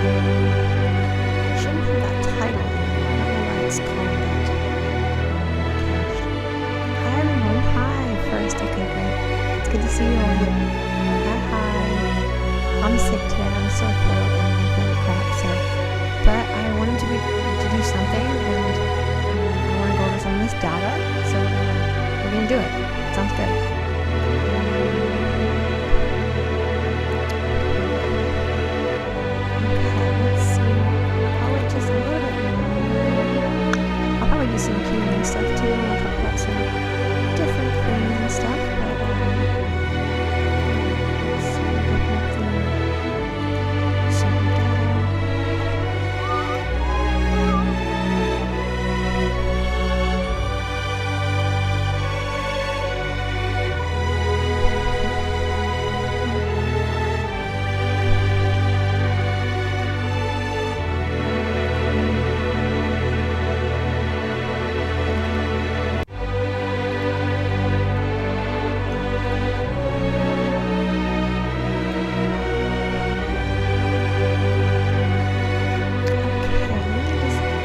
It shouldn't have that title anymore. I don't know why it's called that. Hi everyone. Hi first. Okay, great. It's good to see you all here. Hi. I'm sick today. I'm so throat and I feel like crap. But I wanted to do something, and I want to go over some of this data. So we're gonna do it. Sounds good. Do some Q&A stuff too. We'll talk about some different things and stuff. But let's see. Open up the server data.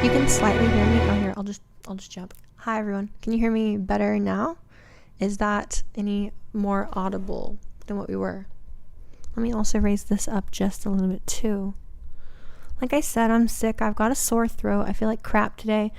You can slightly hear me. Oh, here, I'll just jump. Hi everyone. Can you hear me better now? Is that any more audible than what we were? Let me also raise this up just a little bit too. Like I said, I'm sick. I've got a sore throat. I feel like crap today.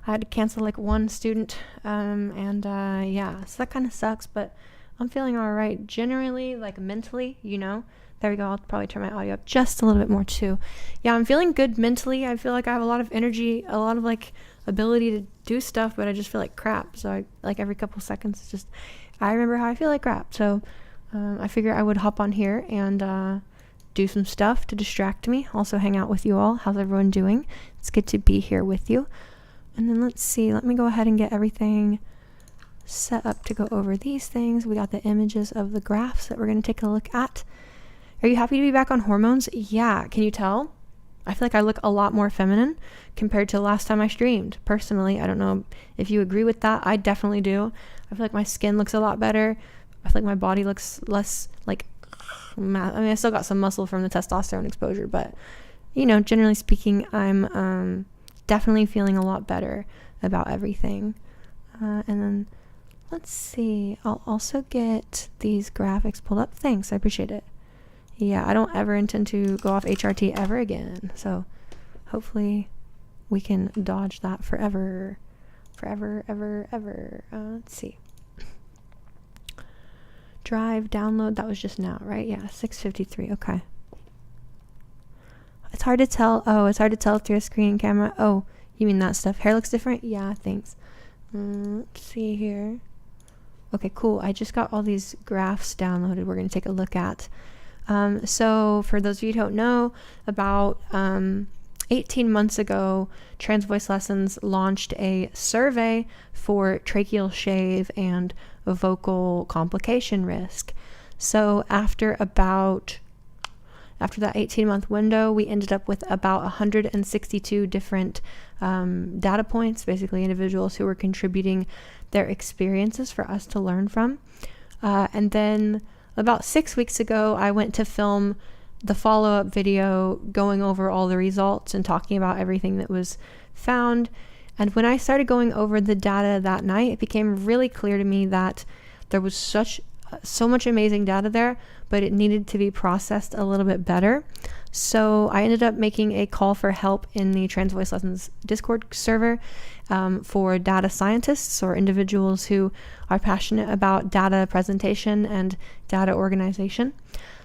I had to cancel like one student, yeah, so that kind of sucks, but I'm feeling all right generally, like mentally, you know. There we go. I'll probably turn my audio up just a little bit more too. Yeah, I'm feeling good mentally. I feel like I have a lot of energy, a lot of like ability to do stuff, but I just feel like crap. So I like every couple seconds, it's just, I remember how I feel like crap. So I figure I would hop on here and do some stuff to distract me. Also hang out with you all. How's everyone doing? It's good to be here with you. And then let's see. Let me go ahead and get everything set up to go over these things. We got the images of the graphs that we're going to take a look at. Are you happy to be back on hormones? Yeah. Can you tell? I feel like I look a lot more feminine compared to the last time I streamed. Personally, I don't know if you agree with that. I definitely do. I feel like my skin looks a lot better. I feel like my body looks less like, I mean, I still got some muscle from the testosterone exposure, but you know, generally speaking, I'm definitely feeling a lot better about everything. And then let's see. I'll also get these graphics pulled up. Thanks. I appreciate it. Yeah, I don't ever intend to go off HRT ever again. So hopefully we can dodge that forever. Forever, ever, ever. Let's see. Drive, download. That was just now, right? Yeah, 6:53. Okay. It's hard to tell. Oh, it's hard to tell through a screen camera. Oh, you mean that stuff? Hair looks different? Yeah, thanks. Let's see here. Okay, cool. I just got all these graphs downloaded we're going to take a look at. So for those of you who don't know, about 18 months ago, TransVoiceLessons launched a survey for tracheal shave and vocal complication risk. So after that 18-month window, we ended up with about 162 different data points, basically individuals who were contributing their experiences for us to learn from. And then about 6 weeks ago, I went to film the follow-up video going over all the results and talking about everything that was found. And when I started going over the data that night, it became really clear to me that there was so much amazing data there, but it needed to be processed a little bit better. So I ended up making a call for help in the TransVoiceLessons Discord server for data scientists or individuals who are passionate about data presentation and data organization.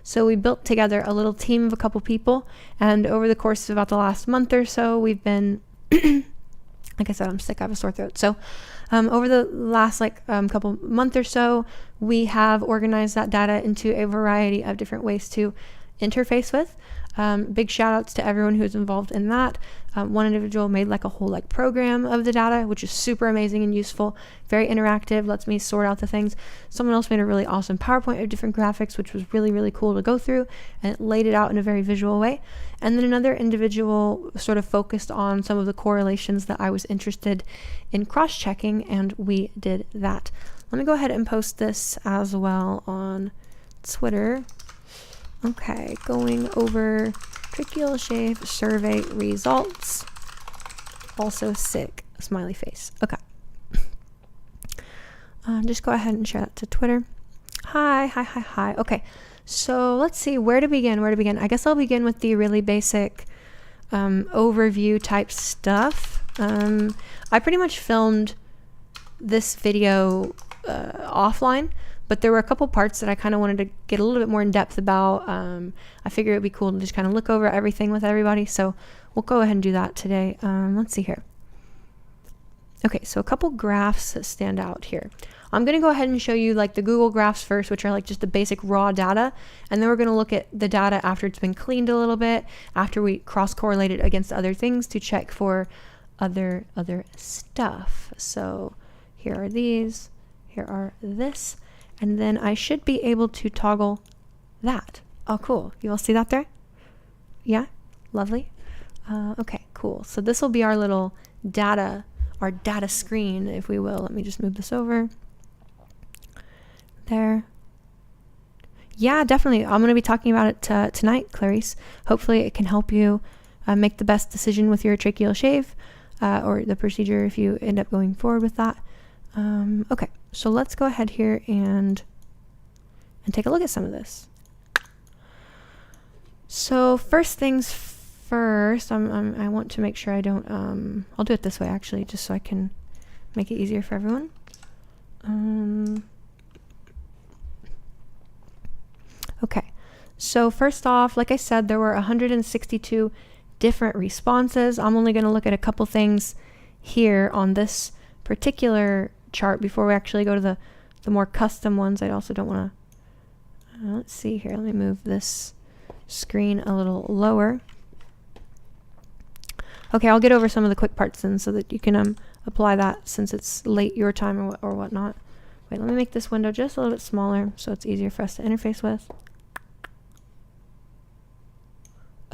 So we built together a little team of a couple people, and over the course of about the last month or so, we've been, like I said, I'm sick, I have a sore throat. So over the last couple month or so, we have organized that data into a variety of different ways to interface with. Big shout outs to everyone who's involved in that. One individual made like a whole program of the data, which is super amazing and useful, very interactive, lets me sort out the things. Someone else made a really awesome PowerPoint of different graphics, which was really, really cool to go through, and it laid it out in a very visual way. And then another individual sort of focused on some of the correlations that I was interested in cross-checking, and we did that. Let me go ahead and post this as well on Twitter. Okay, going over tracheal shave survey results. Also sick, smiley face. Okay. Just go ahead and share that to Twitter. Hi. Okay, so let's see where to begin. I guess I'll begin with the really basic overview type stuff. I pretty much filmed this video offline, but there were a couple parts that I kind of wanted to get a little bit more in depth about. I figured it would be cool to just kind of look over everything with everybody, so we'll go ahead and do that today. Let's see here. Okay, so a couple graphs that stand out here. I'm going to go ahead and show you like the Google graphs first, which are like just the basic raw data, and then we're going to look at the data after it's been cleaned a little bit, after we cross-correlate it against other things to check for other stuff. So here are these, here are this, and then I should be able to toggle that. Oh, cool. You all see that there? Yeah? Lovely. Okay, cool. So this will be our little data, our data screen, if we will. Let me just move this over. There. Yeah, definitely. I'm going to be talking about it tonight, Clarice. Hopefully it can help you make the best decision with your tracheal shave or the procedure if you end up going forward with that. Okay, so let's go ahead here and take a look at some of this. So first things first, I want to make sure I don't, I'll do it this way actually, just so I can make it easier for everyone. Okay, so first off, like I said, there were 162 different responses. I'm only going to look at a couple things here on this particular chart before we actually go to the more custom ones. I also don't want to, let's see here, let me move this screen a little lower. Okay, I'll get over some of the quick parts then so that you can apply that since it's late your time or whatnot. Wait, let me make this window just a little bit smaller so it's easier for us to interface with.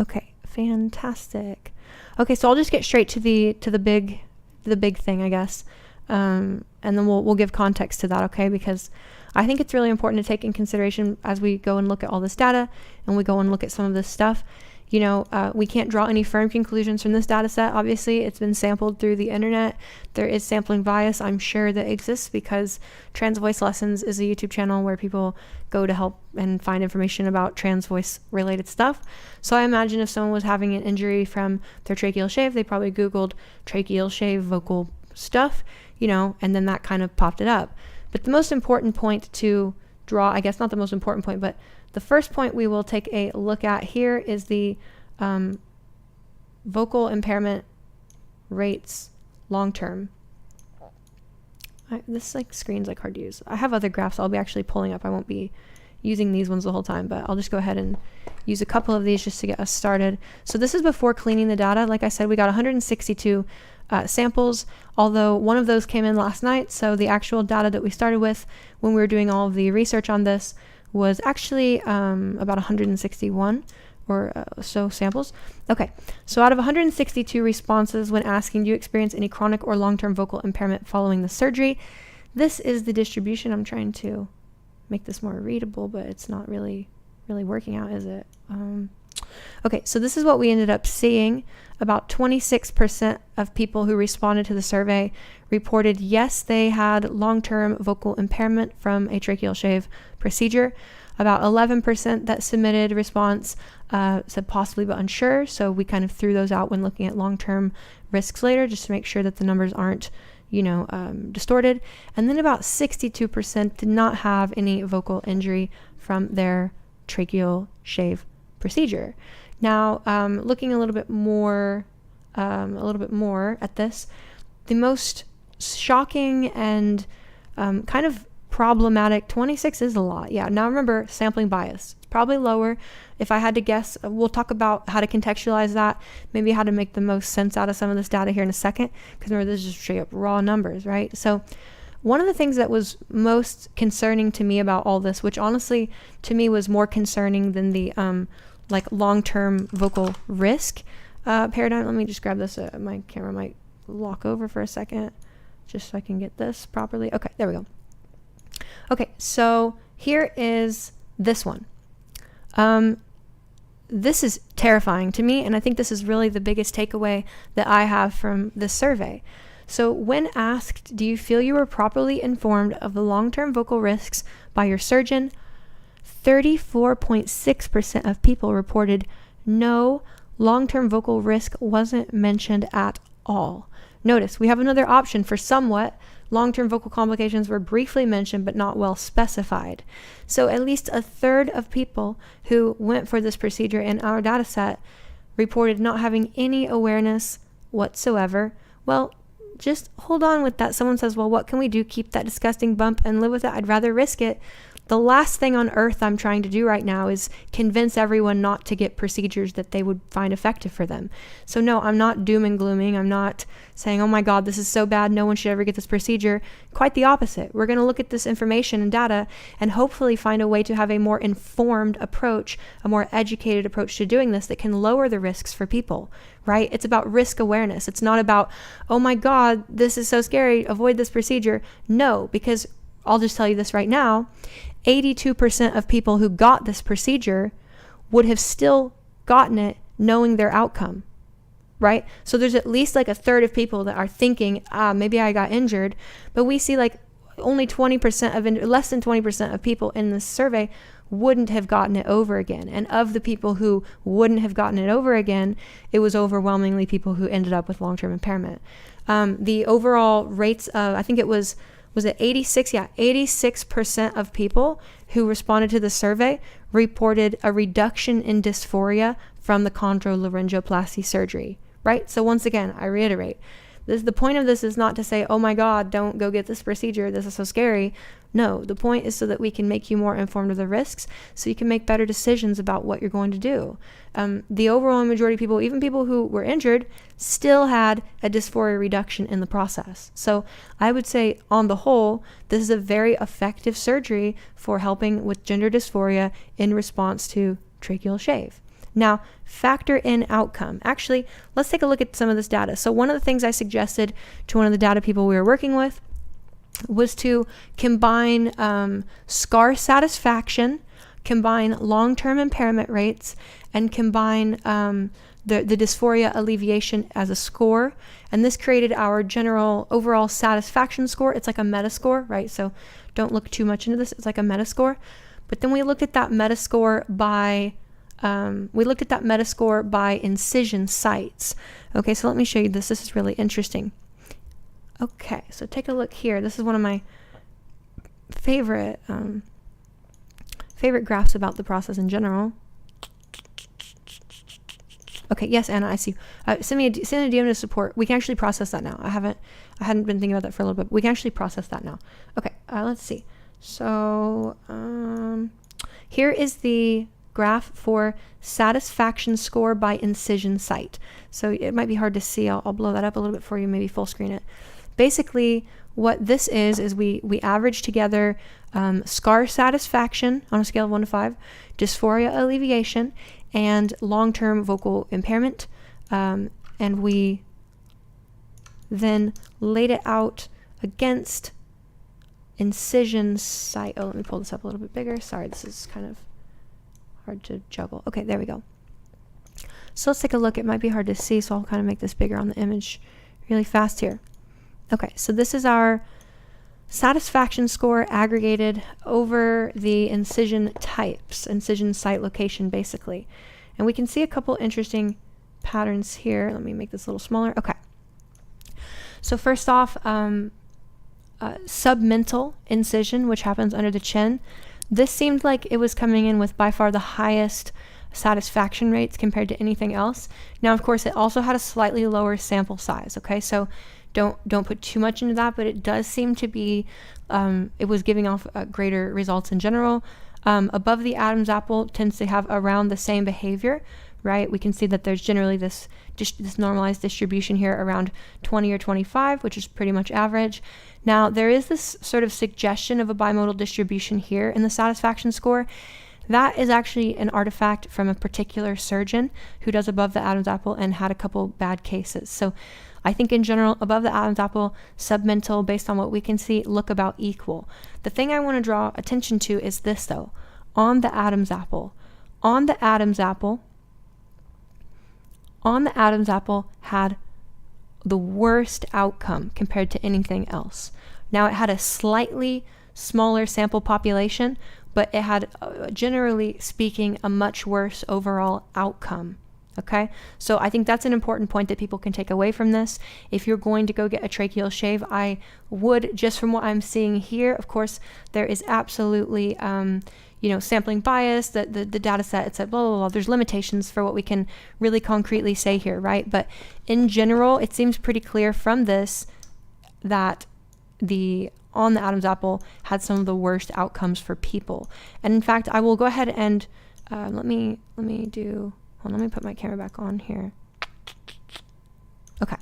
Okay, fantastic. Okay, so I'll just get straight to the big thing, I guess, and then we'll give context to that, okay? Because I think it's really important to take in consideration as we go and look at all this data and we go and look at some of this stuff. You know, we can't draw any firm conclusions from this data set. Obviously, it's been sampled through the internet. There is sampling bias, I'm sure, that exists because TransVoiceLessons is a YouTube channel where people go to help and find information about trans voice related stuff. So I imagine if someone was having an injury from their tracheal shave, they probably Googled tracheal shave vocal stuff, you know, and then that kind of popped it up. But the most important point to draw, I guess not the most important point, but the first point we will take a look at here is the vocal impairment rates long term. This screen's hard to use. I have other graphs I'll be actually pulling up. I won't be using these ones the whole time, but I'll just go ahead and use a couple of these just to get us started. So this is before cleaning the data. Like I said, we got 162 samples, although one of those came in last night. So the actual data that we started with when we were doing all of the research on this was actually about 161 or so samples. Okay, so out of 162 responses when asking, do you experience any chronic or long-term vocal impairment following the surgery? This is the distribution. I'm trying to make this more readable, but it's not really working out, is it? Okay, so this is what we ended up seeing. About 26% of people who responded to the survey reported yes, they had long-term vocal impairment from a tracheal shave procedure. About 11% that submitted response said possibly but unsure, so we kind of threw those out when looking at long-term risks later just to make sure that the numbers aren't, you know, distorted. And then about 62% did not have any vocal injury from their tracheal shave procedure. Now, looking a little bit more at this, the most shocking and kind of problematic, 26 is a lot. Yeah. Now remember, sampling bias. It's probably lower. If I had to guess, we'll talk about how to contextualize that, maybe how to make the most sense out of some of this data here in a second, because remember, this is just straight up raw numbers, right? So one of the things that was most concerning to me about all this, which honestly to me was more concerning than the long-term vocal risk paradigm. Let me just grab this. My camera might lock over for a second just so I can get this properly. Okay, there we go. Okay, so here is this one. this is terrifying to me, and I think this is really the biggest takeaway that I have from this survey. So when asked, do you feel you were properly informed of the long-term vocal risks by your surgeon, 34.6% of people reported no, long-term vocal risk wasn't mentioned at all. Notice we have another option for somewhat. Long-term vocal complications were briefly mentioned but not well specified. So at least a third of people who went for this procedure in our data set reported not having any awareness whatsoever. Well, just hold on with that. Someone says, well, what can we do? Keep that disgusting bump and live with it. I'd rather risk it. The last thing on earth I'm trying to do right now is convince everyone not to get procedures that they would find effective for them. So no, I'm not doom and glooming. I'm not saying, oh my God, this is so bad, no one should ever get this procedure. Quite the opposite. We're going to look at this information and data and hopefully find a way to have a more informed approach, a more educated approach to doing this that can lower the risks for people, right? It's about risk awareness. It's not about, oh my God, this is so scary, avoid this procedure. No, because I'll just tell you this right now, 82% of people who got this procedure would have still gotten it knowing their outcome, right? So there's at least like a third of people that are thinking, maybe I got injured, but we see like only 20% of, less than 20% of people in this survey wouldn't have gotten it over again. And of the people who wouldn't have gotten it over again, it was overwhelmingly people who ended up with long-term impairment. The overall rates of, I think it was it 86? Yeah, 86% of people who responded to the survey reported a reduction in dysphoria from the chondrolaryngoplasty surgery, right? So once again, I reiterate, the point of this is not to say, oh my God, don't go get this procedure, this is so scary. No, the point is so that we can make you more informed of the risks so you can make better decisions about what you're going to do. The overall majority of people, even people who were injured, still had a dysphoria reduction in the process. So I would say on the whole, this is a very effective surgery for helping with gender dysphoria in response to tracheal shave. Now, factor in outcome. Actually, let's take a look at some of this data. So one of the things I suggested to one of the data people we were working with was to combine scar satisfaction, combine long-term impairment rates, and combine the dysphoria alleviation as a score. And this created our general overall satisfaction score. It's like a meta score, right? So don't look too much into this. It's like a meta score. But then we looked at that meta score by incision sites. Okay, so let me show you this. This is really interesting. Okay, so take a look here. This is one of my favorite graphs about the process in general. Okay, yes, Anna, I see. Send a DM to support. We can actually process that now. I hadn't been thinking about that for a little bit. We can actually process that now. Okay, let's see. So here is the graph for satisfaction score by incision site. So it might be hard to see. I'll blow that up a little bit for you, maybe full screen it. Basically, what this is we average together scar satisfaction on a scale of 1 to 5, dysphoria alleviation, and long-term vocal impairment. And we then laid it out against incision site. Oh, let me pull this up a little bit bigger. Sorry, this is kind of hard to juggle. Okay, there we go. So let's take a look. It might be hard to see, so I'll kind of make this bigger on the image really fast here. Okay, so this is our satisfaction score aggregated over the incision types, incision site location, basically. And we can see a couple interesting patterns here. Let me make this a little smaller. Okay. So first off, submental incision, which happens under the chin. This seemed like it was coming in with by far the highest satisfaction rates compared to anything else. Now, of course, it also had a slightly lower sample size. Okay, so don't put too much into that, but it does seem to be, it was giving off greater results in general. Above the Adam's apple tends to have around the same behavior, right? We can see that there's generally this normalized distribution here around 20 or 25, which is pretty much average. Now, there is this sort of suggestion of a bimodal distribution here in the satisfaction score. That is actually an artifact from a particular surgeon who does above the Adam's apple and had a couple bad cases. So I think in general, above the Adam's apple, submental, based on what we can see, look about equal. The thing I want to draw attention to is this, though. On the Adam's apple, on the Adam's apple had the worst outcome compared to anything else. Now, it had a slightly smaller sample population, but it had, generally speaking, a much worse overall outcome. Okay, so I think that's an important point that people can take away from this. If you're going to go get a tracheal shave, I would, just from what I'm seeing here, of course, there is absolutely, sampling bias, the data set, it said blah, blah, blah. There's limitations for what we can really concretely say here, right? But in general, it seems pretty clear from this that on the Adam's apple had some of the worst outcomes for people. And in fact, I will go ahead and let me put my camera back on here. Okay.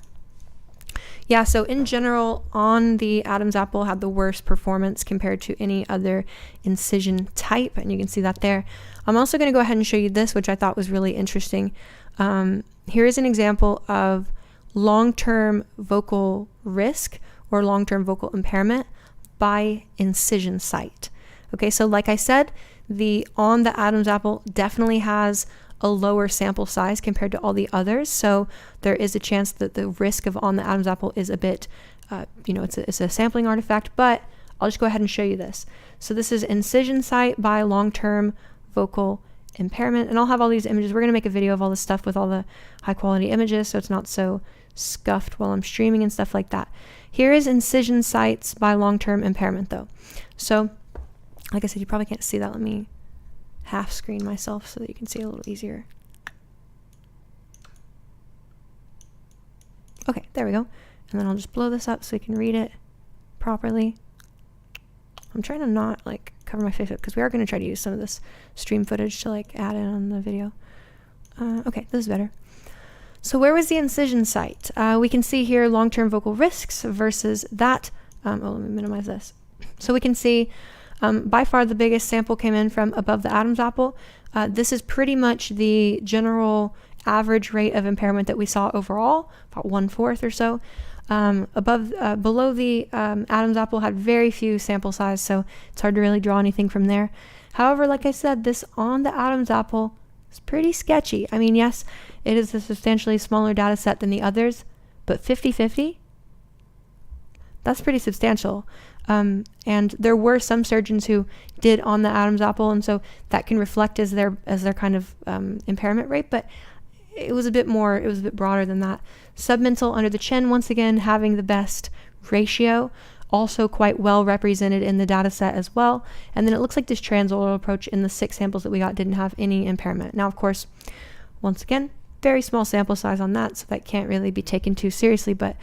Yeah, so in general, on the Adam's apple had the worst performance compared to any other incision type, and you can see that there. I'm also going to go ahead and show you this, which I thought was really interesting. Here is an example of long-term vocal risk or long-term vocal impairment by incision site. Okay, so like I said, on the Adam's apple definitely has a lower sample size compared to all the others, so there is a chance that the risk of on the Adam's apple is a bit, it's a sampling artifact, but I'll just go ahead and show you this. So this is incision site by long-term vocal impairment, and I'll have all these images. We're going to make a video of all this stuff with all the high-quality images, so it's not so scuffed while I'm streaming and stuff like that. Here is incision sites by long-term impairment, though. So, like I said, you probably can't see that. Let me half screen myself so that you can see a little easier. Okay, there we go. And then I'll just blow this up so you can read it properly. I'm trying to not cover my face up because we are going to try to use some of this stream footage to add in on the video. Okay, this is better. So where was the incision site? We can see here long-term vocal risks versus that. Let me minimize this. So we can see by far the biggest sample came in from above the Adam's apple. This is pretty much the general average rate of impairment that we saw overall, about 1/4 or so. Below the Adam's apple had very few sample size, so it's hard to really draw anything from there. However, like I said, this on the Adam's apple is pretty sketchy. I mean, yes, it is a substantially smaller data set than the others, but 50-50? That's pretty substantial. And there were some surgeons who did on the Adam's apple, and so that can reflect as their kind of impairment rate, but it was a bit broader than that. Submental under the chin, once again, having the best ratio, also quite well represented in the data set as well. And then it looks like this transoral approach in the 6 samples that we got didn't have any impairment. Now, of course, once again, very small sample size on that, so that can't really be taken too seriously, but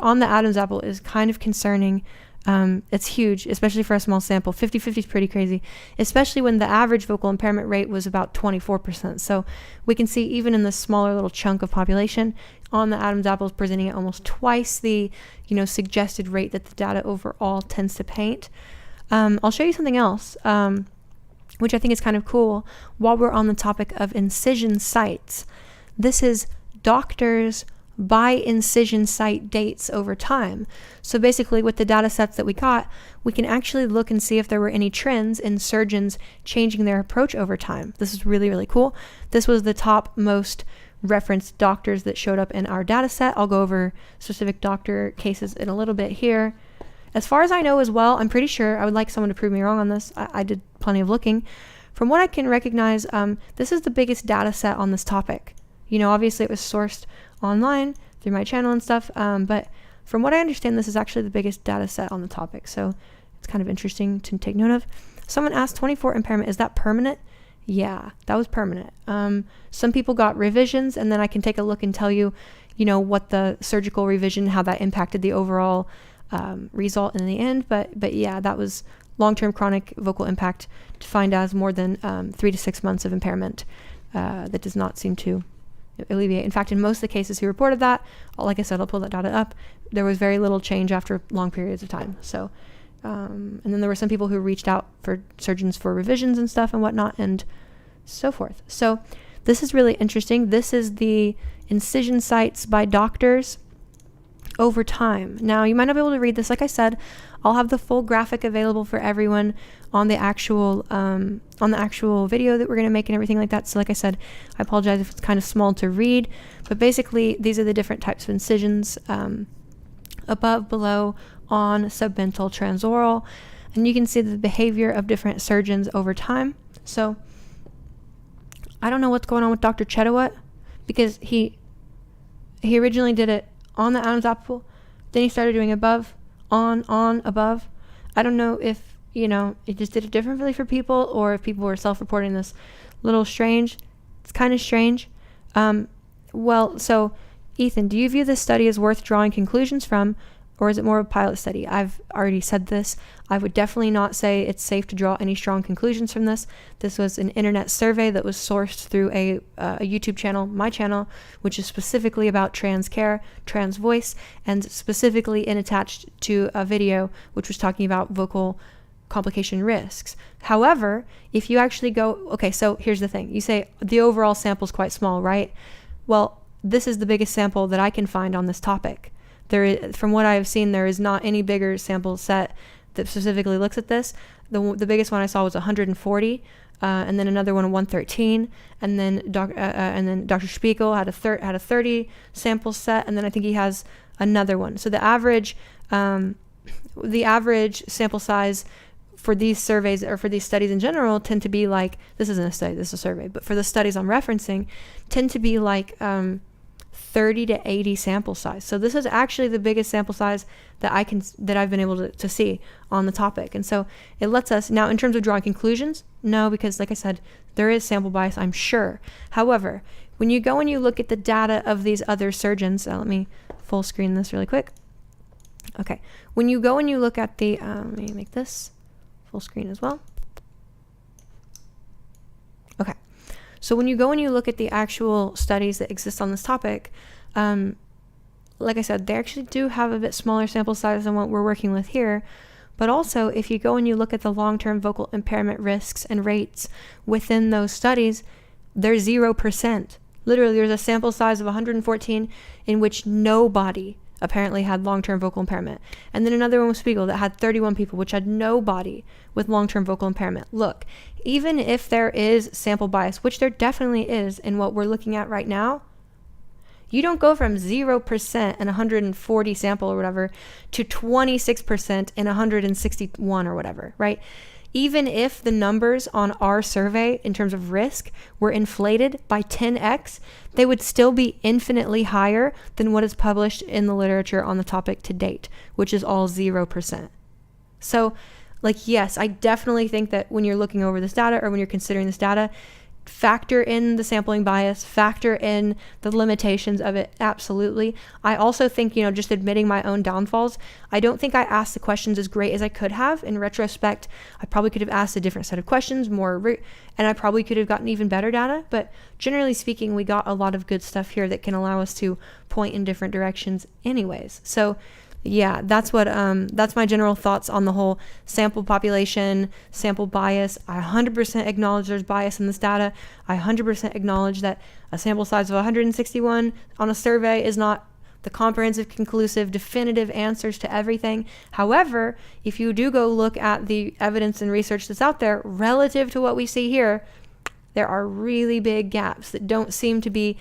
on the Adam's apple is kind of concerning. It's huge, especially for a small sample. 50-50 is pretty crazy, especially when the average vocal impairment rate was about 24%. So we can see even in this smaller little chunk of population, on the Adam's apple is presenting at almost twice the suggested rate that the data overall tends to paint. I'll show you something else, which I think is kind of cool while we're on the topic of incision sites. This is doctors by incision site dates over time. So basically with the data sets that we got, we can actually look and see if there were any trends in surgeons changing their approach over time. This is really, really cool. This was the top most referenced doctors that showed up in our data set. I'll go over specific doctor cases in a little bit here. As far as I know as well, I'm pretty sure, I would like someone to prove me wrong on this. I did plenty of looking. From what I can recognize, this is the biggest data set on this topic. Obviously it was sourced online through my channel and stuff, but from what I understand, this is actually the biggest data set on the topic, so it's kind of interesting to take note of. Someone asked 24 impairment, is that permanent? Yeah, that was permanent. Some people got revisions, and then I can take a look and tell you, what the surgical revision, how that impacted the overall result in the end, but yeah, that was long-term chronic vocal impact defined as more than 3 to 6 months of impairment. That does not seem to alleviate. In fact, in most of the cases who reported that, like I said, I'll pull that data up, there was very little change after long periods of time. So, and then there were some people who reached out for surgeons for revisions and stuff and whatnot and so forth. So this is really interesting. This is the incision sites by doctors over time. Now, you might not be able to read this. Like I said, I'll have the full graphic available for everyone on the actual video that we're going to make and everything like that. So like I said, I apologize if it's kind of small to read, but basically these are the different types of incisions, above, below, on, submental, transoral, and you can see the behavior of different surgeons over time. So I don't know what's going on with Dr. Chetawat, because he originally did it on the Adam's apple, then he started doing above, on, above. I don't know if, it just did it differently for people, or if people were self-reporting this. Little strange. It's kind of strange. Well, so Ethan, do you view this study as worth drawing conclusions from, or is it more of a pilot study? I've already said this. I would definitely not say it's safe to draw any strong conclusions from this. This was an internet survey that was sourced through a YouTube channel, my channel, which is specifically about trans care, trans voice, and specifically attached to a video which was talking about vocal complication risks. However, if you actually go, okay, so here's the thing. You say the overall sample is quite small, right? Well, this is the biggest sample that I can find on this topic. From what I have seen, there is not any bigger sample set that specifically looks at this. The biggest one I saw was 140, and then another one 113, and then Dr. Spiegel had a 30 sample set, and then I think he has another one. So the average sample size for these surveys, or for these studies in general, tend to be like, this isn't a study, this is a survey, but for the studies I'm referencing, tend to be like 30 to 80 sample size. So this is actually the biggest sample size that I've been able to see on the topic. And so it lets us, now in terms of drawing conclusions, no, because like I said, there is sample bias, I'm sure. However, when you go and you look at the data of these other surgeons, let me full screen this really quick. Okay, when you go and you look at the, let me make this full screen as well. Okay. So when you go and you look at the actual studies that exist on this topic, like I said, they actually do have a bit smaller sample size than what we're working with here. But also, if you go and you look at the long-term vocal impairment risks and rates within those studies, they're 0%. Literally, there's a sample size of 114 in which nobody apparently had long-term vocal impairment. And then another one with Spiegel that had 31 people, which had nobody with long-term vocal impairment. Look, even if there is sample bias, which there definitely is in what we're looking at right now, you don't go from 0% and 140 sample or whatever to 26% and 161 or whatever, right? Even if the numbers on our survey in terms of risk were inflated by 10x, they would still be infinitely higher than what is published in the literature on the topic to date, which is all 0%. So, like, yes, I definitely think that when you're looking over this data, or when you're considering this data, factor in the sampling bias, factor in the limitations of it, absolutely. I also think, just admitting my own downfalls, I don't think I asked the questions as great as I could have. In retrospect, I probably could have asked a different set of questions, and I probably could have gotten even better data, but generally speaking, we got a lot of good stuff here that can allow us to point in different directions anyways. So yeah, that's my general thoughts on the whole sample population, sample bias. I 100% acknowledge there's bias in this data. I 100% acknowledge that a sample size of 161 on a survey is not the comprehensive, conclusive, definitive answers to everything. However, if you do go look at the evidence and research that's out there relative to what we see here, there are really big gaps that don't seem to be,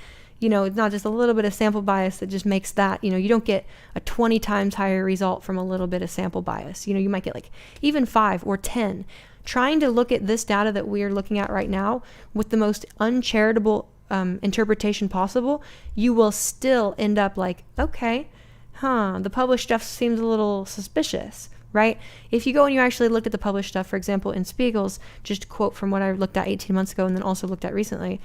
it's not just a little bit of sample bias that just makes that, you don't get a 20 times higher result from a little bit of sample bias. You might get like even 5 or 10. Trying to look at this data that we are looking at right now with the most uncharitable interpretation possible, you will still end up like, okay, the published stuff seems a little suspicious, right? If you go and you actually look at the published stuff, for example, in Spiegel's, just a quote from what I looked at 18 months ago and then also looked at recently,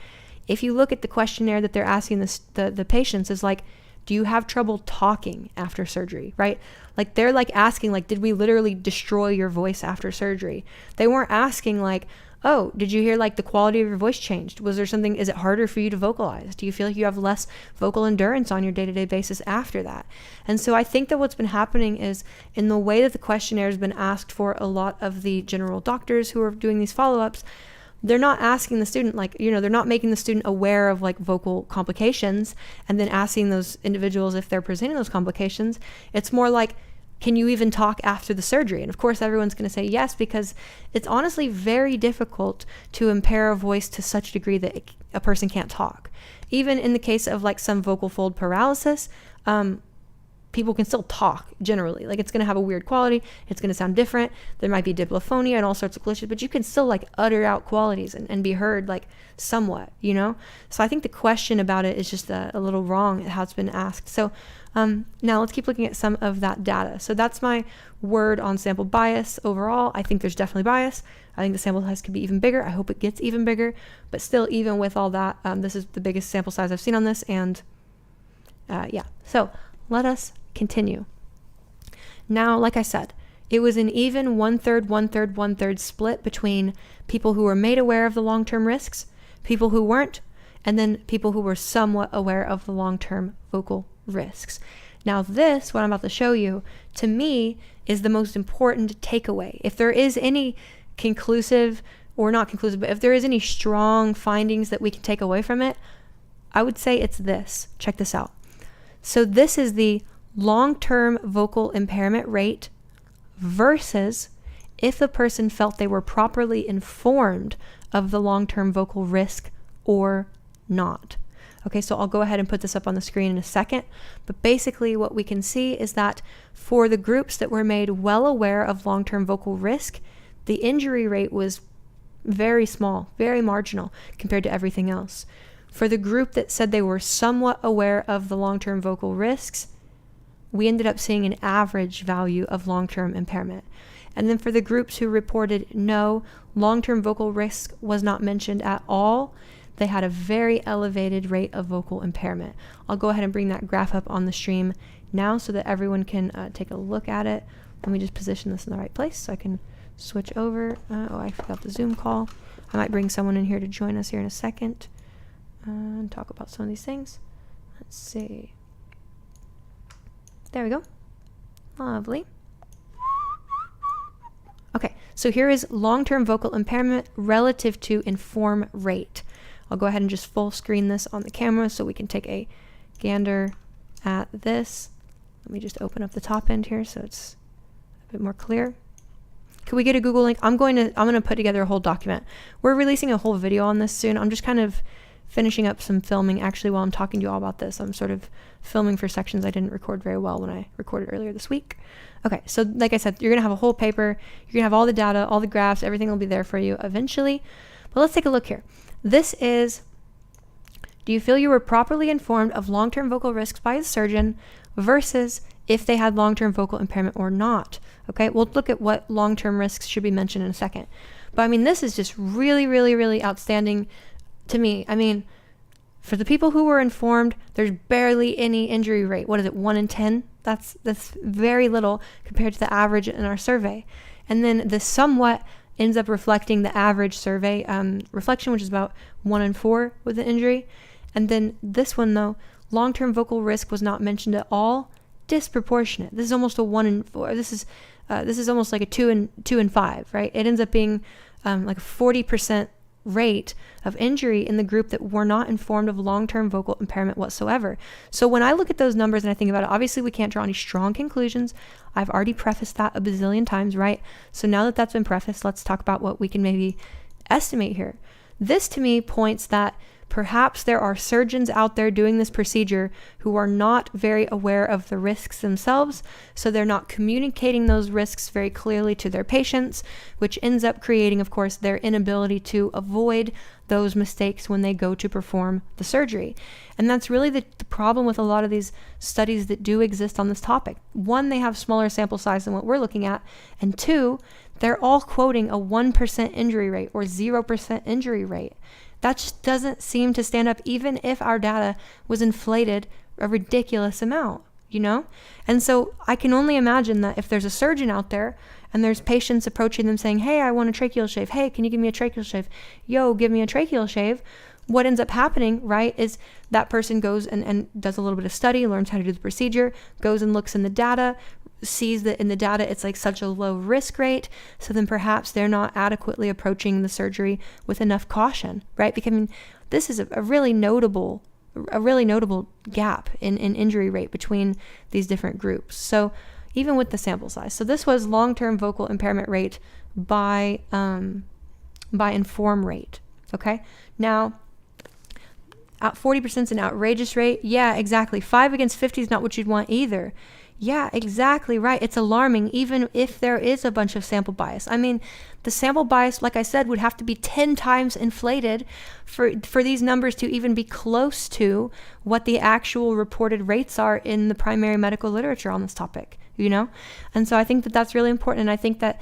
if you look at the questionnaire that they're asking the patients, is like, do you have trouble talking after surgery, right? Like, they're like asking, like, did we literally destroy your voice after surgery? They weren't asking like, oh, did you hear like the quality of your voice changed? Was there something, is it harder for you to vocalize? Do you feel like you have less vocal endurance on your day-to-day basis after that? And so I think that what's been happening is, in the way that the questionnaire has been asked for a lot of the general doctors who are doing these follow-ups, they're not asking the student, like, they're not making the student aware of like vocal complications and then asking those individuals if they're presenting those complications. It's more like, can you even talk after the surgery? And of course, everyone's going to say yes, because it's honestly very difficult to impair a voice to such a degree that a person can't talk. Even in the case of like some vocal fold paralysis, people can still talk generally. Like, it's going to have a weird quality. It's going to sound different. There might be diplophonia and all sorts of glitches, but you can still like utter out qualities and be heard like somewhat, you know? So I think the question about it is just a little wrong at how it's been asked. So now let's keep looking at some of that data. So that's my word on sample bias overall. I think there's definitely bias. I think the sample size could be even bigger. I hope it gets even bigger, but still, even with all that, this is the biggest sample size I've seen on this. And yeah, so let us continue. Now, like I said, it was an even 1/3, 1/3, 1/3 split between people who were made aware of the long-term risks, people who weren't, and then people who were somewhat aware of the long-term vocal risks. Now this, what I'm about to show you, to me, is the most important takeaway. If there is any conclusive, or not conclusive, but if there is any strong findings that we can take away from it, I would say it's this. Check this out. So this is the long-term vocal impairment rate versus if the person felt they were properly informed of the long-term vocal risk or not. Okay, so I'll go ahead and put this up on the screen in a second, but basically what we can see is that for the groups that were made well aware of long-term vocal risk, the injury rate was very small, very marginal compared to everything else. For the group that said they were somewhat aware of the long-term vocal risks, we ended up seeing an average value of long-term impairment. And then for the groups who reported no, long-term vocal risk was not mentioned at all, they had a very elevated rate of vocal impairment. I'll go ahead and bring that graph up on the stream now so that everyone can take a look at it. Let me just position this in the right place so I can switch over. Oh, I forgot the Zoom call. I might bring someone in here to join us here in a second and talk about some of these things. Let's see. There we go. Lovely. Okay, so here is long-term vocal impairment relative to inform rate. I'll go ahead and just full screen this on the camera so we can take a gander at this. Let me just open up the top end here so it's a bit more clear. Could we get a Google link? I'm going to put together a whole document. We're releasing a whole video on this soon. I'm just kind of finishing up some filming actually while I'm talking to you all about this. I'm sort of filming for sections I didn't record very well when I recorded earlier this week. Okay, so like I said, you're going to have a whole paper. You're going to have all the data, all the graphs, everything will be there for you eventually. But let's take a look here. This is, do you feel you were properly informed of long-term vocal risks by the surgeon versus if they had long-term vocal impairment or not? Okay, we'll look at what long-term risks should be mentioned in a second. But I mean, this is just really, really, really outstanding to me. I mean, for the people who were informed, there's barely any injury rate. What is it, 1 in 10? That's very little compared to the average in our survey. And then the somewhat ends up reflecting the average survey reflection, which is about 1 in 4 with an injury. And then this one though, long-term vocal risk was not mentioned at all. Disproportionate. This is almost a 1 in 4. This is almost like a 2 in 5, right? It ends up being like a 40% rate of injury in the group that were not informed of long-term vocal impairment whatsoever. So when I look at those numbers and I think about it, obviously we can't draw any strong conclusions. I've already prefaced that a bazillion times, right? So now that that's been prefaced, let's talk about what we can maybe estimate here. This to me points that perhaps there are surgeons out there doing this procedure who are not very aware of the risks themselves, so they're not communicating those risks very clearly to their patients, which ends up creating, of course, their inability to avoid those mistakes when they go to perform the surgery. And that's really the problem with a lot of these studies that do exist on this topic. One, they have smaller sample size than what we're looking at, and two, they're all quoting a 1% injury rate or 0% injury rate. That just doesn't seem to stand up, even if our data was inflated a ridiculous amount, you know? And so I can only imagine that if there's a surgeon out there and there's patients approaching them saying, hey, I want a tracheal shave. Hey, can you give me a tracheal shave? Yo, give me a tracheal shave. What ends up happening, right, is that person goes and does a little bit of study, learns how to do the procedure, goes and looks in the data, sees that in the data it's like such a low risk rate, so then perhaps they're not adequately approaching the surgery with enough caution, right? Because I mean, this is a really notable gap in injury rate between these different groups. So even with the sample size. So this was long-term vocal impairment rate by inform rate. Okay, now 40% is an outrageous rate. Yeah, exactly. 5 against 50 is not what you'd want either. Yeah, exactly right. It's alarming, even if there is a bunch of sample bias. I mean, the sample bias, like I said, would have to be 10 times inflated for these numbers to even be close to what the actual reported rates are in the primary medical literature on this topic, you know? And so I think that that's really important. And I think that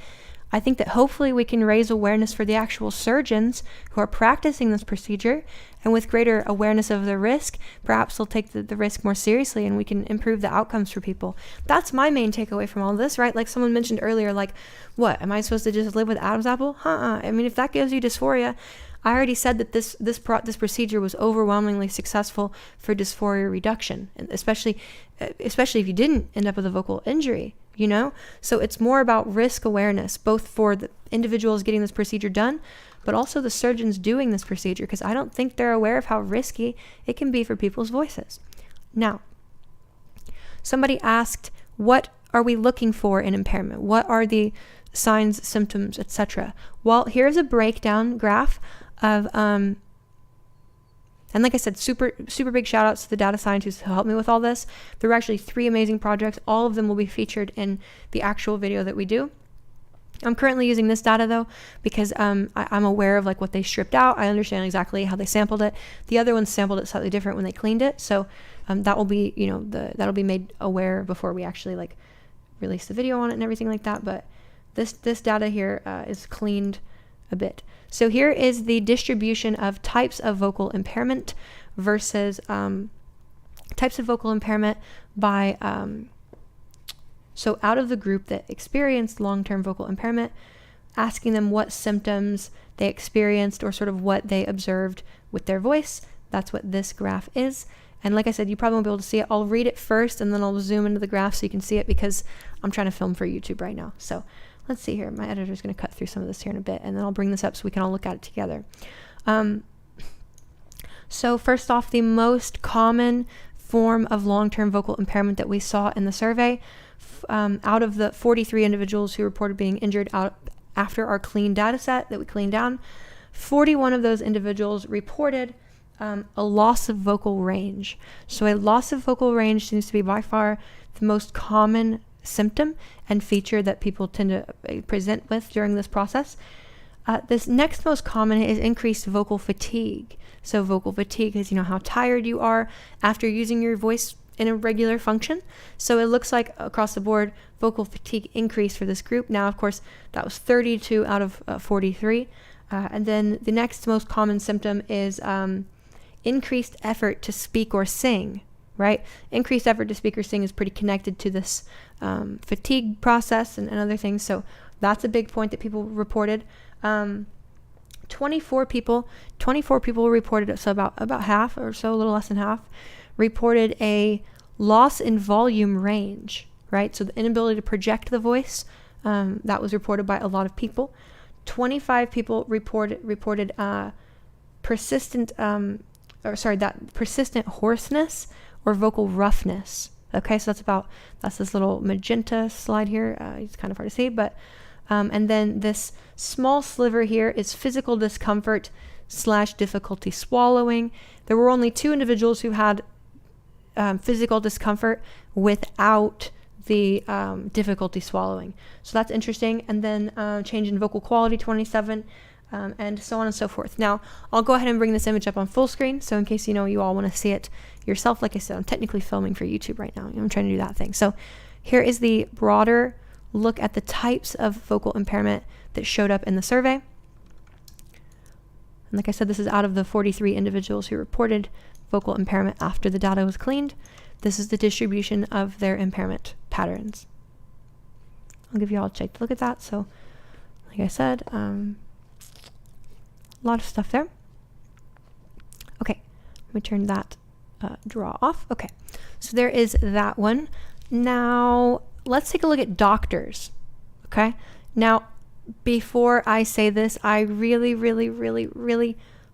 hopefully we can raise awareness for the actual surgeons who are practicing this procedure, and with greater awareness of the risk, perhaps they'll take the risk more seriously and we can improve the outcomes for people. That's my main takeaway from all this, right? Like someone mentioned earlier, like, what, am I supposed to just live with Adam's apple? I mean, if that gives you dysphoria, I already said that this procedure was overwhelmingly successful for dysphoria reduction, and especially if you didn't end up with a vocal injury, you know? So it's more about risk awareness, both for the individuals getting this procedure done, but also the surgeons doing this procedure, because I don't think they're aware of how risky it can be for people's voices. Now, somebody asked, what are we looking for in impairment? What are the signs, symptoms, etc.? Well, here's a breakdown graph of, and like I said, super big shout outs to the data scientists who helped me with all this. There were actually 3 amazing projects. All of them will be featured in the actual video that we do. I'm currently using this data though, because I'm aware of like what they stripped out. I understand exactly how they sampled it. The other ones sampled it slightly different when they cleaned it. So that will be, you know, that'll be made aware before we actually like release the video on it and everything like that. But this data here is cleaned a bit. So here is the distribution of types of vocal impairment versus types of vocal impairment by so out of the group that experienced long-term vocal impairment, asking them what symptoms they experienced or sort of what they observed with their voice. That's what this graph is. And like I said, you probably won't be able to see it. I'll read it first and then I'll zoom into the graph so you can see it, because I'm trying to film for YouTube right now. So let's see here. My editor's going to cut through some of this here in a bit, and then I'll bring this up so we can all look at it together. So first off, the most common form of long-term vocal impairment that we saw in the survey, out of the 43 individuals who reported being injured after our clean data set that we cleaned down, 41 of those individuals reported a loss of vocal range. So a loss of vocal range seems to be by far the most common symptom and feature that people tend to present with during this process. This next most common is increased vocal fatigue. So vocal fatigue is, you know, how tired you are after using your voice in a regular function. So it looks like across the board, vocal fatigue increased for this group. Now, of course, that was 32 out of 43. And then the next most common symptom is increased effort to speak or sing, right? Increased effort to speak or sing is pretty connected to this fatigue process and other things. So that's a big point that people reported. 24 people reported, so about half or so, a little less than half, reported a loss in volume range, right? So the inability to project the voice, that was reported by a lot of people. 25 people reported persistent hoarseness or vocal roughness. Okay, so that's this little magenta slide here. It's kind of hard to see, but and then this small sliver here is physical discomfort / difficulty swallowing. There were only 2 individuals who had physical discomfort without the difficulty swallowing. So that's interesting. And then change in vocal quality, 27, and so on and so forth. Now, I'll go ahead and bring this image up on full screen. So in case, you know, you all want to see it yourself, like I said, I'm technically filming for YouTube right now. I'm trying to do that thing. So here is the broader look at the types of vocal impairment that showed up in the survey. And like I said, this is out of the 43 individuals who reported vocal impairment after the data was cleaned. This is the distribution of their impairment patterns. I'll give you all a check to look at that. So like I said, a lot of stuff there. Okay, let me turn that draw off. Okay, so there is that one. Now let's take a look at doctors. Okay, now before I say this, I really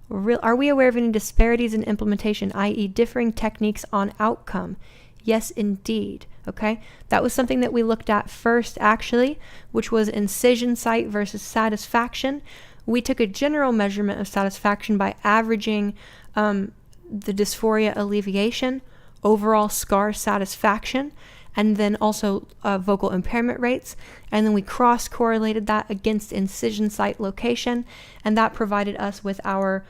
are we aware of any disparities in implementation, i.e. differing techniques on outcome? Yes, indeed. Okay, that was something that we looked at first, actually, which was incision site versus satisfaction. We took a general measurement of satisfaction by averaging the dysphoria alleviation, overall scar satisfaction, and then also vocal impairment rates. And then we cross-correlated that against incision site location, and that provided us with our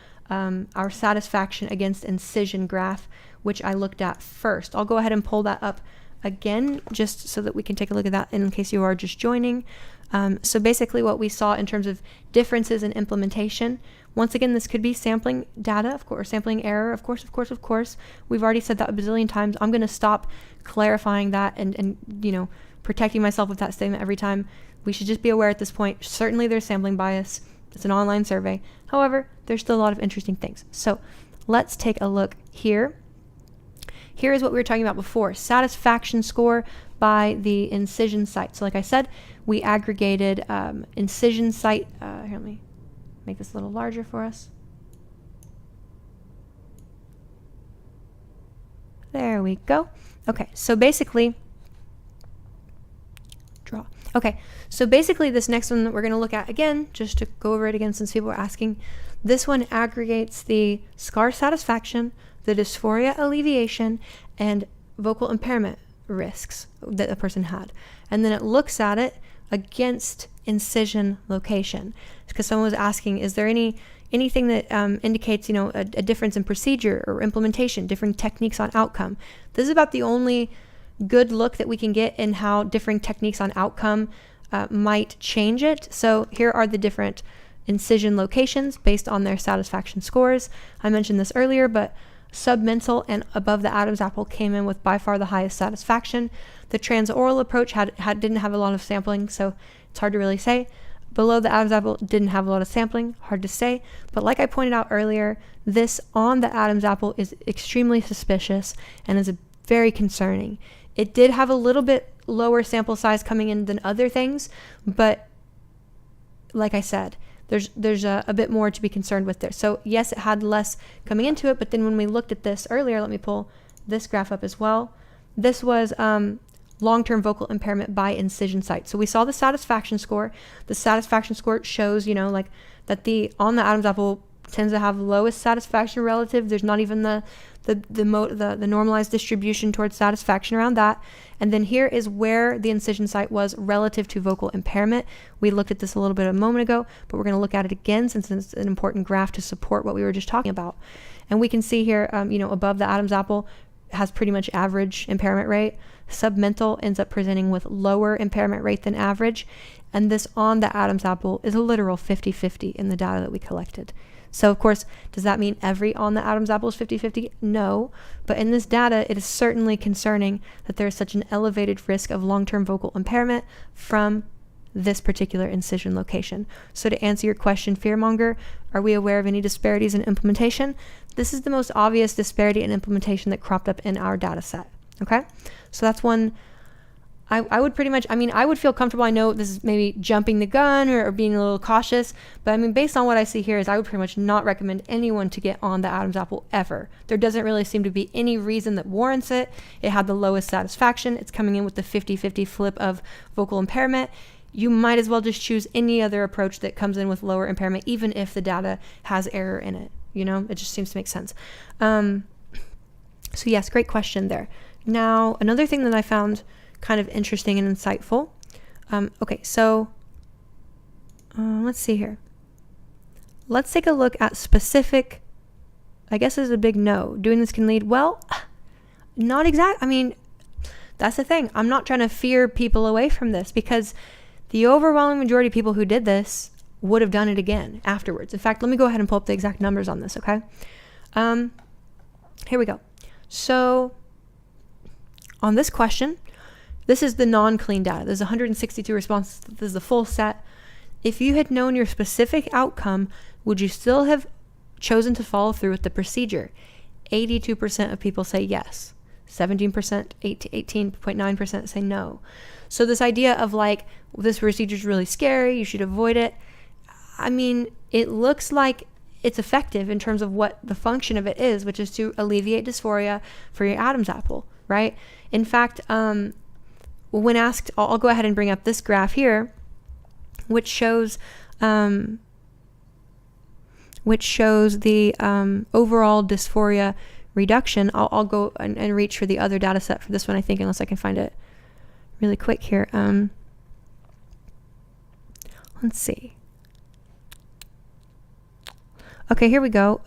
satisfaction against incision graph, which I looked at first. I'll go ahead and pull that up again, just so that we can take a look at that in case you are just joining. So basically what we saw in terms of differences in implementation, once again, this could be sampling data, of course, sampling error, of course. We've already said that a bazillion times. I'm going to stop clarifying that and protecting myself with that statement every time. We should just be aware at this point, certainly there's sampling bias. It's an online survey. However, there's still a lot of interesting things. So let's take a look here. Here is what we were talking about before, satisfaction score by the incision site. So like I said, we aggregated incision site. Here, let me make this a little larger for us. There we go. Okay, so basically, draw. Okay, so basically this next one that we're going to look at again, just to go over it again since people are asking, this one aggregates the scar satisfaction, the dysphoria alleviation, and vocal impairment risks that a person had. And then it looks at it against incision location. Because someone was asking, is there anything that indicates, a difference in procedure or implementation, different techniques on outcome? This is about the only good look that we can get in how different techniques on outcome might change it. So here are the different incision locations based on their satisfaction scores. I mentioned this earlier, but submental and above the Adam's apple came in with by far the highest satisfaction. The transoral approach didn't have a lot of sampling, so it's hard to really say. Below the Adam's apple didn't have a lot of sampling, hard to say. But like I pointed out earlier, this on the Adam's apple is extremely suspicious and is very concerning. It did have a little bit lower sample size coming in than other things, but like I said, there's a bit more to be concerned with there. So yes, it had less coming into it, but then when we looked at this earlier, let me pull this graph up as well. This was long-term vocal impairment by incision site. So we saw the satisfaction score. The satisfaction score shows, like that on the Adam's apple tends to have lowest satisfaction relative. There's not even the normalized distribution towards satisfaction around that. And then here is where the incision site was relative to vocal impairment. We looked at this a little bit a moment ago, but we're going to look at it again since it's an important graph to support what we were just talking about. And we can see here, above the Adam's apple has pretty much average impairment rate. Submental ends up presenting with lower impairment rate than average. And this on the Adam's apple is a literal 50-50 in the data that we collected. So of course, does that mean every on the Adam's apple is 50-50? No, but in this data, it is certainly concerning that there is such an elevated risk of long-term vocal impairment from this particular incision location. So to answer your question, fearmonger, are we aware of any disparities in implementation? This is the most obvious disparity in implementation that cropped up in our data set. Okay, so that's one. I would pretty much, I would feel comfortable. I know this is maybe jumping the gun or being a little cautious, but based on what I see here is I would pretty much not recommend anyone to get on the Adam's apple ever. There doesn't really seem to be any reason that warrants it. It had the lowest satisfaction. It's coming in with the 50-50 flip of vocal impairment. You might as well just choose any other approach that comes in with lower impairment, even if the data has error in it. It just seems to make sense. So yes, great question there. Now, another thing that I found kind of interesting and insightful. Okay, so let's see here. Let's take a look at specific, I guess this is a big no. Doing this can lead, well, not exact. That's the thing. I'm not trying to fear people away from this because the overwhelming majority of people who did this would have done it again afterwards. In fact, let me go ahead and pull up the exact numbers on this, okay? Here we go. So on this question, this is the non-clean data. There's 162 responses. This is the full set. If you had known your specific outcome, would you still have chosen to follow through with the procedure? 82% of people say yes. 17%, 18.9% say no. So this idea of this procedure is really scary, you should avoid it. It looks like it's effective in terms of what the function of it is, which is to alleviate dysphoria for your Adam's apple. right? In fact, when asked, I'll go ahead and bring up this graph here, which shows the overall dysphoria reduction. I'll go and reach for the other data set for this one, I think, unless I can find it really quick here. Let's see. Okay, here we go.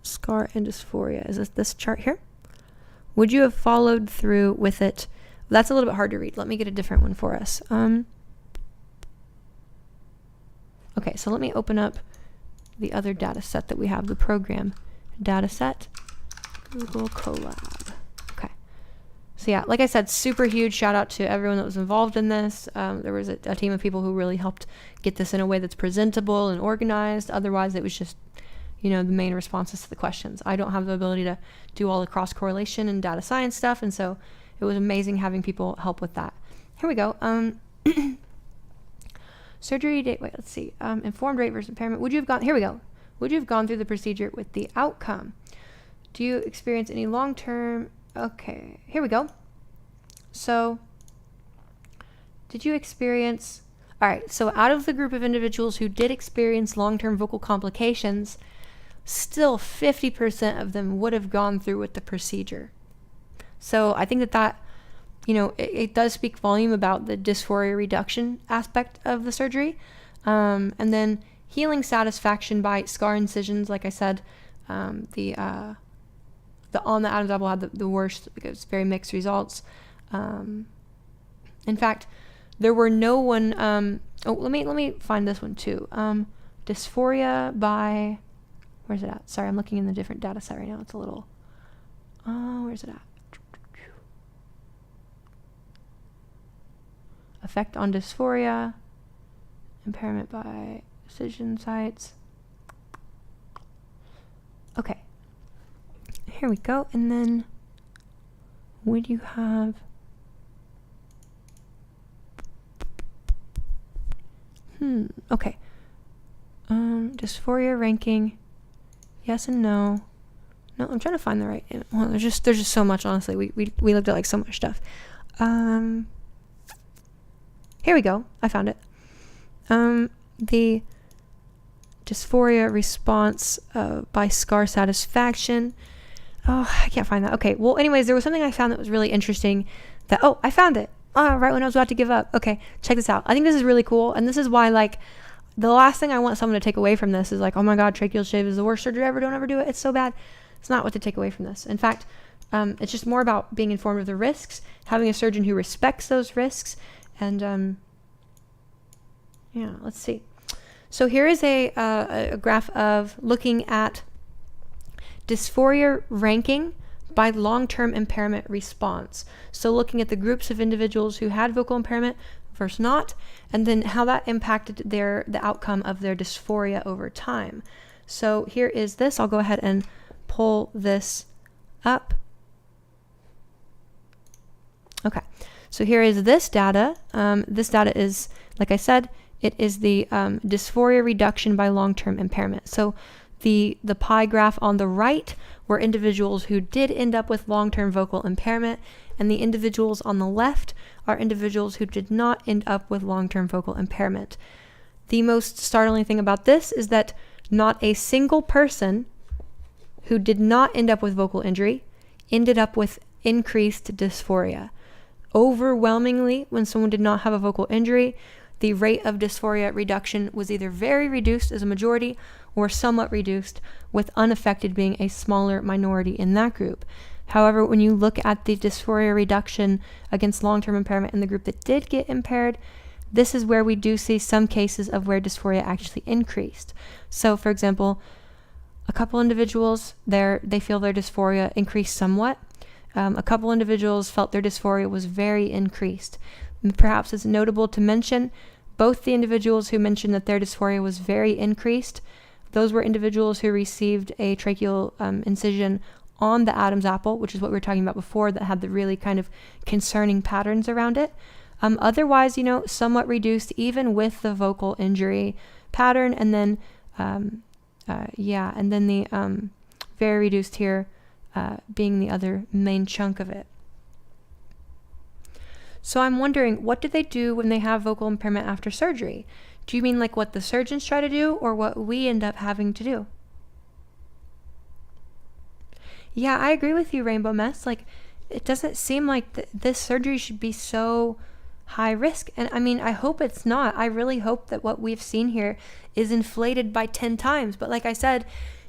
Scar and dysphoria. Is this chart here? Would you have followed through with it? That's a little bit hard to read. Let me get a different one for us. Okay, so let me open up the other data set that we have, the program data set, Google Colab. Okay. So yeah, like I said, super huge shout out to everyone that was involved in this. There was a team of people who really helped get this in a way that's presentable and organized. Otherwise, it was just, you know, the main responses to the questions. I don't have the ability to do all the cross correlation and data science stuff, and so it was amazing having people help with that. Here we go. Surgery date, wait, let's see. Informed rate versus impairment. Would you have gone, here we go. Would you have gone through the procedure with the outcome? Do you experience any long-term, okay, here we go. So, did you experience, all right, so out of the group of individuals who did experience long-term vocal complications, still 50% of them would have gone through with the procedure. So I think that you know, it does speak volume about the dysphoria reduction aspect of the surgery. And then healing satisfaction by scar incisions, like I said, the on the Adam's apple had the worst because very mixed results. In fact, there were no one, let me find this one too. Dysphoria by, where's it at? Sorry, I'm looking in the different data set right now. It's a little, where's it at? Effect on dysphoria, impairment by incision sites. Okay, here we go. And then would you have okay, dysphoria ranking, yes and no. I'm trying to find the right, well, there's just so much, honestly. We looked at like so much stuff. Here we go. I found it. The dysphoria response by scar satisfaction. Oh, I can't find that. Okay. Well, anyways, there was something I found that was really interesting that, oh, I found it. Right when I was about to give up. Okay. Check this out. I think this is really cool. And this is why, like, the last thing I want someone to take away from this is like, oh my God, tracheal shave is the worst surgery ever. Don't ever do it. It's so bad. It's not what to take away from this. In fact, it's just more about being informed of the risks, having a surgeon who respects those risks. And yeah, let's see. So here is a graph of looking at dysphoria ranking by long-term impairment response. So looking at the groups of individuals who had vocal impairment versus not, and then how that impacted the outcome of their dysphoria over time. So here is this. I'll go ahead and pull this up. Okay, so here is this data. This data is, like I said, it is the dysphoria reduction by long-term impairment. So the pie graph on the right were individuals who did end up with long-term vocal impairment, and the individuals on the left are individuals who did not end up with long-term vocal impairment. The most startling thing about this is that not a single person who did not end up with vocal injury ended up with increased dysphoria. Overwhelmingly, when someone did not have a vocal injury, the rate of dysphoria reduction was either very reduced as a majority or somewhat reduced, with unaffected being a smaller minority in that group. However, when you look at the dysphoria reduction against long-term impairment in the group that did get impaired, this is where we do see some cases of where dysphoria actually increased. So, for example, a couple individuals, they feel their dysphoria increased somewhat. A couple individuals felt their dysphoria was very increased. Perhaps it's notable to mention both the individuals who mentioned that their dysphoria was very increased. Those were individuals who received a tracheal incision on the Adam's apple, which is what we were talking about before, that had the really kind of concerning patterns around it. Otherwise, somewhat reduced even with the vocal injury pattern, and then and then the very reduced here being the other main chunk of it. So I'm wondering, what do they do when they have vocal impairment after surgery? Do you mean like what the surgeons try to do or what we end up having to do? Yeah, I agree with you, Rainbow Mess. Like, it doesn't seem like this surgery should be so high risk. And I mean, I hope it's not. I really hope that what we've seen here is inflated by 10 times. But like I said,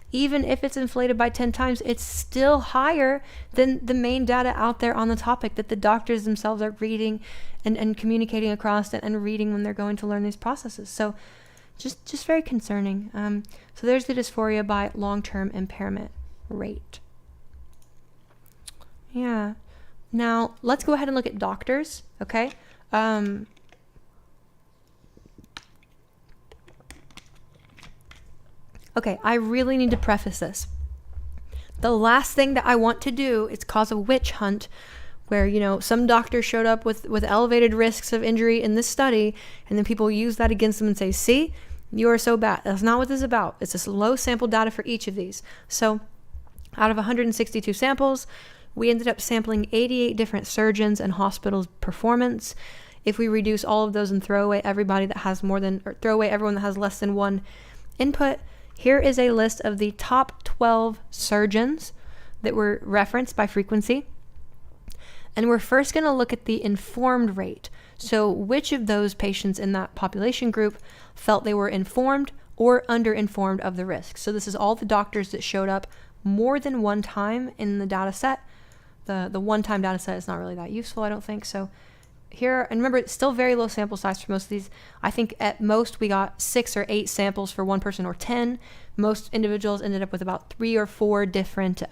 even if it's inflated by 10 times, it's still higher than the main data out there on the topic that the doctors themselves are reading and communicating across and reading when they're going to learn these processes. So just very concerning. So there's the dysphoria by long-term impairment rate. Yeah. Now, let's go ahead and look at doctors, okay? Okay, I really need to preface this. The last thing that I want to do is cause a witch hunt where, you know, some doctor showed up with elevated risks of injury in this study, and then people use that against them and say, see, you are so bad. That's not what this is about. It's just low sample data for each of these. So out of 162 samples, we ended up sampling 88 different surgeons and hospitals' performance. If we reduce all of those and throw away everybody that has more than, or throw away everyone that has less than one input, here is a list of the top 12 surgeons that were referenced by frequency. And we're first going to look at the informed rate. So which of those patients in that population group felt they were informed or under-informed of the risk. So this is all the doctors that showed up more than one time in the data set. The one-time data set is not really that useful, I don't think. So here, and remember, it's still very low sample size for most of these. I think at most we got 6 or 8 samples for one person, or 10. Most individuals ended up with about 3 or 4 different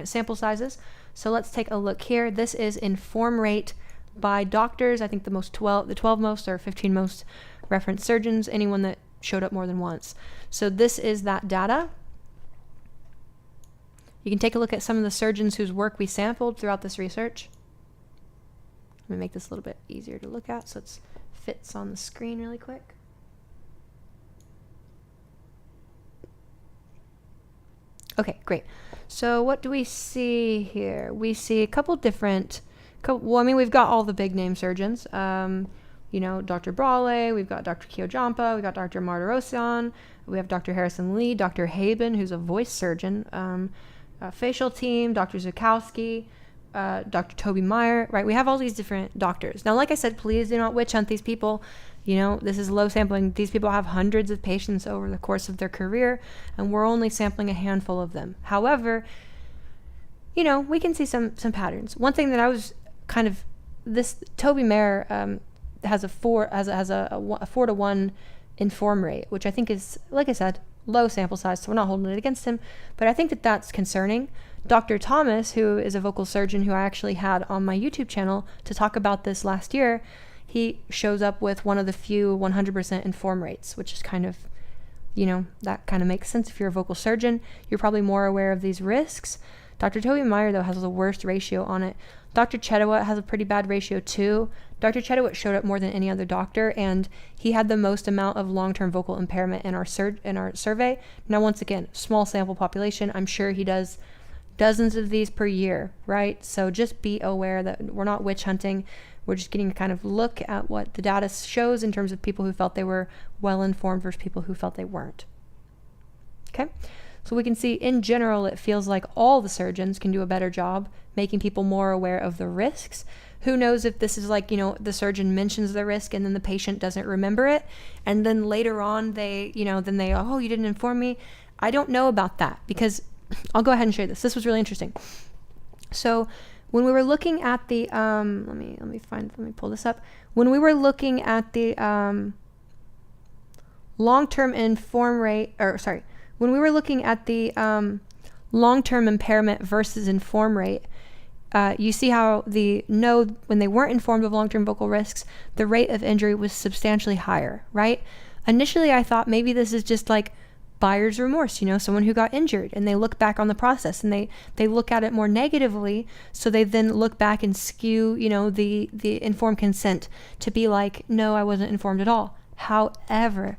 sample sizes. So let's take a look here. This is inform rate by doctors. I think the 12 most or 15 most referenced surgeons, anyone that showed up more than once. So this is that data. You can take a look at some of the surgeons whose work we sampled throughout this research. Let me make this a little bit easier to look at so it fits on the screen really quick. Okay, great. So what do we see here? We see a couple different, we've got all the big name surgeons. You know, Dr. Brawley, we've got Dr. Kyojampa, we've got Dr. Martirosyan, we have Dr. Harrison Lee, Dr. Haben, who's a voice surgeon, facial team, Dr. Zukowski, Dr. Toby Meyer, right? We have all these different doctors. Now, like I said, please do not witch hunt these people. You know, this is low sampling. These people have hundreds of patients over the course of their career, and we're only sampling a handful of them. However, you know, we can see some patterns. One thing that I was kind of, this Toby Meyer has a 4 to 1 inform rate, which I think is, like I said, low sample size, so we're not holding it against him, but I think that that's concerning. Dr. Thomas, who is a vocal surgeon who I actually had on my YouTube channel to talk about this last year, he shows up with one of the few 100% inform rates, which is kind of, you know, that kind of makes sense. If you're a vocal surgeon, you're probably more aware of these risks. Dr. Toby Meyer, though, has the worst ratio on it. Dr. Chedowat has a pretty bad ratio too. Dr. Chedowat showed up more than any other doctor, and he had the most amount of long-term vocal impairment in our survey. Now, once again, small sample population. I'm sure he does dozens of these per year, right? So just be aware that we're not witch hunting. We're just getting to kind of look at what the data shows in terms of people who felt they were well-informed versus people who felt they weren't. Okay? So we can see in general, it feels like all the surgeons can do a better job making people more aware of the risks. Who knows if this is like, you know, the surgeon mentions the risk and then the patient doesn't remember it. And then later on they, you know, oh, you didn't inform me. I don't know about that because I'll go ahead and share this. This was really interesting. So when we were looking at the, let me pull this up. When we were looking at the long-term inform rate, when we were looking at the long-term impairment versus inform rate, you see how when they weren't informed of long-term vocal risks, the rate of injury was substantially higher, right? Initially, I thought maybe this is just like buyer's remorse, you know, someone who got injured and they look back on the process and they look at it more negatively. So they then look back and skew, you know, the informed consent to be like, no, I wasn't informed at all. However,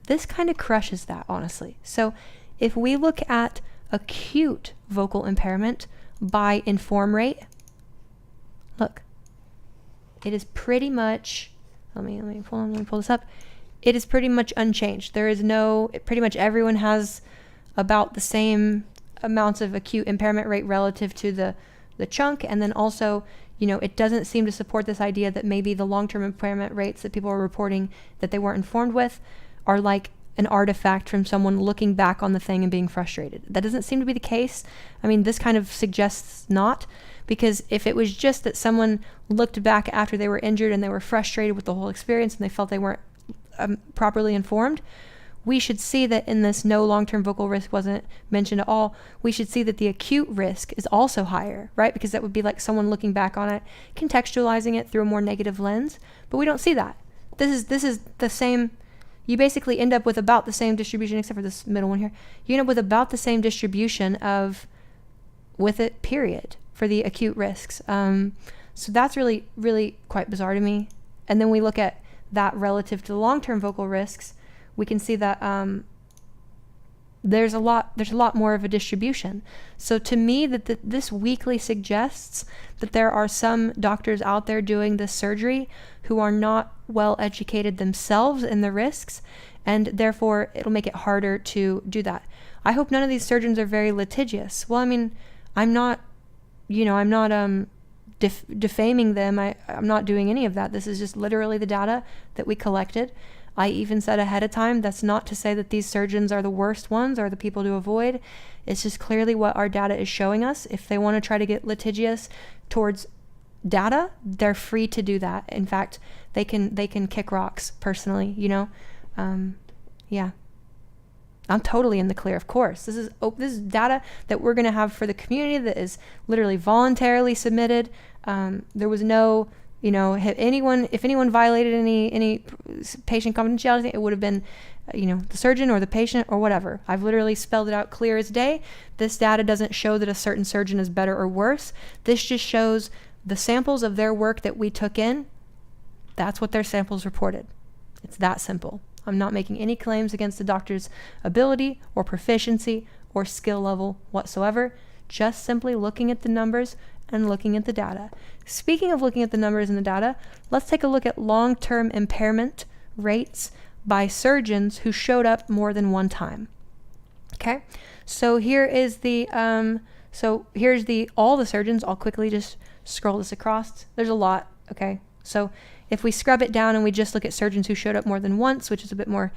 this kind of crushes that, honestly. So if we look at acute vocal impairment by inform rate, look, it is pretty much, let me pull this up. It is pretty much unchanged. There is pretty much everyone has about the same amounts of acute impairment rate relative to the chunk. And then also, it doesn't seem to support this idea that maybe the long-term impairment rates that people are reporting that they weren't informed with are like an artifact from someone looking back on the thing and being frustrated. That doesn't seem to be the case. I mean, this kind of suggests not, because if it was just that someone looked back after they were injured and they were frustrated with the whole experience and they felt they weren't properly informed, we should see that in this no long-term vocal risk wasn't mentioned at all. We should see that the acute risk is also higher, right? Because that would be like someone looking back on it, contextualizing it through a more negative lens, but we don't see that. This is the same. You basically end up with about the same distribution, except for this middle one here. You end up with about the same distribution with it, period, for the acute risks. So that's really, really quite bizarre to me. And then we look at that relative to the long-term vocal risks. We can see that there's a lot more of a distribution. So to me, this weakly suggests that there are some doctors out there doing this surgery who are not well educated themselves in the risks, and therefore it'll make it harder to do that. I hope none of these surgeons are very litigious. Well, I mean, I'm not defaming them. I'm not doing any of that. This is just literally the data that we collected. I even said ahead of time, that's not to say that these surgeons are the worst ones or the people to avoid. It's just clearly what our data is showing us. If they want to try to get litigious towards data, they're free to do that. In fact, they can kick rocks personally, yeah. I'm totally in the clear, of course. This is data that we're going to have for the community that is literally voluntarily submitted. There was no, if anyone violated any patient confidentiality, it would have been, the surgeon or the patient or whatever. I've literally spelled it out clear as day. This data doesn't show that a certain surgeon is better or worse. This just shows the samples of their work that we took in. That's what their samples reported. It's that simple. I'm not making any claims against the doctor's ability or proficiency or skill level whatsoever, just simply looking at the numbers and looking at the data. Speaking of looking at the numbers and the data, let's take a look at long-term impairment rates by surgeons who showed up more than one time. Okay, so here is here's all the surgeons. I'll quickly just scroll this across. There's a lot, okay? So if we scrub it down and we just look at surgeons who showed up more than once, which is a bit more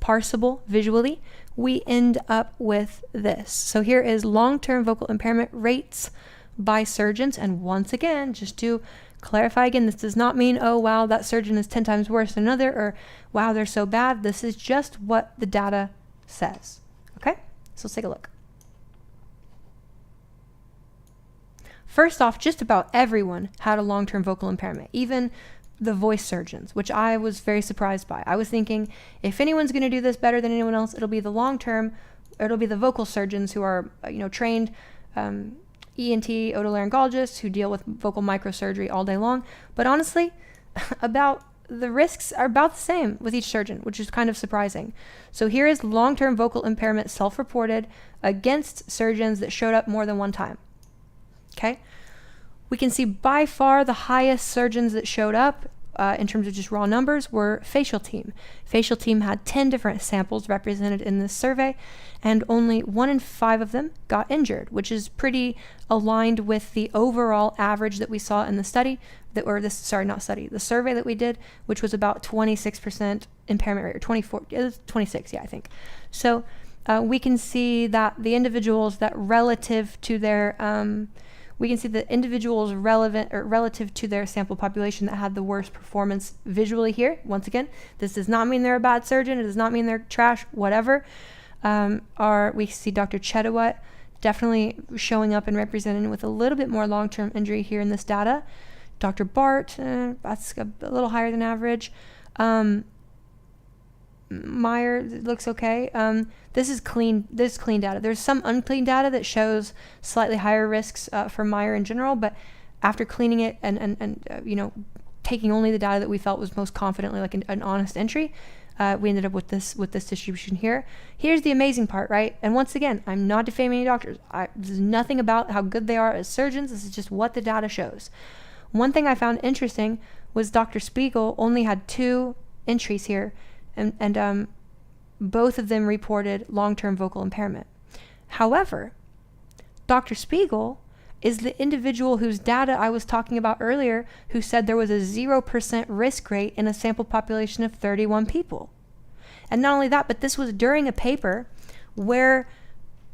parsable visually, we end up with this. So here is long-term vocal impairment rates by surgeons. And once again, just to clarify again, this does not mean, oh, wow, that surgeon is 10 times worse than another, or wow, they're so bad. This is just what the data says. Okay, so let's take a look. First off, just about everyone had a long-term vocal impairment, even the voice surgeons, which I was very surprised by. I was thinking, if anyone's going to do this better than anyone else, it'll be the long-term, or it'll be the vocal surgeons who are, trained ENT otolaryngologists who deal with vocal microsurgery all day long. But honestly, the risks are about the same with each surgeon, which is kind of surprising. So here is long-term vocal impairment self-reported against surgeons that showed up more than one time. Okay, we can see by far the highest surgeons that showed up in terms of just raw numbers were facial team. Facial team had 10 different samples represented in this survey, and only 1 in 5 of them got injured, which is pretty aligned with the overall average that we saw in the study, the survey that we did, which was about 26% impairment rate, or 24, it was 26, yeah, I think. So we can see that the individuals that relative to their relative to their sample population that had the worst performance visually here. Once again, this does not mean they're a bad surgeon. It does not mean they're trash, whatever. We see Dr. Chetawat definitely showing up and representing with a little bit more long-term injury here in this data. Dr. Bart, that's a little higher than average. Meyer looks okay. This is clean data. There's some unclean data that shows slightly higher risks for Meyer in general, but after cleaning it and taking only the data that we felt was most confidently like an honest entry, we ended up with this distribution here. Here's the amazing part, right? And once again, I'm not defaming any doctors. This is nothing about how good they are as surgeons. This is just what the data shows. One thing I found interesting was Dr. Spiegel only had 2 entries here, and both of them reported long-term vocal impairment. However, Dr. Spiegel is the individual whose data I was talking about earlier, who said there was a 0% risk rate in a sample population of 31 people. And not only that, but this was during a paper where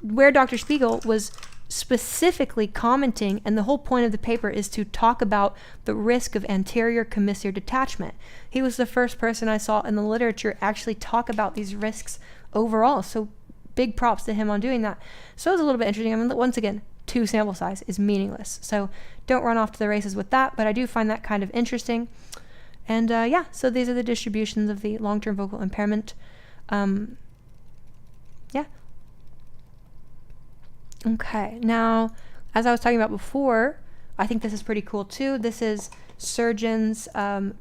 Dr. Spiegel was specifically commenting, and the whole point of the paper is to talk about the risk of anterior commissure detachment. He was the first person I saw in the literature actually talk about these risks overall. So big props to him on doing that. So it was a little bit interesting. I mean, once again, 2 sample size is meaningless. So don't run off to the races with that, but I do find that kind of interesting. And yeah, so these are the distributions of the long-term vocal impairment. Yeah. Okay, now, as I was talking about before, I think this is pretty cool too. This is surgeons'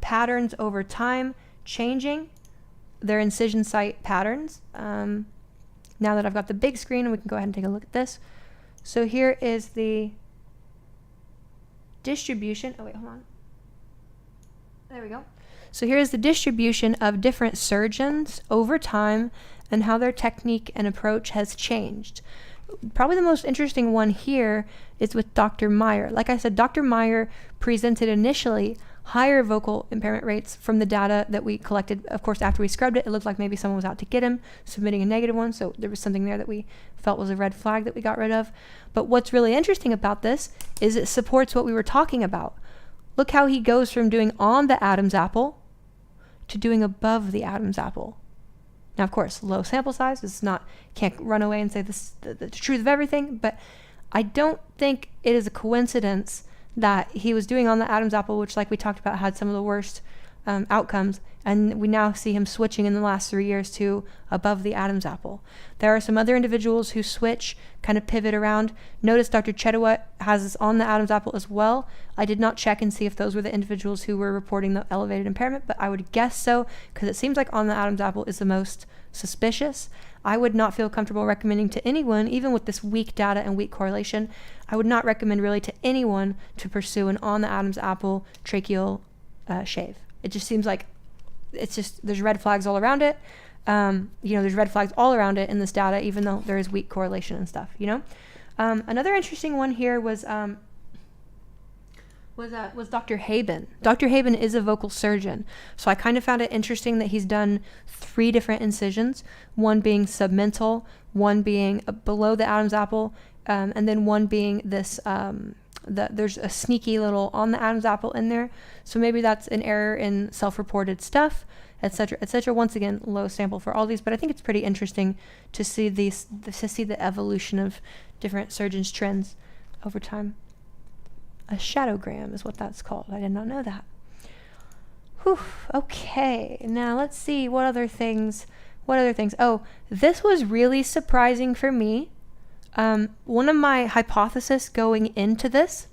patterns over time changing their incision site patterns. Now that I've got the big screen, we can go ahead and take a look at this. So here is the distribution. Oh wait, hold on. There we go. So here's the distribution of different surgeons over time and how their technique and approach has changed. Probably the most interesting one here is with Dr. Meyer. Like I said, Dr. Meyer presented initially higher vocal impairment rates from the data that we collected. Of course, after we scrubbed it, it looked like maybe someone was out to get him, submitting a negative one. So there was something there that we felt was a red flag that we got rid of. But what's really interesting about this is it supports what we were talking about. Look how he goes from doing on the Adam's apple to doing above the Adam's apple. Now, of course, low sample size is not, can't run away and say this the truth of everything, but I don't think it is a coincidence that he was doing on the Adam's apple, which, like we talked about, had some of the worst outcomes, and we now see him switching in the last 3 years to above the Adam's apple. There are some other individuals who switch, kind of pivot around. Notice Dr. Chedowat has this on the Adam's apple as well. I did not check and see if those were the individuals who were reporting the elevated impairment, but I would guess so, because it seems like on the Adam's apple is the most suspicious. I would not feel comfortable recommending to anyone, even with this weak data and weak correlation, I would not recommend really to anyone to pursue an on the Adam's apple tracheal shave. It just seems like it's just, there's red flags all around it. There's red flags all around it in this data, even though there is weak correlation and stuff, Another interesting one here was Dr. Haben. Dr. Haben is a vocal surgeon. So I kind of found it interesting that he's done 3 different incisions, one being submental, one being below the Adam's apple, and then one being this, there's a sneaky little on the Adam's apple in there. So maybe that's an error in self-reported stuff, etc., etc. Once again, low sample for all these, but I think it's pretty interesting to see to see the evolution of different surgeons' trends over time. A shadowgram is what that's called. I did not know that. Whew, okay, now let's see what other things. Oh, this was really surprising for me. One of my hypotheses going into this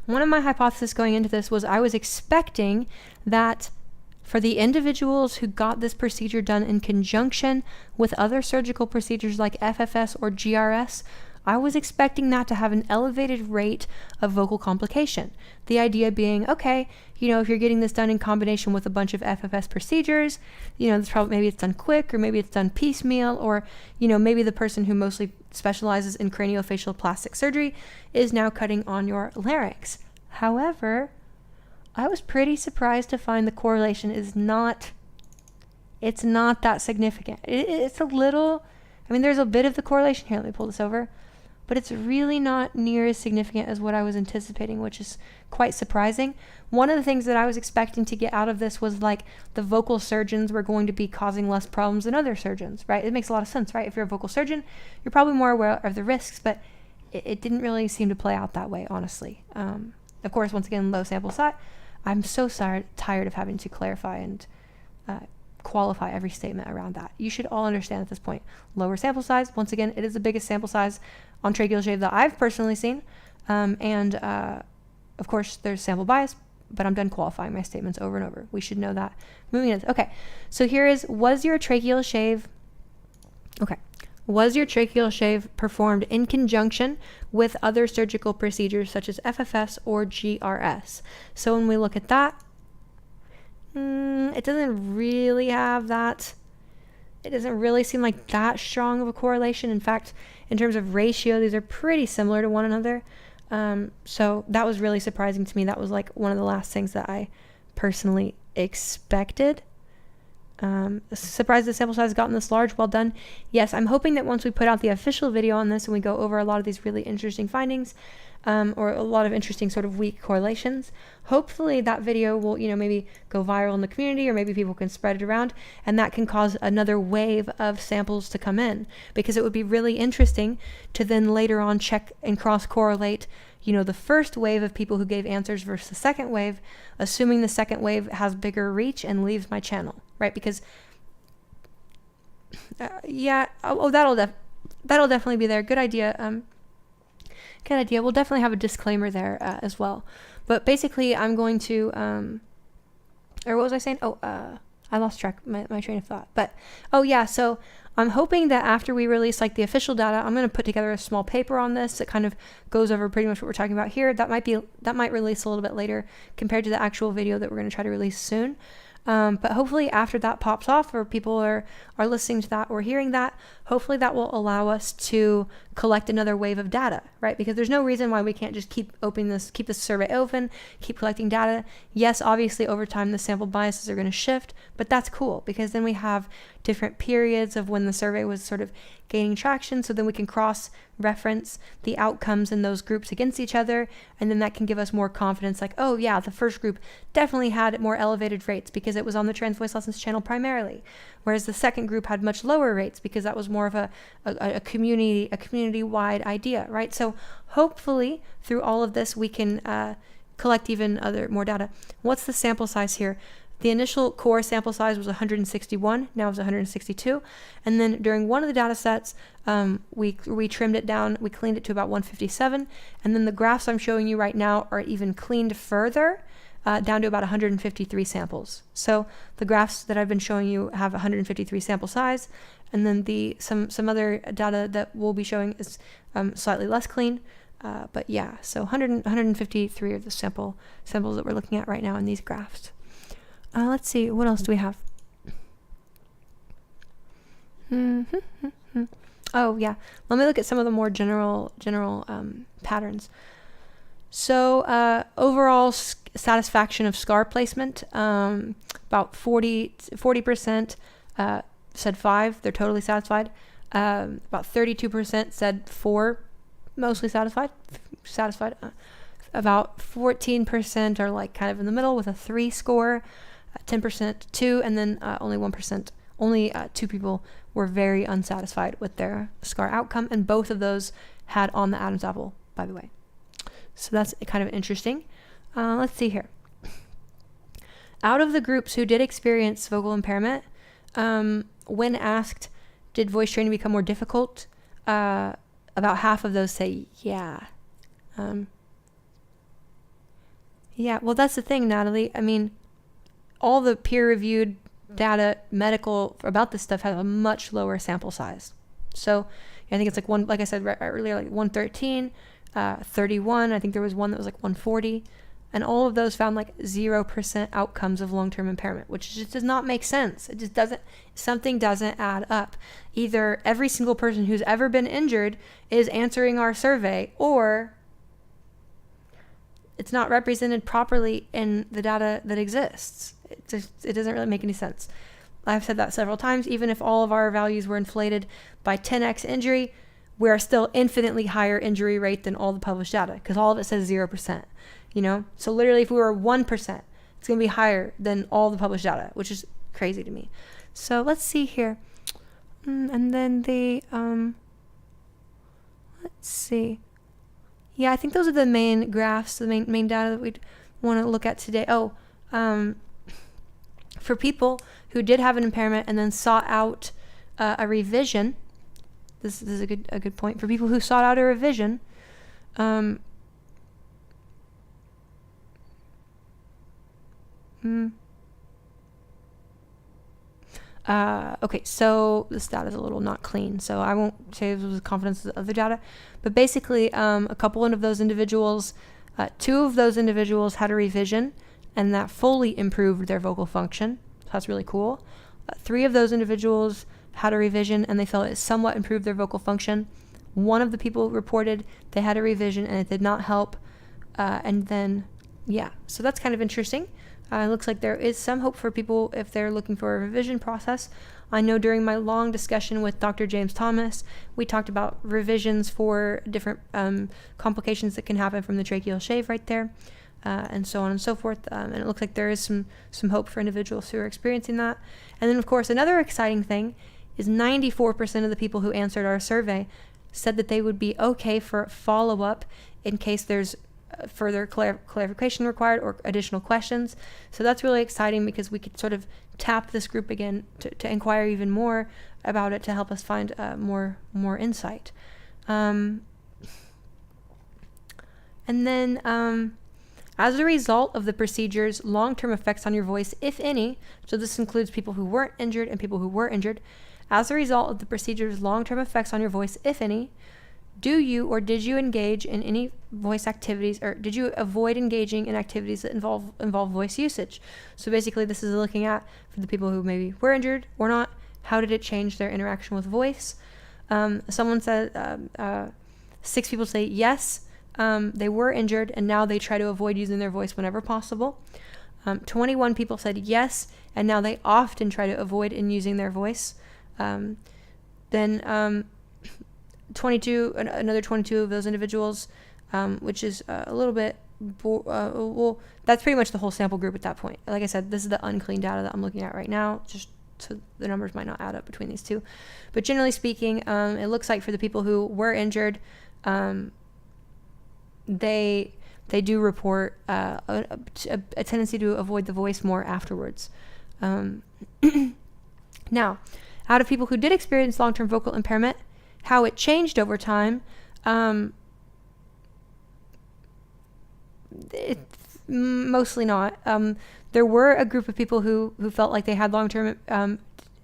was I was expecting that for the individuals who got this procedure done in conjunction with other surgical procedures like FFS or GRS, I was expecting that to have an elevated rate of vocal complication. The idea being, okay, if you're getting this done in combination with a bunch of FFS procedures, it's probably, maybe it's done quick, or maybe it's done piecemeal, or, maybe the person who mostly specializes in craniofacial plastic surgery is now cutting on your larynx. However, I was pretty surprised to find the correlation is not that significant. It's a little, there's a bit of the correlation here. Let me pull this over. But it's really not near as significant as what I was anticipating, which is quite surprising. One of the things that I was expecting to get out of this was like the vocal surgeons were going to be causing less problems than other surgeons, right? It makes a lot of sense, right? If you're a vocal surgeon, you're probably more aware of the risks, but it didn't really seem to play out that way, honestly. Of course, once again, low sample size. I'm so tired of having to clarify and qualify every statement around that. You should all understand at this point. Lower sample size, once again, it is the biggest sample size on tracheal shave that I've personally seen. Of course, there's sample bias, but I'm done qualifying my statements over and over. We should know that. Moving on. Okay, so here was your tracheal shave. Okay, Was your tracheal shave performed in conjunction with other surgical procedures such as FFS or GRS? So when we look at that, it doesn't really have that. It doesn't really seem like that strong of a correlation. In fact, in terms of ratio, these are pretty similar to one another. So that was really surprising to me. That was like one of the last things that I personally expected. Surprised the sample size has gotten this large. Well done. Yes, I'm hoping that once we put out the official video on this and we go over a lot of these really interesting findings, or a lot of interesting sort of weak correlations, hopefully that video will, maybe go viral in the community, or maybe people can spread it around, and that can cause another wave of samples to come in, because it would be really interesting to then later on check and cross correlate the first wave of people who gave answers versus the second wave, assuming the second wave has bigger reach and leaves my channel, right? Because that'll definitely be there. Good idea. Good idea. We'll definitely have a disclaimer there as well. But basically, I'm going to, or what was I saying? I lost track my train of thought. But, so I'm hoping that after we release like the official data, I'm going to put together a small paper on this that kind of goes over pretty much what we're talking about here. That might release a little bit later compared to the actual video that we're going to try to release soon. But hopefully after that pops off, or people are listening to that or hearing that, hopefully that will allow us to collect another wave of data, right? Because there's no reason why we can't just keep this survey open, keep collecting data. Yes, obviously over time the sample biases are going to shift, but that's cool, because then we have different periods of when the survey was sort of gaining traction, so then we can cross-reference the outcomes in those groups against each other, and then that can give us more confidence, like, oh yeah, the first group definitely had more elevated rates because it was on the TransVoiceLessons channel primarily, whereas the second group had much lower rates because that was more of a community-wide idea, right? So hopefully through all of this we can collect even more data. What's the sample size here? The initial core sample size was 161, now it's 162. And then during one of the data sets, we trimmed it down, we cleaned it to about 157. And then the graphs I'm showing you right now are even cleaned further, down to about 153 samples. So the graphs that I've been showing you have 153 sample size. And then some other data that we'll be showing is slightly less clean. But yeah, so 153 of the samples that we're looking at right now in these graphs. Let's see, what else do we have? Oh yeah, let me look at some of the more general patterns. So overall satisfaction of scar placement, about 40% said 5, they're totally satisfied. About 32% said 4, mostly satisfied. About 14% are like kind of in the middle with a 3 score. 10% 2, and then only 2 people were very unsatisfied with their scar outcome, and both of those had on the Adam's apple, by the way. So that's kind of interesting. Let's see here. Out of the groups who did experience vocal impairment, when asked, did voice training become more difficult? About half of those say yeah. Yeah, well, that's the thing, Natalie. I mean, all the peer-reviewed data medical about this stuff has a much lower sample size. So I think it's like I said earlier, like 113, 31. I think there was one that was like 140, and all of those found like 0% outcomes of long-term impairment, which just does not make sense. It just doesn't. Something doesn't add up. Either every single person who's ever been injured is answering our survey, or it's not represented properly in the data that exists. It doesn't really make any sense. I've said that several times. Even if all of our values were inflated by 10x injury, we are still infinitely higher injury rate than all the published data, because all of it says 0%. So literally, if we were 1%, it's going to be higher than all the published data, which is crazy to me. So let's see here, and then let's see. Yeah, I think those are the main graphs, the main data that we'd want to look at today. For people who did have an impairment and then sought out a revision, this is a good point. For people who sought out a revision, Okay, so this data is a little not clean, so I won't say this with confidence of the data, but basically a couple of those individuals, 2 of those individuals had a revision, and that fully improved their vocal function. So that's really cool. 3 of those individuals had a revision, and they felt it somewhat improved their vocal function. 1 of the people reported they had a revision, and it did not help. And then, yeah, so that's kind of interesting. It looks like there is some hope for people if they're looking for a revision process. I know during my long discussion with Dr. James Thomas, we talked about revisions for different complications that can happen from the tracheal shave right there, and so on and so forth. And it looks like there is some hope for individuals who are experiencing that. And then, of course, another exciting thing is 94% of the people who answered our survey said that they would be okay for follow-up in case there's further clarification required or additional questions. So that's really exciting because we could sort of tap this group again to inquire even more about it to help us find more insight. And then as a result of the procedure's long-term effects on your voice, if any, so this includes people who weren't injured and people who were injured, as a result of the procedure's long-term effects on your voice, if any, do you or did you engage in any voice activities, or did you avoid engaging in activities that involve voice usage? So basically this is looking at, for the people who maybe were injured or not, how did it change their interaction with voice? Someone said 6 people say yes, they were injured and now they try to avoid using their voice whenever possible. 21 people said yes, and now they often try to avoid using their voice. Then 22, another 22 of those individuals, which is a little bit, well, that's pretty much the whole sample group at that point. Like I said, this is the unclean data that I'm looking at right now, just so the numbers might not add up between these two. But generally speaking, it looks like for the people who were injured, they do report a tendency to avoid the voice more afterwards. Now, out of people who did experience long-term vocal impairment, how it changed over time, mostly not. There were a group of people who felt like they had long-term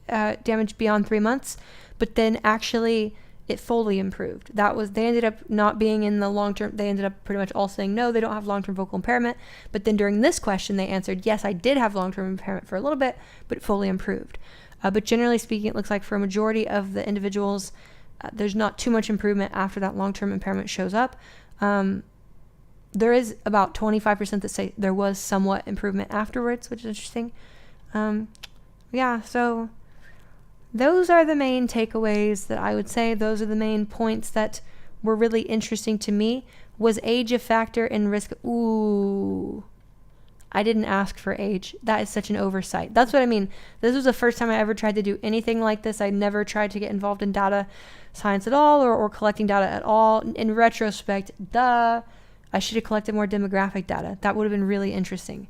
damage beyond 3 months, but then actually it fully improved. They ended up not being in the long-term, they ended up pretty much all saying no, they don't have long-term vocal impairment, but then during this question they answered yes, I did have long-term impairment for a little bit, but it fully improved. But generally speaking, it looks like for a majority of the individuals, there's not too much improvement after that long-term impairment shows up. There is about 25% that say there was somewhat improvement afterwards, which is interesting. Yeah, so those are the main takeaways that I would say. Those are the main points that were really interesting to me. Was age a factor in risk? Ooh, I didn't ask for age. That is such an oversight. That's what I mean. This was the first time I ever tried to do anything like this. I never tried to get involved in data science at all, or collecting data at all. In retrospect, I should have collected more demographic data. That would have been really interesting.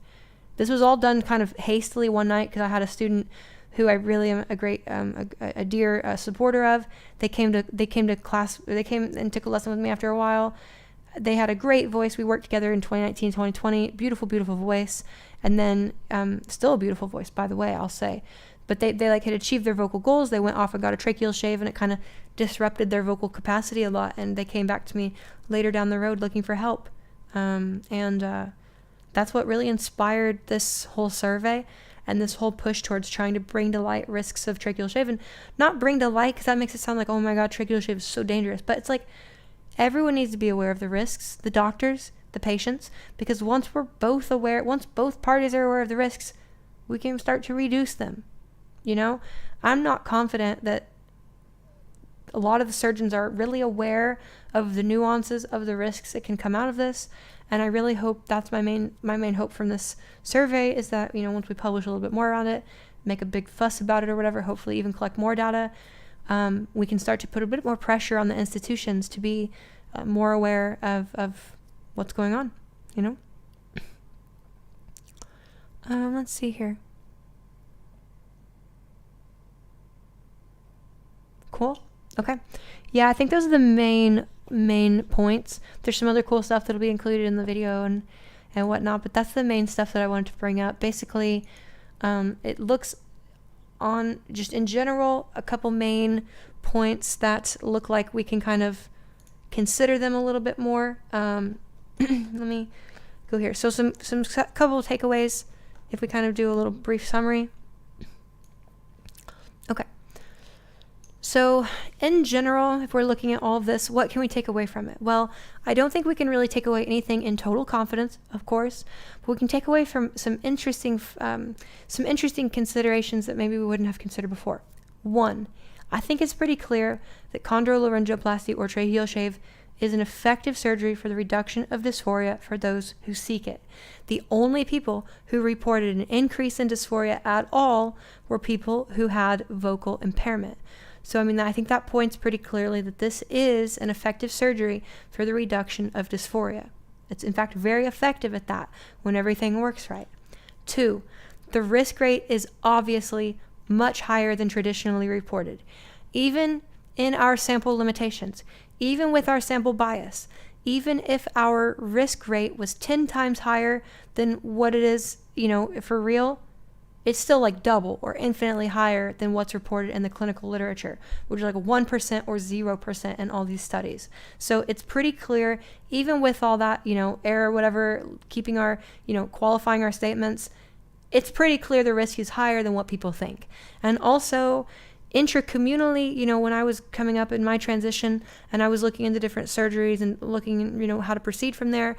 This was all done kind of hastily one night because I had a student who I really am a dear supporter of. They came to class. They came and took a lesson with me after a while. They had a great voice. We worked together in 2019, 2020. Beautiful, beautiful voice. And then still a beautiful voice, by the way, I'll say. But they like had achieved their vocal goals. They went off and got a tracheal shave, and it kind of disrupted their vocal capacity a lot. And they came back to me later down the road looking for help. That's what really inspired this whole survey and this whole push towards trying to bring to light risks of tracheal shave. And not bring to light because that makes it sound like, oh my God, tracheal shave is so dangerous. But it's like everyone needs to be aware of the risks, the doctors, the patients, because once we're both aware, once both parties are aware of the risks, we can start to reduce them. You know, I'm not confident that a lot of the surgeons are really aware of the nuances of the risks that can come out of this. And I really hope that's my main hope from this survey is that, you know, once we publish a little bit more around it, make a big fuss about it or whatever, hopefully even collect more data, we can start to put a bit more pressure on the institutions to be more aware of what's going on, you know? Let's see here. Cool. Okay. Yeah, I think those are the main points. There's some other cool stuff that'll be included in the video and whatnot, but that's the main stuff that I wanted to bring up. Basically, it looks on just in general, a couple main points that look like we can kind of consider them a little bit more. Let me go here. So some couple takeaways if we kind of do a little brief summary. Okay. So in general, if we're looking at all of this, what can we take away from it? Well, I don't think we can really take away anything in total confidence, of course, but we can take away from some interesting considerations that maybe we wouldn't have considered before. One, I think it's pretty clear that chondrolaryngoplasty or tracheal shave is an effective surgery for the reduction of dysphoria for those who seek it. The only people who reported an increase in dysphoria at all were people who had vocal impairment. So, I think that points pretty clearly that this is an effective surgery for the reduction of dysphoria. It's in fact very effective at that when everything works right. 2, the risk rate is obviously much higher than traditionally reported. Even in our sample limitations, even with our sample bias, even if our risk rate was 10 times higher than what it is, for real, it's still like double or infinitely higher than what's reported in the clinical literature, which is like 1% or 0% in all these studies. So it's pretty clear, even with all that, error, whatever, keeping our, qualifying our statements, it's pretty clear the risk is higher than what people think. And also, intracommunally, when I was coming up in my transition and I was looking into different surgeries and looking, how to proceed from there,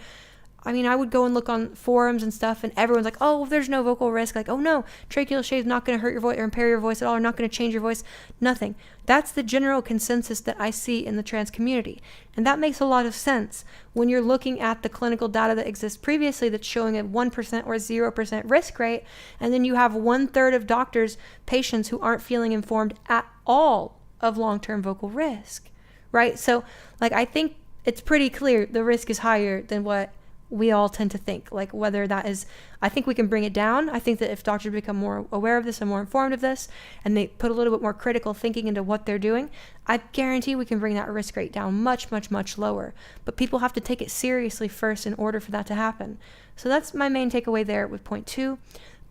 I would go and look on forums and stuff, and everyone's like, oh, there's no vocal risk. Like, oh no, tracheal shave is not going to hurt your voice or impair your voice at all, or not going to change your voice. Nothing. That's the general consensus that I see in the trans community. And that makes a lot of sense when you're looking at the clinical data that exists previously that's showing a 1% or 0% risk rate. And then you have 1/3 of doctors, patients who aren't feeling informed at all of long-term vocal risk, right? So I think it's pretty clear the risk is higher than what we all tend to think. Whether that is, I think we can bring it down. I think that if doctors become more aware of this and more informed of this, and they put a little bit more critical thinking into what they're doing, I guarantee we can bring that risk rate down much, much, much lower. But people have to take it seriously first in order for that to happen. So that's my main takeaway there with point 2.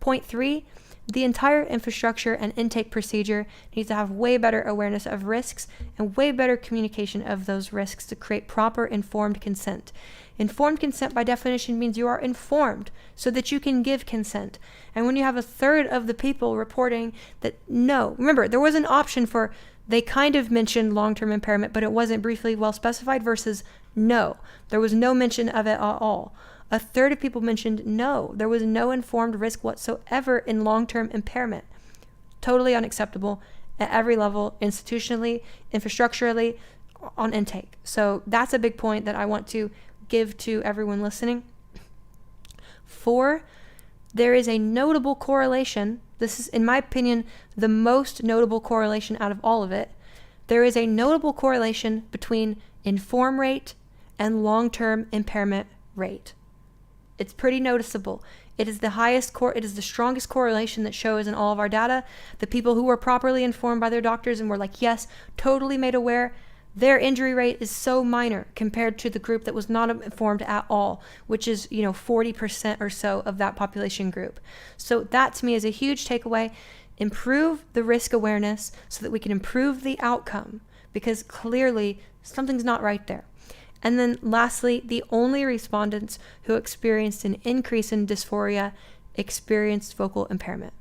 Point 3, the entire infrastructure and intake procedure needs to have way better awareness of risks and way better communication of those risks to create proper informed consent. Informed consent by definition means you are informed so that you can give consent. And when you have 1/3 of the people reporting that no, remember, there was an option for they kind of mentioned long-term impairment, but it wasn't briefly well specified versus no. There was no mention of it at all. 1/3 of people mentioned no. There was no informed risk whatsoever in long-term impairment. Totally unacceptable at every level, institutionally, infrastructurally, on intake. So that's a big point that I want to give to everyone listening. 4, there is a notable correlation. This is, in my opinion, the most notable correlation out of all of it. There is a notable correlation between inform rate and long-term impairment rate. It's pretty noticeable. It is the strongest correlation that shows in all of our data. The people who were properly informed by their doctors and were like, yes, totally made aware, their injury rate is so minor compared to the group that was not informed at all, which is, 40% or so of that population group. So that to me is a huge takeaway. Improve the risk awareness so that we can improve the outcome, because clearly something's not right there. And then lastly, the only respondents who experienced an increase in dysphoria experienced vocal impairment.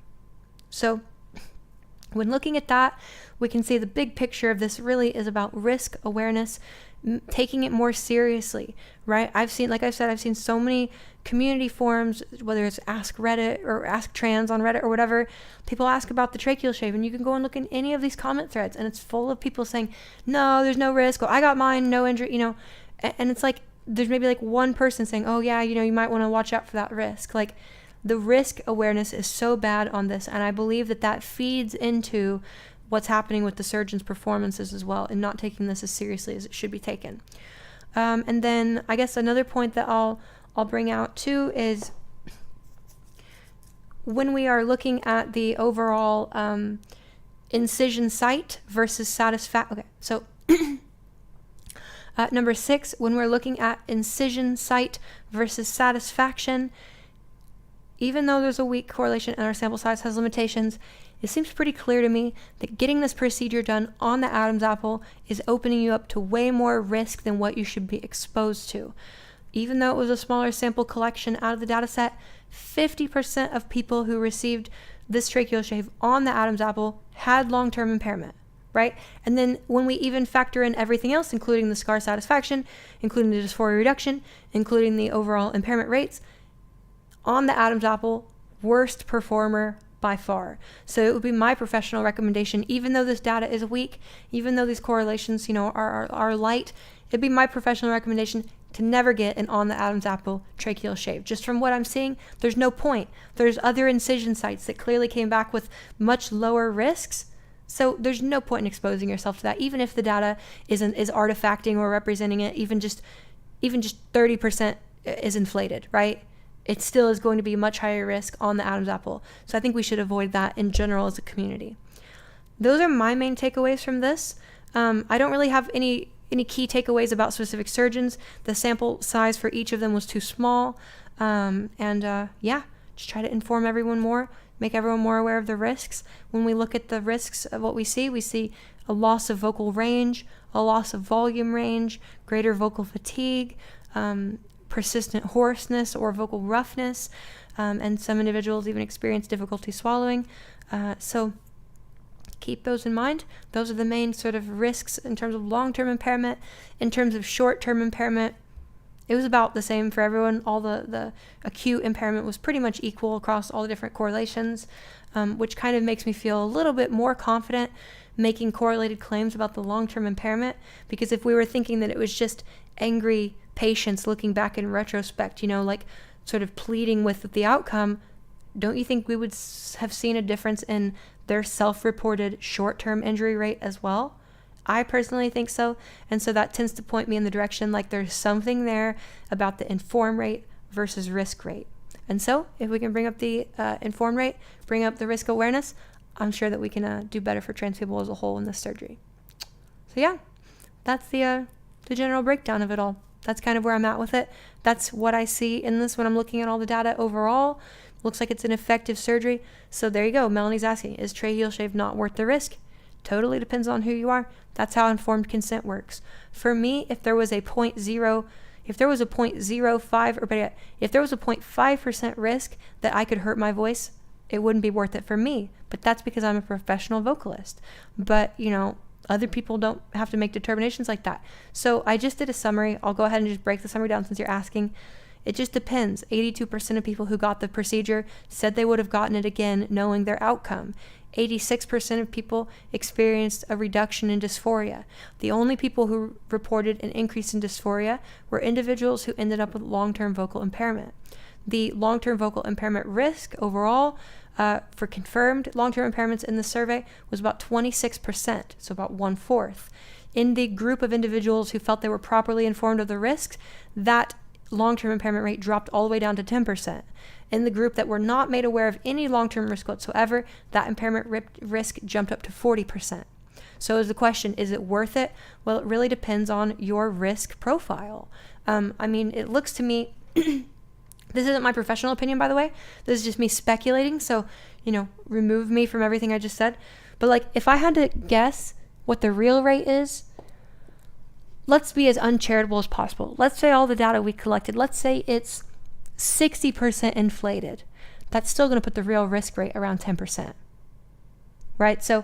So when looking at that, we can see the big picture of this really is about risk awareness, taking it more seriously, right? I've seen so many community forums, whether it's Ask Reddit or Ask Trans on Reddit or whatever, people ask about the tracheal shave, and you can go and look in any of these comment threads, and it's full of people saying, no, there's no risk, or I got mine, no injury, and it's like, there's maybe one person saying, oh yeah, you might want to watch out for that risk. The risk awareness is so bad on this, and I believe that feeds into what's happening with the surgeons' performances as well, and not taking this as seriously as it should be taken. And then I guess another point that I'll bring out too is when we are looking at the overall incision site versus satisfaction. Okay, so number 6, when we're looking at incision site versus satisfaction, even though there's a weak correlation and our sample size has limitations, it seems pretty clear to me that getting this procedure done on the Adam's apple is opening you up to way more risk than what you should be exposed to. Even though it was a smaller sample collection out of the data set, 50% of people who received this tracheal shave on the Adam's apple had long-term impairment, right? And then when we even factor in everything else, including the scar satisfaction, including the dysphoria reduction, including the overall impairment rates, on the Adam's apple, worst performer by far. So it would be my professional recommendation, even though this data is weak, even though these correlations, are light, it'd be my professional recommendation to never get an on the Adam's apple tracheal shave. Just from what I'm seeing, there's no point. There's other incision sites that clearly came back with much lower risks. So there's no point in exposing yourself to that, even if the data is artifacting or representing it, even just 30% is inflated, right? It still is going to be much higher risk on the Adam's apple. So I think we should avoid that in general as a community. Those are my main takeaways from this. I don't really have any key takeaways about specific surgeons. The sample size for each of them was too small. Just try to inform everyone more, make everyone more aware of the risks. When we look at the risks of what we see a loss of vocal range, a loss of volume range, greater vocal fatigue, persistent hoarseness or vocal roughness, and some individuals even experience difficulty swallowing. So keep those in mind. Those are the main sort of risks in terms of long-term impairment. In terms of short-term impairment, it was about the same for everyone. All the acute impairment was pretty much equal across all the different correlations, which kind of makes me feel a little bit more confident making correlated claims about the long-term impairment, because if we were thinking that it was just angry patients looking back in retrospect, sort of pleading with the outcome, don't you think we would have seen a difference in their self-reported short-term injury rate as well? I personally think so, and so that tends to point me in the direction like there's something there about the inform rate versus risk rate. And so if we can bring up the inform rate, bring up the risk awareness, I'm sure that we can do better for trans people as a whole in this surgery. So yeah, that's the general breakdown of it all. That's kind of where I'm at with it. That's what I see in this when I'm looking at all the data overall. Looks like it's an effective surgery. So there you go. Melanie's asking, is tracheal shave not worth the risk? Totally depends on who you are. That's how informed consent works. For me, if there was a 0.05, if there was a 0.5% risk that I could hurt my voice, it wouldn't be worth it for me. But that's because I'm a professional vocalist. But, other people don't have to make determinations like that. So I just did a summary. I'll go ahead and just break the summary down since you're asking. It just depends. 82% of people who got the procedure said they would have gotten it again knowing their outcome. 86% of people experienced a reduction in dysphoria. The only people who reported an increase in dysphoria were individuals who ended up with long-term vocal impairment. The long-term vocal impairment risk overall for confirmed long-term impairments in the survey was about 26%, so about 1/4. In the group of individuals who felt they were properly informed of the risks, that long-term impairment rate dropped all the way down to 10%. In the group that were not made aware of any long-term risk whatsoever, that impairment risk jumped up to 40%. So is the question, is it worth it? Well, it really depends on your risk profile. It looks to me, this isn't my professional opinion, by the way. This is just me speculating. So, remove me from everything I just said. But if I had to guess what the real rate is, let's be as uncharitable as possible. Let's say all the data we collected, let's say it's 60% inflated. That's still going to put the real risk rate around 10%, right? So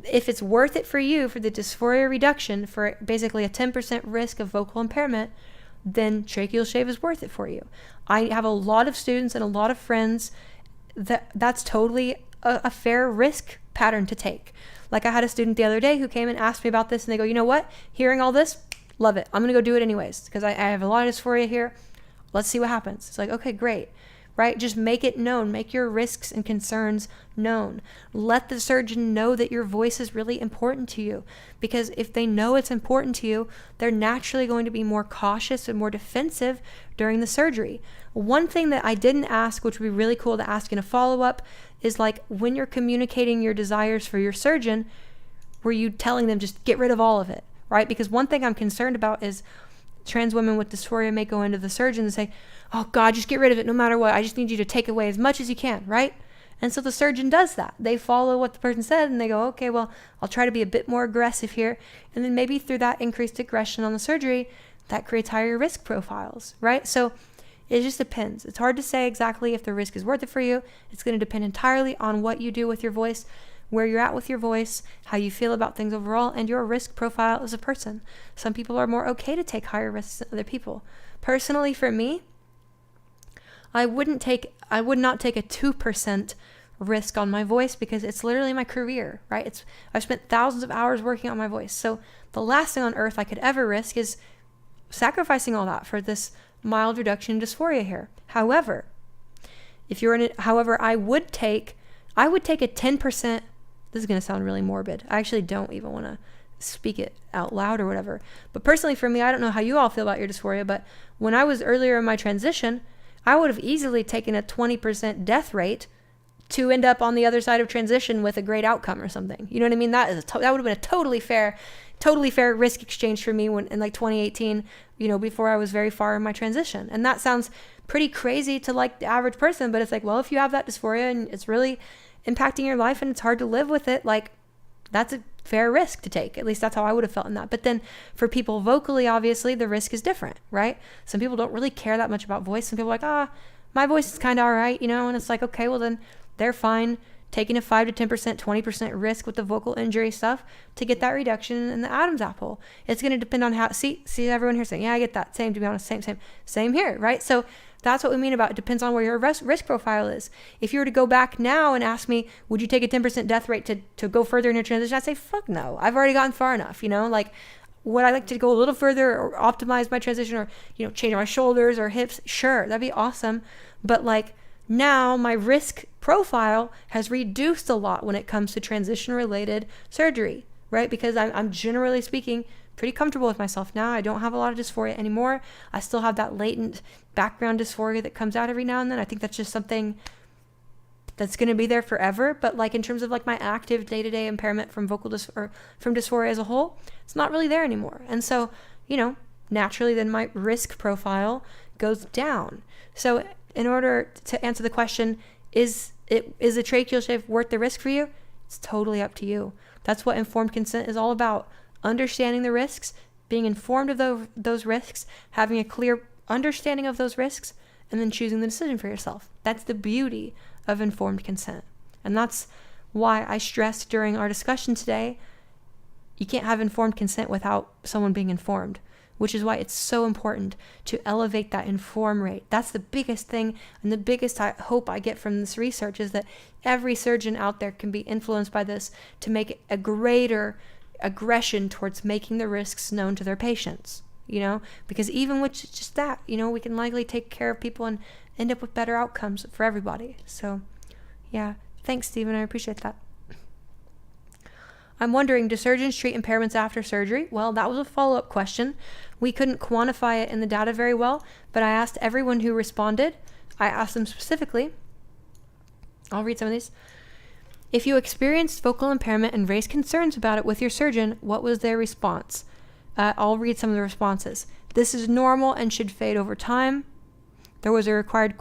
if it's worth it for you for the dysphoria reduction for basically a 10% risk of vocal impairment, then tracheal shave is worth it for you. I have a lot of students and a lot of friends that's totally a fair risk pattern to take. I had a student the other day who came and asked me about this, and they go, you know what? Hearing all this, love it. I'm going to go do it anyways because I have a lot of dysphoria here. Let's see what happens. It's okay, great, right? Just make it known. Make your risks and concerns known. Let the surgeon know that your voice is really important to you, because if they know it's important to you, they're naturally going to be more cautious and more defensive during the surgery. One thing that I didn't ask, which would be really cool to ask in a follow-up, is when you're communicating your desires for your surgeon, were you telling them just get rid of all of it, right? Because one thing I'm concerned about is trans women with dysphoria may go into the surgeon and say, oh God, just get rid of it no matter what. I just need you to take away as much as you can, right? And so the surgeon does that. They follow what the person said and they go, okay, well, I'll try to be a bit more aggressive here. And then maybe through that increased aggression on the surgery, that creates higher risk profiles, right? So it just depends. It's hard to say exactly if the risk is worth it for you. It's going to depend entirely on what you do with your voice, where you're at with your voice, how you feel about things overall, and your risk profile as a person. Some people are more okay to take higher risks than other people. Personally, for me, I would not take a 2% risk on my voice because it's literally my career, right? I've spent thousands of hours working on my voice. So the last thing on earth I could ever risk is sacrificing all that for this mild reduction in dysphoria here. However, I would take a 10%. This is going to sound really morbid. I actually don't even want to speak it out loud or whatever. But personally for me, I don't know how you all feel about your dysphoria, but when I was earlier in my transition, I would have easily taken a 20% death rate to end up on the other side of transition with a great outcome or something. You know what I mean? That would have been a totally fair risk exchange for me when in like 2018, before I was very far in my transition. And that sounds pretty crazy to like the average person, but it's like, well, if you have that dysphoria and it's really impacting your life and it's hard to live with it, like that's a fair risk to take. At least that's how I would have felt in that. But then for people vocally, obviously the risk is different, right? Some people don't really care that much about voice. Some people are like, my voice is kind of all right, and it's like, okay, well then they're fine taking a 5 to 10%, 20% risk with the vocal injury stuff to get that reduction in the Adam's apple. It's going to depend on how, see everyone here saying, yeah, I get that. Same, to be honest, same here, right? So that's what we mean about it depends on where your risk profile is. If you were to go back now and ask me, would you take a 10% death rate to go further in your transition? I'd say, fuck no. I've already gotten far enough, like, would I like to go a little further or optimize my transition or, change my shoulders or hips? Sure, that'd be awesome. But like now my risk profile has reduced a lot when it comes to transition related surgery, right? Because I'm generally speaking pretty comfortable with myself now. I don't have a lot of dysphoria anymore. I still have that latent background dysphoria that comes out every now and then. I think that's just something that's going to be there forever. But like in terms of like my active day-to-day impairment from from dysphoria as a whole, it's not really there anymore. And so, naturally then my risk profile goes down. So in order to answer the question, is a tracheal shift worth the risk for you? It's totally up to you. That's what informed consent is all about. Understanding the risks, being informed of those risks, having a clear understanding of those risks, and then choosing the decision for yourself. That's the beauty of informed consent. And that's why I stressed during our discussion today, you can't have informed consent without someone being informed, which is why it's so important to elevate that inform rate. That's the biggest thing, and the biggest hope I get from this research is that every surgeon out there can be influenced by this to make it a greater aggression towards making the risks known to their patients, because even with just that, we can likely take care of people and end up with better outcomes for everybody. So yeah, thanks, Stephen. I appreciate that. I'm wondering, do surgeons treat impairments after surgery? Well, that was a follow-up question. We couldn't quantify it in the data very well, but I asked everyone who responded. I asked them specifically. I'll read some of these. If you experienced vocal impairment and raised concerns about it with your surgeon, what was their response? I'll read some of the responses. This is normal and should fade over time. This was a required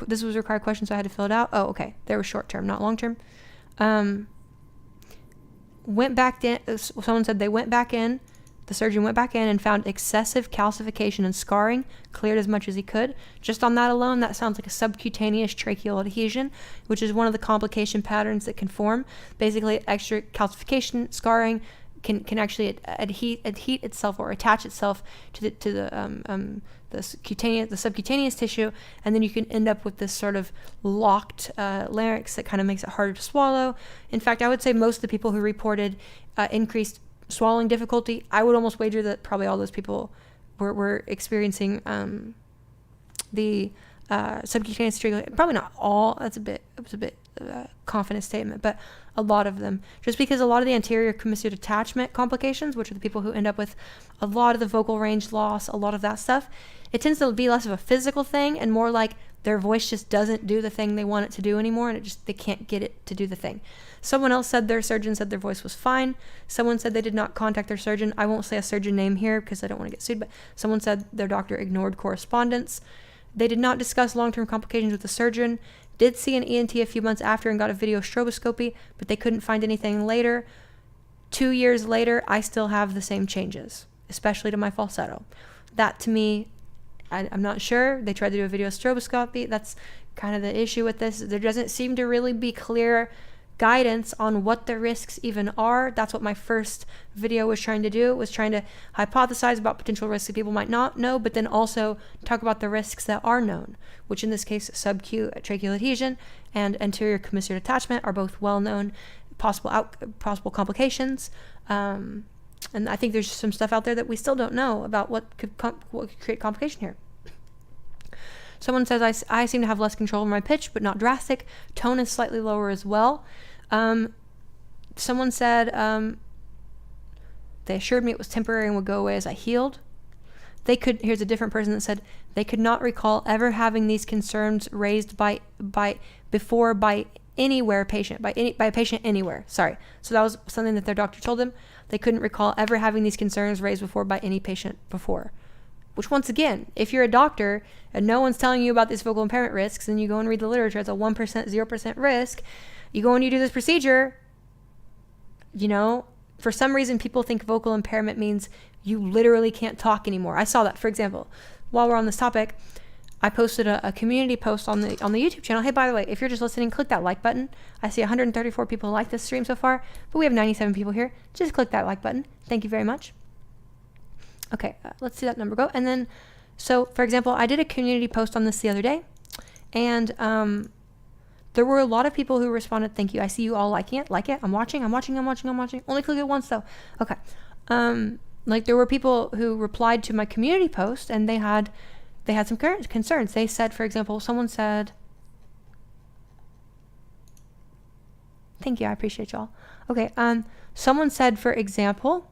question, so I had to fill it out. Oh, okay. There was short term, not long term. Went back in. Someone said they went back in. The surgeon went back in and found excessive calcification and scarring, cleared as much as he could. Just on that alone, that sounds like a subcutaneous tracheal adhesion, which is one of the complication patterns that can form. Basically, extra calcification, scarring can actually adhere itself or attach itself to the subcutaneous tissue, and then you can end up with this sort of locked larynx that kind of makes it harder to swallow. In fact, I would say most of the people who reported increased swallowing difficulty, I would almost wager that probably all those people were experiencing the subcutaneous tracheal. Probably not all. It was a bit confident statement, but a lot of them, just because a lot of the anterior commissured attachment complications, which are the people who end up with a lot of the vocal range loss, a lot of that stuff, it tends to be less of a physical thing and more like Their voice just doesn't do the thing they want it to do anymore, and they can't get it to do the thing. Someone else said their surgeon said their voice was fine. Someone said they did not contact their surgeon. I won't say a surgeon name here because I don't want to get sued, but someone said their doctor ignored correspondence. They did not discuss long-term complications with the surgeon. Did see an ENT a few months after and got a video stroboscopy, but they couldn't find anything later. 2 years later, I still have the same changes, especially to my falsetto. That to me, I'm not sure. They tried to do a video stroboscopy. That's kind of the issue with this. There doesn't seem to really be clear guidance on what the risks even are. That's what my first video was trying to do, was trying to hypothesize about potential risks that people might not know, but then also talk about the risks that are known, which in this case, sub-Q tracheal adhesion and anterior commissural detachment are both well-known possible complications. And I think there's some stuff out there that we still don't know about what could create complication here. Someone says, I seem to have less control over my pitch, but not drastic. Tone is slightly lower as well. Someone said they assured me it was temporary and would go away as I healed. Here's a different person that said they could not recall ever having these concerns raised by a patient anywhere. Sorry. So that was something that their doctor told them. They couldn't recall ever having these concerns raised before by any patient before. Which, once again, if you're a doctor and no one's telling you about these vocal impairment risks, and you go and read the literature, it's a 1%, 0% risk. You go and you do this procedure, for some reason people think vocal impairment means you literally can't talk anymore. I saw that, for example, while we're on this topic, I posted a community post on the YouTube channel. Hey, by the way, if you're just listening, click that like button. I see 134 people like this stream so far, but we have 97 people here. Just click that like button. Thank you very much. Okay, let's see that number go. And then, so for example, I did a community post on this the other day, and there were a lot of people who responded, thank you. I see you all liking it. Like it. I'm watching. Only click it once though. Okay. There were people who replied to my community post, and they had some concerns. They said, for example, someone said, thank you. I appreciate y'all. Okay. Someone said, for example,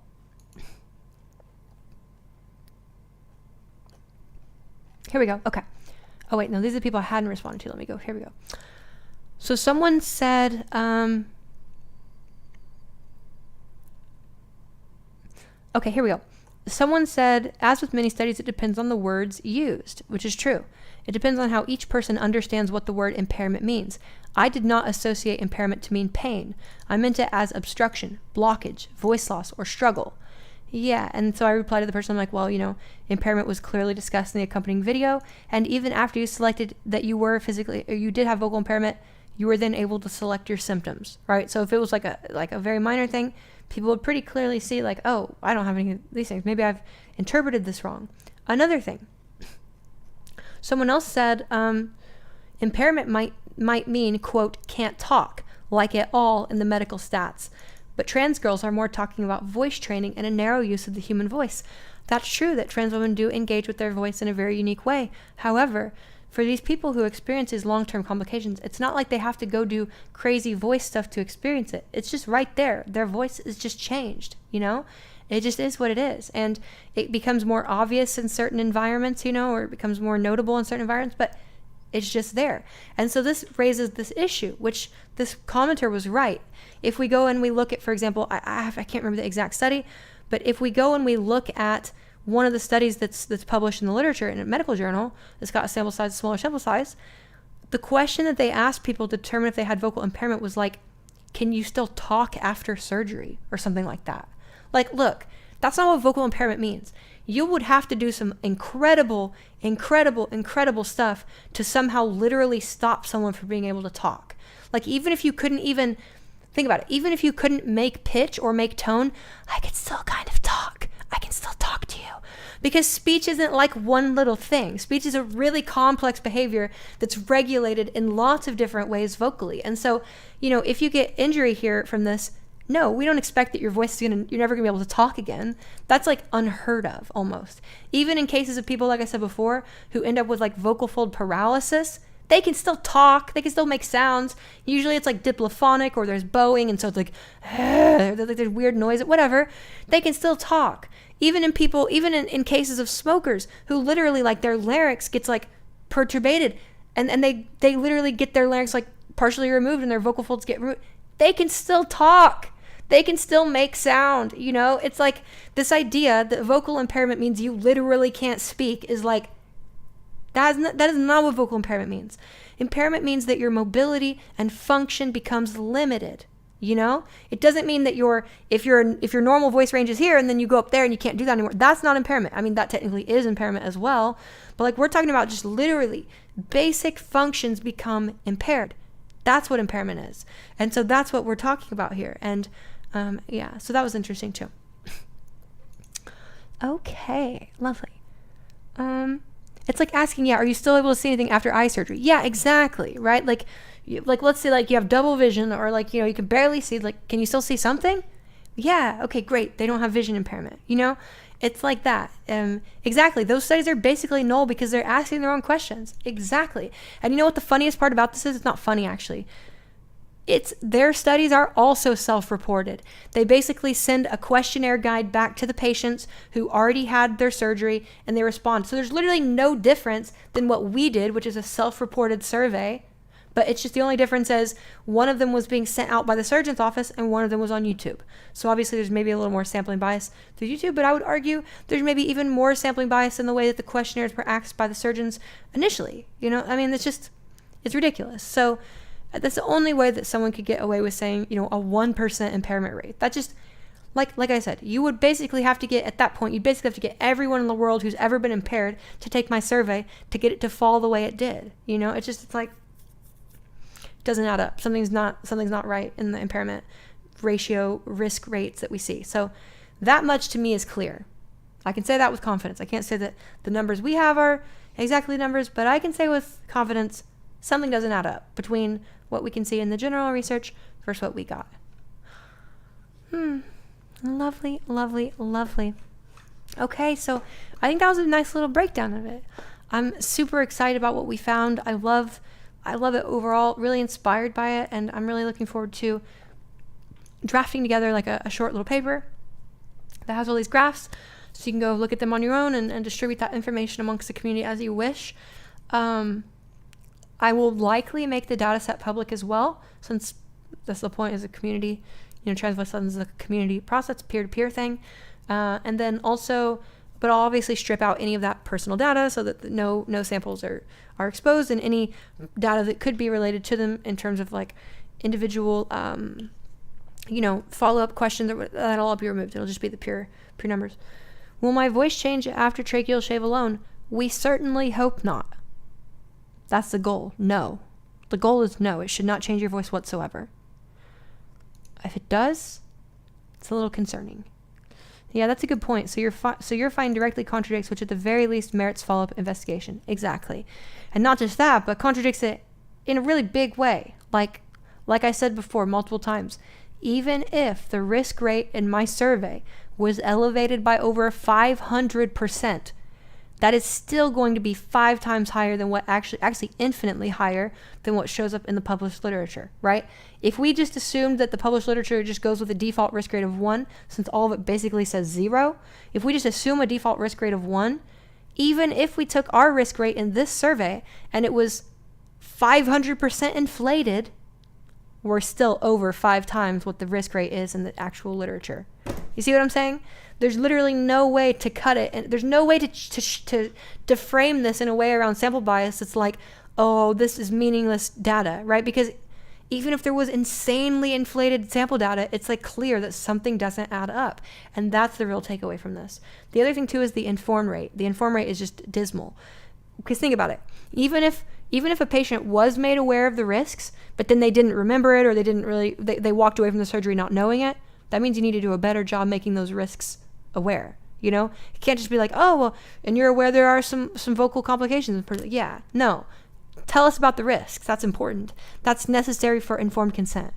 here we go. Okay. Oh, wait. No, these are the people I hadn't responded to. Let me go. Here we go. So someone said, okay, here we go. Someone said, as with many studies, it depends on the words used, which is true. It depends on how each person understands what the word impairment means. I did not associate impairment to mean pain. I meant it as obstruction, blockage, voice loss, or struggle. Yeah, and so I replied to the person, I'm like, well, impairment was clearly discussed in the accompanying video, and even after you selected that you were physically, or you did have vocal impairment, you were then able to select your symptoms, right? So if it was like a very minor thing, people would pretty clearly see like, oh, I don't have any of these things. Maybe I've interpreted this wrong. Another thing, someone else said impairment might mean, quote, can't talk, like at all in the medical stats. But trans girls are more talking about voice training and a narrow use of the human voice. That's true that trans women do engage with their voice in a very unique way. However, for these people who experience these long-term complications, it's not like they have to go do crazy voice stuff to experience it. It's just right there. Their voice is just changed, It just is what it is. And it becomes more obvious in certain environments, or it becomes more notable in certain environments, but it's just there. And so this raises this issue, which this commenter was right. If we go and we look at, for example, I can't remember the exact study, but if we go and we look at one of the studies that's published in the literature in a medical journal that's got a smaller sample size, the question that they asked people to determine if they had vocal impairment was like, can you still talk after surgery or something like that? Like, look, that's not what vocal impairment means. You would have to do some incredible stuff to somehow literally stop someone from being able to talk. Like, even if you couldn't even, think about it, even if you couldn't make pitch or make tone, I could still kind of talk. I can still talk to you. Because speech isn't like one little thing. Speech is a really complex behavior that's regulated in lots of different ways vocally. And so, if you get injury here from this, no, we don't expect that your voice is you're never gonna be able to talk again. That's like unheard of almost. Even in cases of people, like I said before, who end up with like vocal fold paralysis, they can still talk, they can still make sounds. Usually it's like diplophonic or there's bowing, and so it's like, there's weird noise, whatever. They can still talk. Even in people, even in cases of smokers who literally like their larynx gets like perturbated, and they literally get their larynx like partially removed and their vocal folds get removed, they can still talk. They can still make sound, you know? It's like this idea that vocal impairment means you literally can't speak is like, that is not what vocal impairment means. Impairment means that your mobility and function becomes limited, you know? It doesn't mean that if your normal voice range is here and then you go up there and you can't do that anymore. That's not impairment. I mean, that technically is impairment as well. But like we're talking about just literally basic functions become impaired. That's what impairment is. And so that's what we're talking about here. And yeah, so that was interesting too. Okay, lovely. It's like asking, are you still able to see anything after eye surgery? Yeah, exactly, right? Like let's say like you have double vision, or like, you know, you can barely see, like, can you still see something? Yeah, okay, great. They don't have vision impairment, you know? It's like that. Exactly. Those studies are basically null because they're asking the wrong questions. Exactly. And you know what the funniest part about this is? It's not funny, actually. Their studies are also self-reported. They basically send a questionnaire guide back to the patients who already had their surgery, and they respond. So there's literally no difference than what we did, which is a self-reported survey. But it's just the only difference is one of them was being sent out by the surgeon's office and one of them was on YouTube. So obviously there's maybe a little more sampling bias through YouTube, but I would argue there's maybe even more sampling bias in the way that the questionnaires were asked by the surgeons initially. You know, I mean, it's ridiculous. So that's the only way that someone could get away with saying, you know, a 1% impairment rate. That just, like I said, you would basically have to get, at that point, you'd basically have to get everyone in the world who's ever been impaired to take my survey to get it to fall the way it did. You know, it's like, doesn't add up. Something's not right in the impairment ratio risk rates that we see. So that much to me is clear. I can say that with confidence. I can't say that the numbers we have are exactly numbers, but I can say with confidence something doesn't add up between what we can see in the general research versus what we got. Lovely, lovely, lovely. Okay, so I think that was a nice little breakdown of it. I'm super excited about what we found. I love it overall, really inspired by it, and I'm really looking forward to drafting together like a short little paper that has all these graphs, so you can go look at them on your own and distribute that information amongst the community as you wish. I will likely make the data set public as well, since that's the point, is a community, you know, TransVoiceLessons is a community process, peer-to-peer thing. And then also, but I'll obviously strip out any of that personal data so that no samples are exposed, and any data that could be related to them in terms of like individual, you know, follow-up questions, that'll all be removed. It'll just be the pure numbers. Will my voice change after tracheal shave alone? We certainly hope not. That's the goal. No. The goal is no. It should not change your voice whatsoever. If it does, it's a little concerning. Yeah, that's a good point. So your find directly contradicts, which at the very least merits follow-up investigation. Exactly. And not just that, but contradicts it in a really big way. Like I said before multiple times, even if the risk rate in my survey was elevated by over 500%, that is still going to be 5 times higher than what actually infinitely higher than what shows up in the published literature, right? If we just assumed that the published literature just goes with a default risk rate of 1, since all of it basically says 0, if we just assume a default risk rate of 1, even if we took our risk rate in this survey and it was 500% inflated, we're still over 5 times what the risk rate is in the actual literature. You see what I'm saying? There's literally no way to cut it, and there's no way to frame this in a way around sample bias. It's like, oh, this is meaningless data, right? Because even if there was insanely inflated sample data, it's like clear that something doesn't add up, and that's the real takeaway from this. The other thing too is the inform rate. The inform rate is just dismal. Because think about it. Even if a patient was made aware of the risks, but then they didn't remember it, or they walked away from the surgery not knowing it, that means you need to do a better job making those risks aware. You know, you can't just be like, oh, well, and you're aware there are some vocal complications. Yeah, no. Tell us about the risks. That's important. That's necessary for informed consent.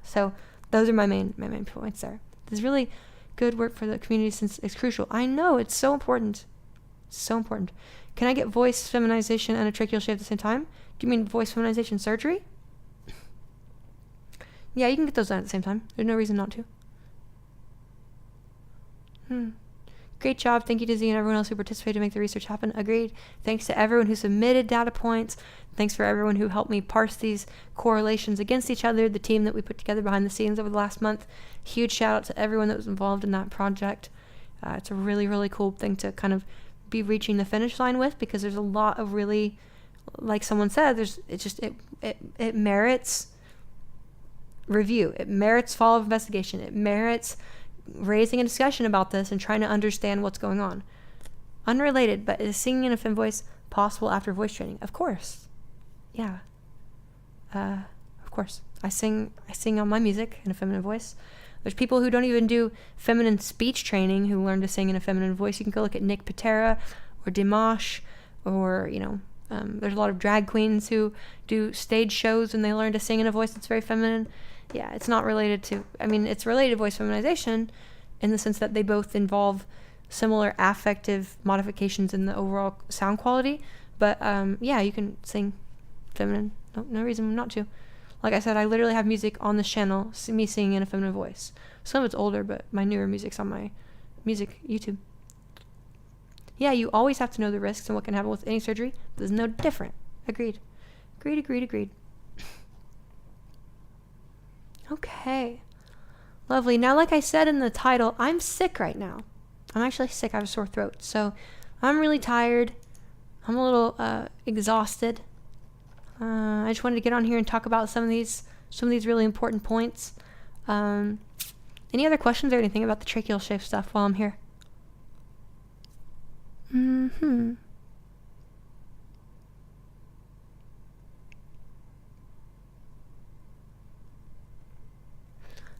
So those are my main points there. This is really good work for the community since it's crucial. I know, it's so important. So important. Can I get voice feminization and a tracheal shave at the same time? Do you mean voice feminization surgery? Yeah, you can get those done at the same time. There's no reason not to. Great job. Thank you to Z and everyone else who participated to make the research happen. Agreed. Thanks to everyone who submitted data points. Thanks for everyone who helped me parse these correlations against each other, the team that we put together behind the scenes over the last month. Huge shout out to everyone that was involved in that project. It's a really, really cool thing to kind of be reaching the finish line with, because there's a lot of really, like someone said, it merits review. It merits follow-up investigation. It merits raising a discussion about this and trying to understand what's going on. Unrelated, but is singing in a fem voice possible after voice training? Of course. Yeah. Of course. I sing on my music in a feminine voice. There's people who don't even do feminine speech training who learn to sing in a feminine voice. You can go look at Nick Patera or Dimash, or, there's a lot of drag queens who do stage shows and they learn to sing in a voice that's very feminine. Yeah, it's not related to, it's related to voice feminization in the sense that they both involve similar affective modifications in the overall sound quality. But yeah, you can sing feminine. No reason not to. Like I said, I literally have music on this channel, me singing in a feminine voice. Some of it's older, but my newer music's on my music YouTube. Yeah, you always have to know the risks and what can happen with any surgery, but there's no different. Agreed. Agreed. Okay. Lovely. Now, like I said in the title, I'm sick right now. I'm actually sick. I have a sore throat. So I'm really tired. I'm a little exhausted. I just wanted to get on here and talk about some of these really important points. Any other questions or anything about the tracheal shape stuff while I'm here?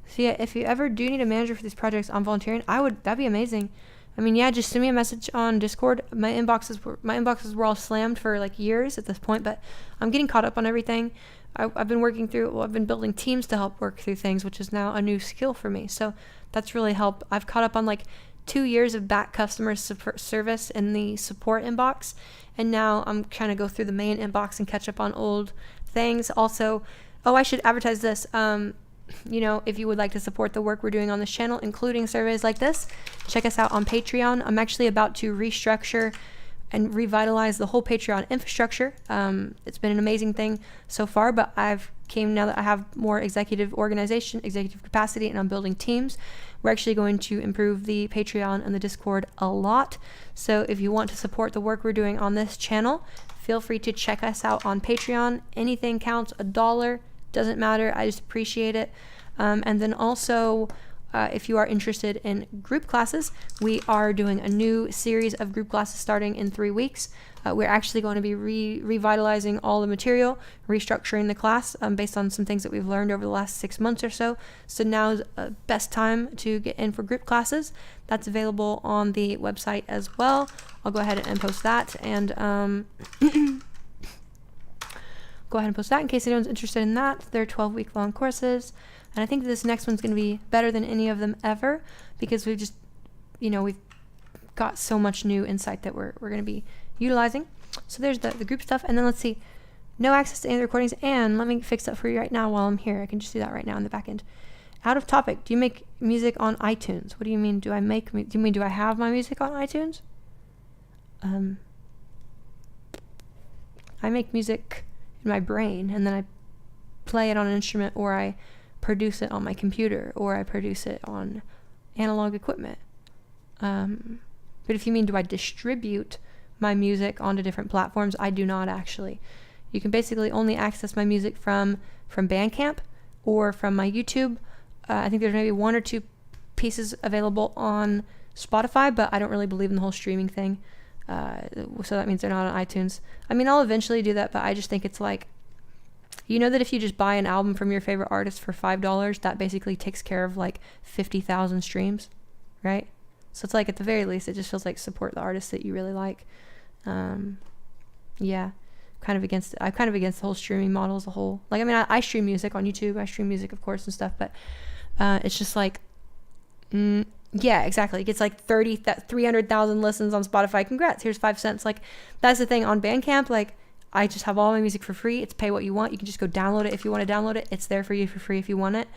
So yeah, if you ever do need a manager for these projects on volunteering, that'd be amazing. Just send me a message on Discord. My inboxes were all slammed for like years at this point, but I'm getting caught up on everything. I've been building teams to help work through things, which is now a new skill for me. So that's really helped. I've caught up on like 2 years of back customer service in the support inbox, and now I'm trying to go through the main inbox and catch up on old things. Also, I should advertise this. If you would like to support the work we're doing on this channel, including surveys like this, check us out on Patreon. I'm actually about to restructure and revitalize the whole Patreon infrastructure. It's been an amazing thing so far, but now that I have more executive capacity, and I'm building teams, we're actually going to improve the Patreon and the Discord a lot. So if you want to support the work we're doing on this channel, feel free to check us out on Patreon. Anything counts. $1 doesn't matter. I just appreciate it. And then also, if you are interested in group classes, we are doing a new series of group classes starting in 3 weeks. We're actually going to be revitalizing all the material, restructuring the class based on some things that we've learned over the last 6 months or so. So now's the best time to get in for group classes. That's available on the website as well. I'll go ahead and post that, and go ahead and post that in case anyone's interested in that. They're 12-week long courses. And I think this next one's going to be better than any of them ever, because we've just, we've got so much new insight that we're going to be utilizing. So there's the group stuff. And then let's see, no access to any of the recordings. And let me fix that for you right now while I'm here. I can just do that right now in the back end. Out of topic. Do you make music on iTunes? What do you mean? Do I have my music on iTunes? I make music in my brain, and then I play it on an instrument, or I produce it on my computer, or I produce it on analog equipment. But if you mean, do I distribute my music onto different platforms? I do not, actually. You can basically only access my music from Bandcamp or from my YouTube. I think there's maybe 1 or 2 pieces available on Spotify, but I don't really believe in the whole streaming thing. So that means they're not on iTunes. I'll eventually do that, but I just think it's like, that if you just buy an album from your favorite artist for $5, that basically takes care of like 50,000 streams, right? So it's like, at the very least, it just feels like support the artists that you really like. Yeah, I'm kind of against the whole streaming model as a whole. Like, I stream music on YouTube. I stream music, of course, and stuff, but it's just like, yeah, exactly. It gets like 300,000 listens on Spotify. Congrats. Here's 5 cents. Like, that's the thing on Bandcamp. Like, I just have all my music for free. It's pay what you want. You can just go download it if you want to download it. It's there for you for free if you want it.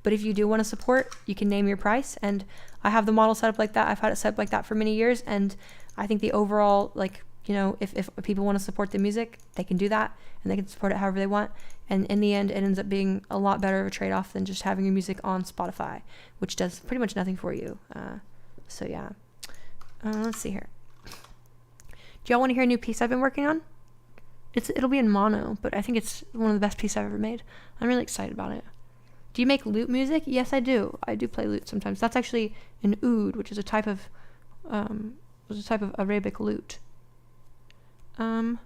But if you do want to support, you can name your price. And I have the model set up like that. I've had it set up like that for many years. And I think the overall, like, you know, if people want to support the music, they can do that, and they can support it however they want. And in the end, it ends up being a lot better of a trade-off than just having your music on Spotify, which does pretty much nothing for you. So yeah. Let's see here. Do y'all want to hear a new piece I've been working on? It'll be in mono, but I think it's one of the best pieces I've ever made. I'm really excited about it. Do you make lute music? Yes, I do. I do play lute sometimes. That's actually an oud, which is a type of Arabic lute. You want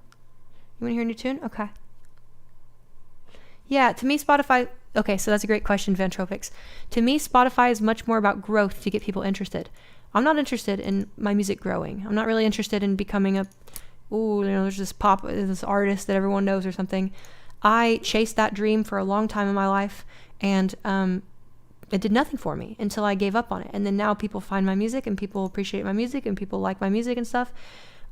to hear a new tune? Okay. Yeah, to me, Spotify... Okay, so that's a great question, Vantropics. To me, Spotify is much more about growth to get people interested. I'm not interested in my music growing. I'm not really interested in becoming there's this artist that everyone knows or something. I chased that dream for a long time in my life, and it did nothing for me until I gave up on it. And then now people find my music, and people appreciate my music, and people like my music and stuff.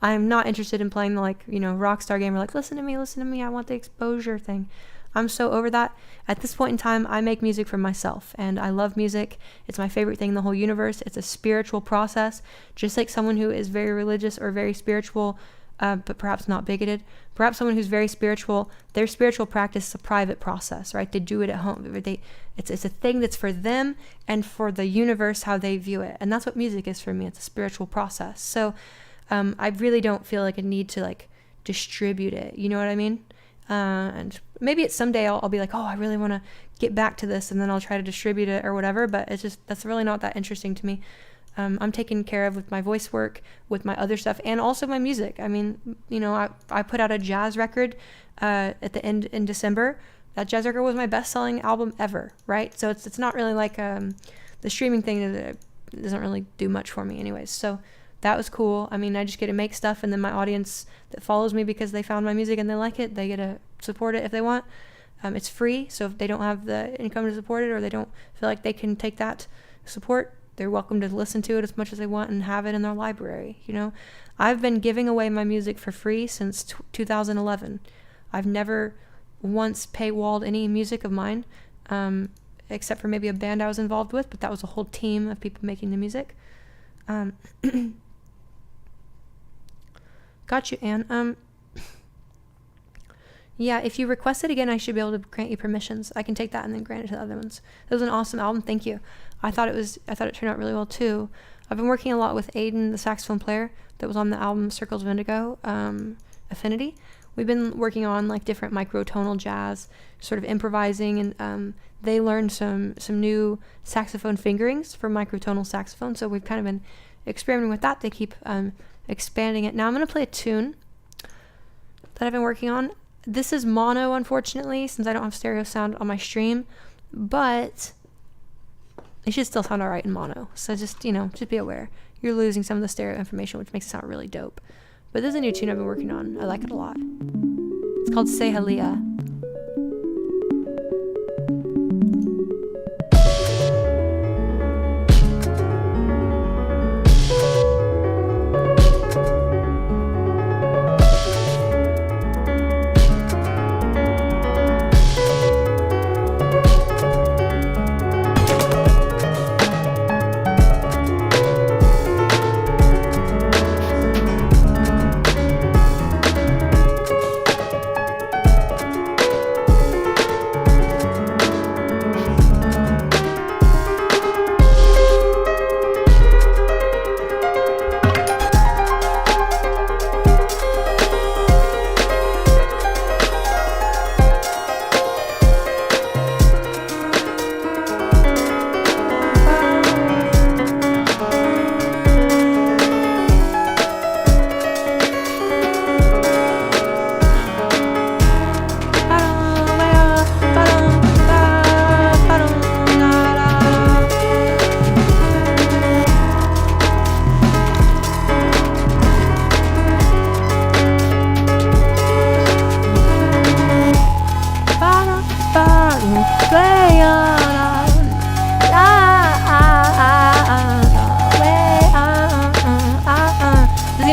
I'm not interested in playing the, like, you know, Rockstar game, or like, listen to me, I want the exposure thing. I'm so over that. At this point in time, I make music for myself, and I love music. It's my favorite thing in the whole universe. It's a spiritual process, just like someone who is very religious or very spiritual, but perhaps not bigoted. Perhaps someone who's very spiritual, their spiritual practice is a private process, right? They do it at home. It's a thing that's for them and for the universe, how they view it. And that's what music is for me. It's a spiritual process. So I really don't feel like a need to, like, distribute it. You know what I mean? And maybe someday I'll be like, oh, I really want to get back to this, and then I'll try to distribute it or whatever. But that's really not that interesting to me. I'm taken care of with my voice work, with my other stuff, and also my music. I mean, you know, I put out a jazz record at the end in December. That jazz record was my best-selling album ever, right? So it's not really like the streaming thing that doesn't really do much for me anyways. So that was cool. I mean, I just get to make stuff, and then my audience that follows me because they found my music and they like it, they get to support it if they want. It's free, so if they don't have the income to support it, or they don't feel like they can take that support, they're welcome to listen to it as much as they want and have it in their library. You know, I've been giving away my music for free since 2011. I've never once paywalled any music of mine, except for maybe a band I was involved with, but that was a whole team of people making the music. Got you, Anne. Yeah, if you request it again, I should be able to grant you permissions. I can take that and then grant it to the other ones. It was an awesome album. Thank you. I thought it turned out really well too. I've been working a lot with Aiden, the saxophone player that was on the album Circles of Indigo, Affinity. We've been working on, like, different microtonal jazz, sort of improvising, and they learned some new saxophone fingerings for microtonal saxophone. So we've kind of been experimenting with that. They keep expanding it. Now I'm going to play a tune that I've been working on. This is mono, unfortunately, since I don't have stereo sound on my stream, but it should still sound alright in mono. So just be aware. You're losing some of the stereo information, which makes it sound really dope. But this is a new tune I've been working on. I like it a lot. It's called Say Halia.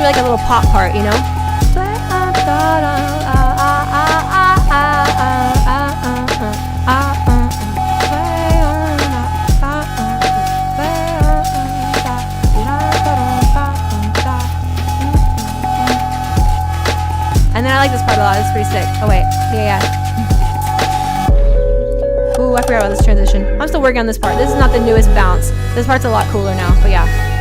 Like a little pop part, you know? part a lot. It's pretty sick. Oh wait, yeah. Ooh, I forgot about this transition. I'm still working on this part. This is not the newest bounce. This part's a lot cooler now, but yeah.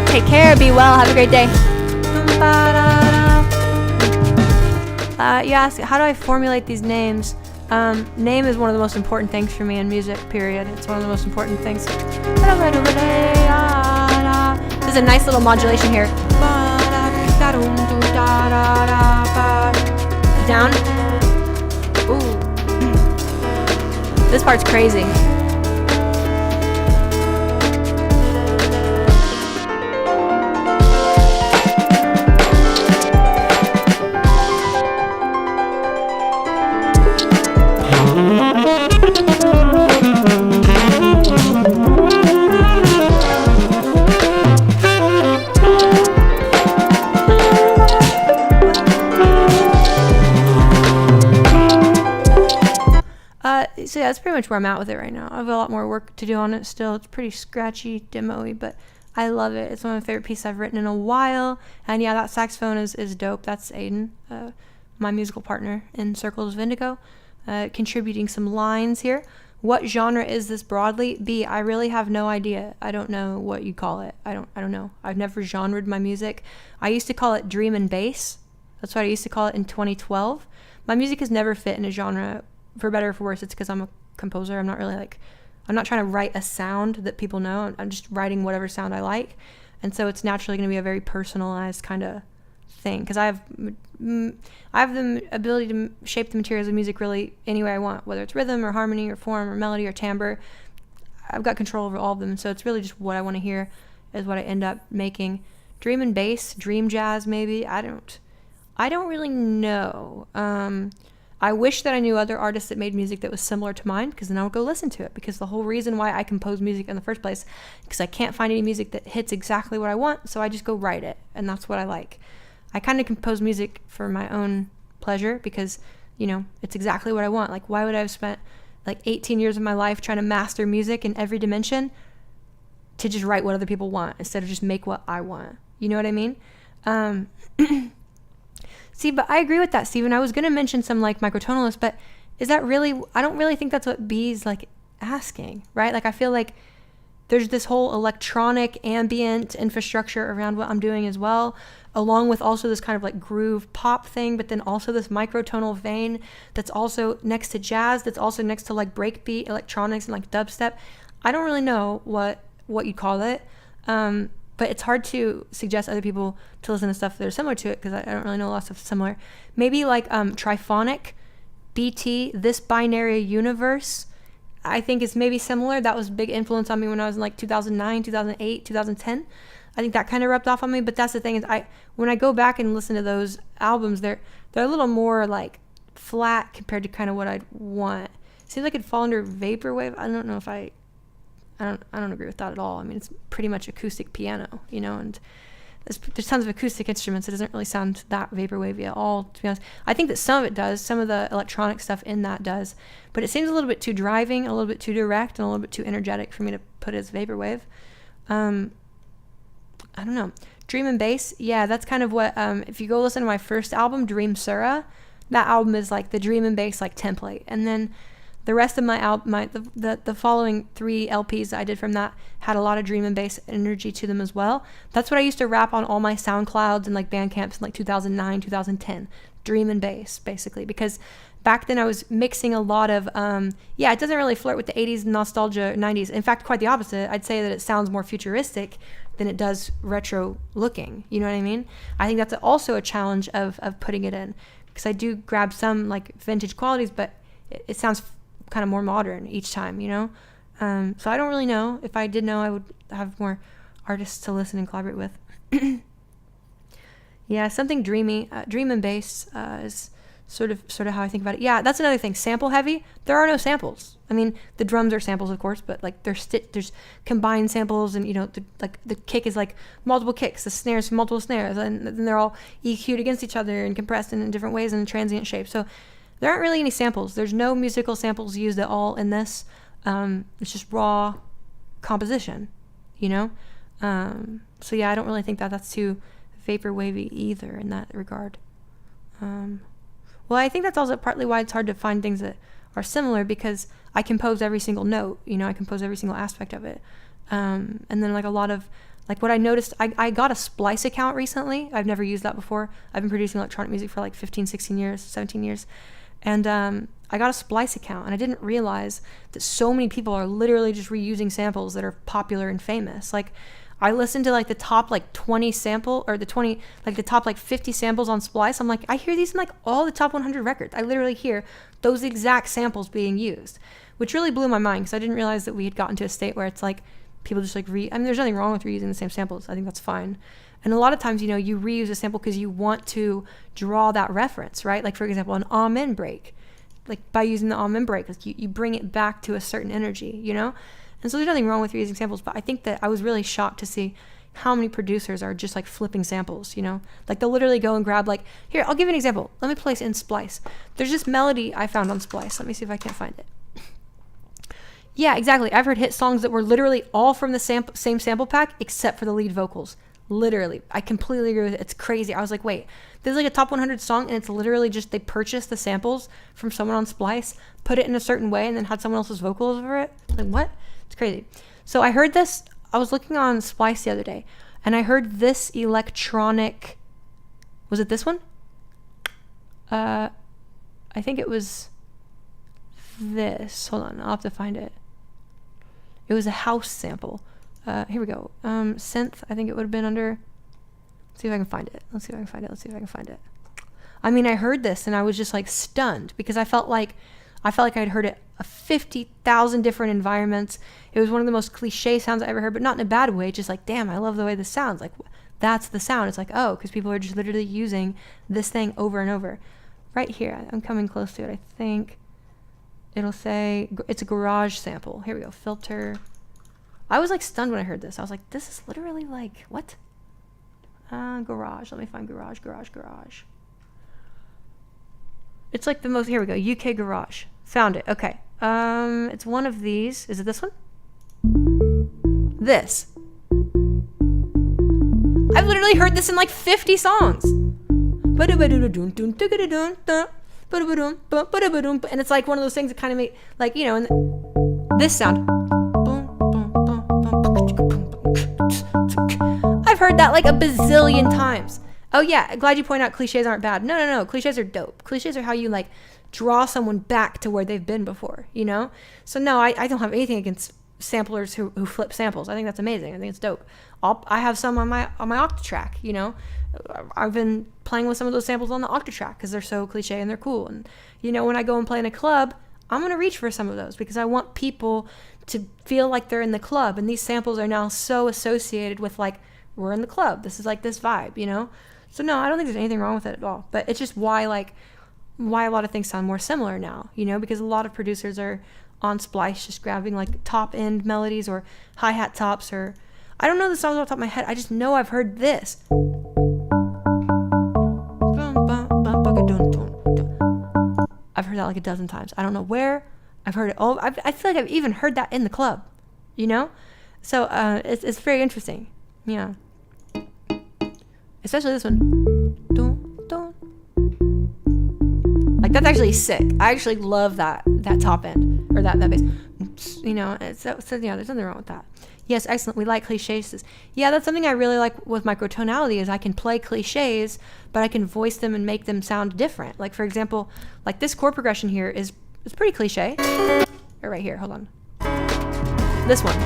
Take care, be well, have a great day. You ask, how do I formulate these names? Name is one of the most important things for me in music, period. It's one of the most important things. This is a nice little modulation here. Down. Ooh. This part's crazy. So yeah, that's pretty much where I'm at with it right now. I have a lot more work to do on it still. It's pretty scratchy, demo-y, but I love it. It's one of my favorite pieces I've written in a while. And yeah, that saxophone is dope. That's Aiden, my musical partner in Circles of Indigo, contributing some lines here. What genre is this broadly? B, I really have no idea. I don't know what you call it. I don't know. I've never genred my music. I used to call it dream and bass. That's what I used to call it in 2012. My music has never fit in a genre. For better or for worse, it's because I'm a composer. I'm not trying to write a sound that people know. I'm just writing whatever sound I like. And so it's naturally going to be a very personalized kind of thing, because I have the ability to shape the materials of music really any way I want, whether it's rhythm or harmony or form or melody or timbre. I've got control over all of them. So it's really just what I want to hear is what I end up making. Dream and bass, dream jazz maybe. I don't really know. I wish that I knew other artists that made music that was similar to mine, because then I would go listen to it. Because the whole reason why I compose music in the first place, because I can't find any music that hits exactly what I want, so I just go write it, and that's what I like. I kind of compose music for my own pleasure because, it's exactly what I want. Like, why would I have spent like 18 years of my life trying to master music in every dimension to just write what other people want instead of just make what I want? You know what I mean? See, but I agree with that, Steven. I was going to mention some like microtonalists, but is that really, I don't really think that's what B's like asking, right? Like, I feel like there's this whole electronic ambient infrastructure around what I'm doing as well, along with also this kind of like groove pop thing, but then also this microtonal vein that's also next to jazz, that's also next to like breakbeat electronics and like dubstep. I don't really know what you call it. But it's hard to suggest other people to listen to stuff that are similar to it, because I don't really know a lot of stuff similar. Maybe like triphonic, BT, This Binary Universe, I think is maybe similar. That was a big influence on me when I was in like 2009, 2008, 2010. I think that kind of rubbed off on me. But that's the thing, is when I go back and listen to those albums, they're a little more like flat compared to kind of what I'd want. Seems like it'd fall under vaporwave. I don't know if I don't agree with that at all. I mean, it's pretty much acoustic piano, and there's tons of acoustic instruments. It doesn't really sound that vaporwavy at all, to be honest. I think that some of it does. Some of the electronic stuff in that does. But it seems a little bit too driving, a little bit too direct, and a little bit too energetic for me to put as vaporwave. I don't know. Dream and bass, yeah, that's kind of what, if you go listen to my first album, Dream Sura, that album is like the dream and bass like template. And then The rest of my album, the following 3 LPs that I did from that had a lot of dream and bass energy to them as well. That's what I used to rap on all my SoundClouds and like Bandcamps in like 2009, 2010. Dream and bass, basically, because back then I was mixing a lot of, it doesn't really flirt with the 80s nostalgia, 90s. In fact, quite the opposite. I'd say that it sounds more futuristic than it does retro looking. You know what I mean? I think that's also a challenge of putting it in, because I do grab some like vintage qualities, but it sounds kind of more modern each time, you know? So I don't really know. If I did know, I would have more artists to listen and collaborate with. Yeah, something dreamy. Dream and bass is sort of how I think about it. Yeah, that's another thing. Sample heavy. There are no samples. I mean, the drums are samples, of course, but like there's combined samples, and you know, the kick is like multiple kicks, the snares multiple snares, and then they're all EQ'd against each other and compressed in different ways in a transient shape. So there aren't really any samples. There's no musical samples used at all in this. It's just raw composition, you know? So yeah, I don't really think that that's too vapor wavy either in that regard. Well, I think that's also partly why it's hard to find things that are similar, because I compose every single note, you know, I compose every single aspect of it. And then like a lot of, like what I noticed, I got a Splice account recently. I've never used that before. I've been producing electronic music for like 15, 16 years, 17 years. And I got a Splice account, and I didn't realize that so many people are literally just reusing samples that are popular and famous. Like I listened to like the top like 20 sample, or the top like 50 samples on Splice. I'm like, I hear these in like all the top 100 records. I literally hear those exact samples being used, which really blew my mind, because I didn't realize that we had gotten to a state where it's like people just like I mean, there's nothing wrong with reusing the same samples. I think that's fine. And a lot of times, you know, you reuse a sample because you want to draw that reference, right? Like for example, an amen break, like by using the amen break, like you bring it back to a certain energy, you know? And so there's nothing wrong with reusing samples, but I think that I was really shocked to see how many producers are just like flipping samples, you know? Like they'll literally go and grab like, here, I'll give you an example. Let me place in Splice. There's this melody I found on Splice. Let me see if I can find it. Yeah, exactly. I've heard hit songs that were literally all from the same sample pack, except for the lead vocals. Literally. I completely agree with it. It's crazy. I was like, wait, this is like a top 100 song, and it's literally just they purchased the samples from someone on Splice, put it in a certain way, and then had someone else's vocals over it. Like, what? It's crazy. So I heard this. I was looking on Splice the other day, and I heard this electronic. Was it this one? I think it was this. Hold on. I'll have to find it. It was a house sample. Here we go. Synth. I think it would have been under. Let's see if I can find it. Let's see if I can find it. I mean, I heard this and I was just like stunned, because I felt like I'd heard it 50,000 different environments. It was one of the most cliche sounds I ever heard, but not in a bad way. Just like, damn, I love the way this sounds. Like, that's the sound. It's like, oh, because people are just literally using this thing over and over. Right here. I'm coming close to it. I think it'll say it's a garage sample. Here we go. Filter. I was like stunned when I heard this. I was like, this is literally like, what? Garage. Let me find garage. It's like the most, here we go. UK garage. Found it. Okay. It's one of these. Is it this one? This. I've literally heard this in like 50 songs. And it's like one of those things that kind of make, like, you know, and this sound. I've heard that like a bazillion times. Oh yeah, glad you point out cliches aren't bad. No. Cliches are dope. Cliches are how you like draw someone back to where they've been before, you know? So no, I don't have anything against samplers who flip samples. I think that's amazing. I think it's dope. I have some on my Octatrack, you know? I've been playing with some of those samples on the Octatrack because they're so cliche and they're cool. And, you know, when I go and play in a club, I'm going to reach for some of those because I want people to feel like they're in the club. And these samples are now so associated with, like, we're in the club. This is, like, this vibe, you know? So, no, I don't think there's anything wrong with it at all. But it's just why a lot of things sound more similar now, you know? Because a lot of producers are on Splice just grabbing, like, top-end melodies or hi-hat tops or... I don't know the songs off the top of my head. I just know I've heard this. I've heard that like a dozen times. I don't know where. I've heard it all. I feel like I've even heard that in the club, you know? So it's very interesting. Yeah. Especially this one. Like, that's actually sick. I actually love that top end. or that bass, you know, so you know, there's nothing wrong with that. Yes, excellent. We like cliches. Yeah, that's something I really like with microtonality is I can play cliches, but I can voice them and make them sound different. Like, for example, like this chord progression here is pretty cliche. Or right here, hold on. This one.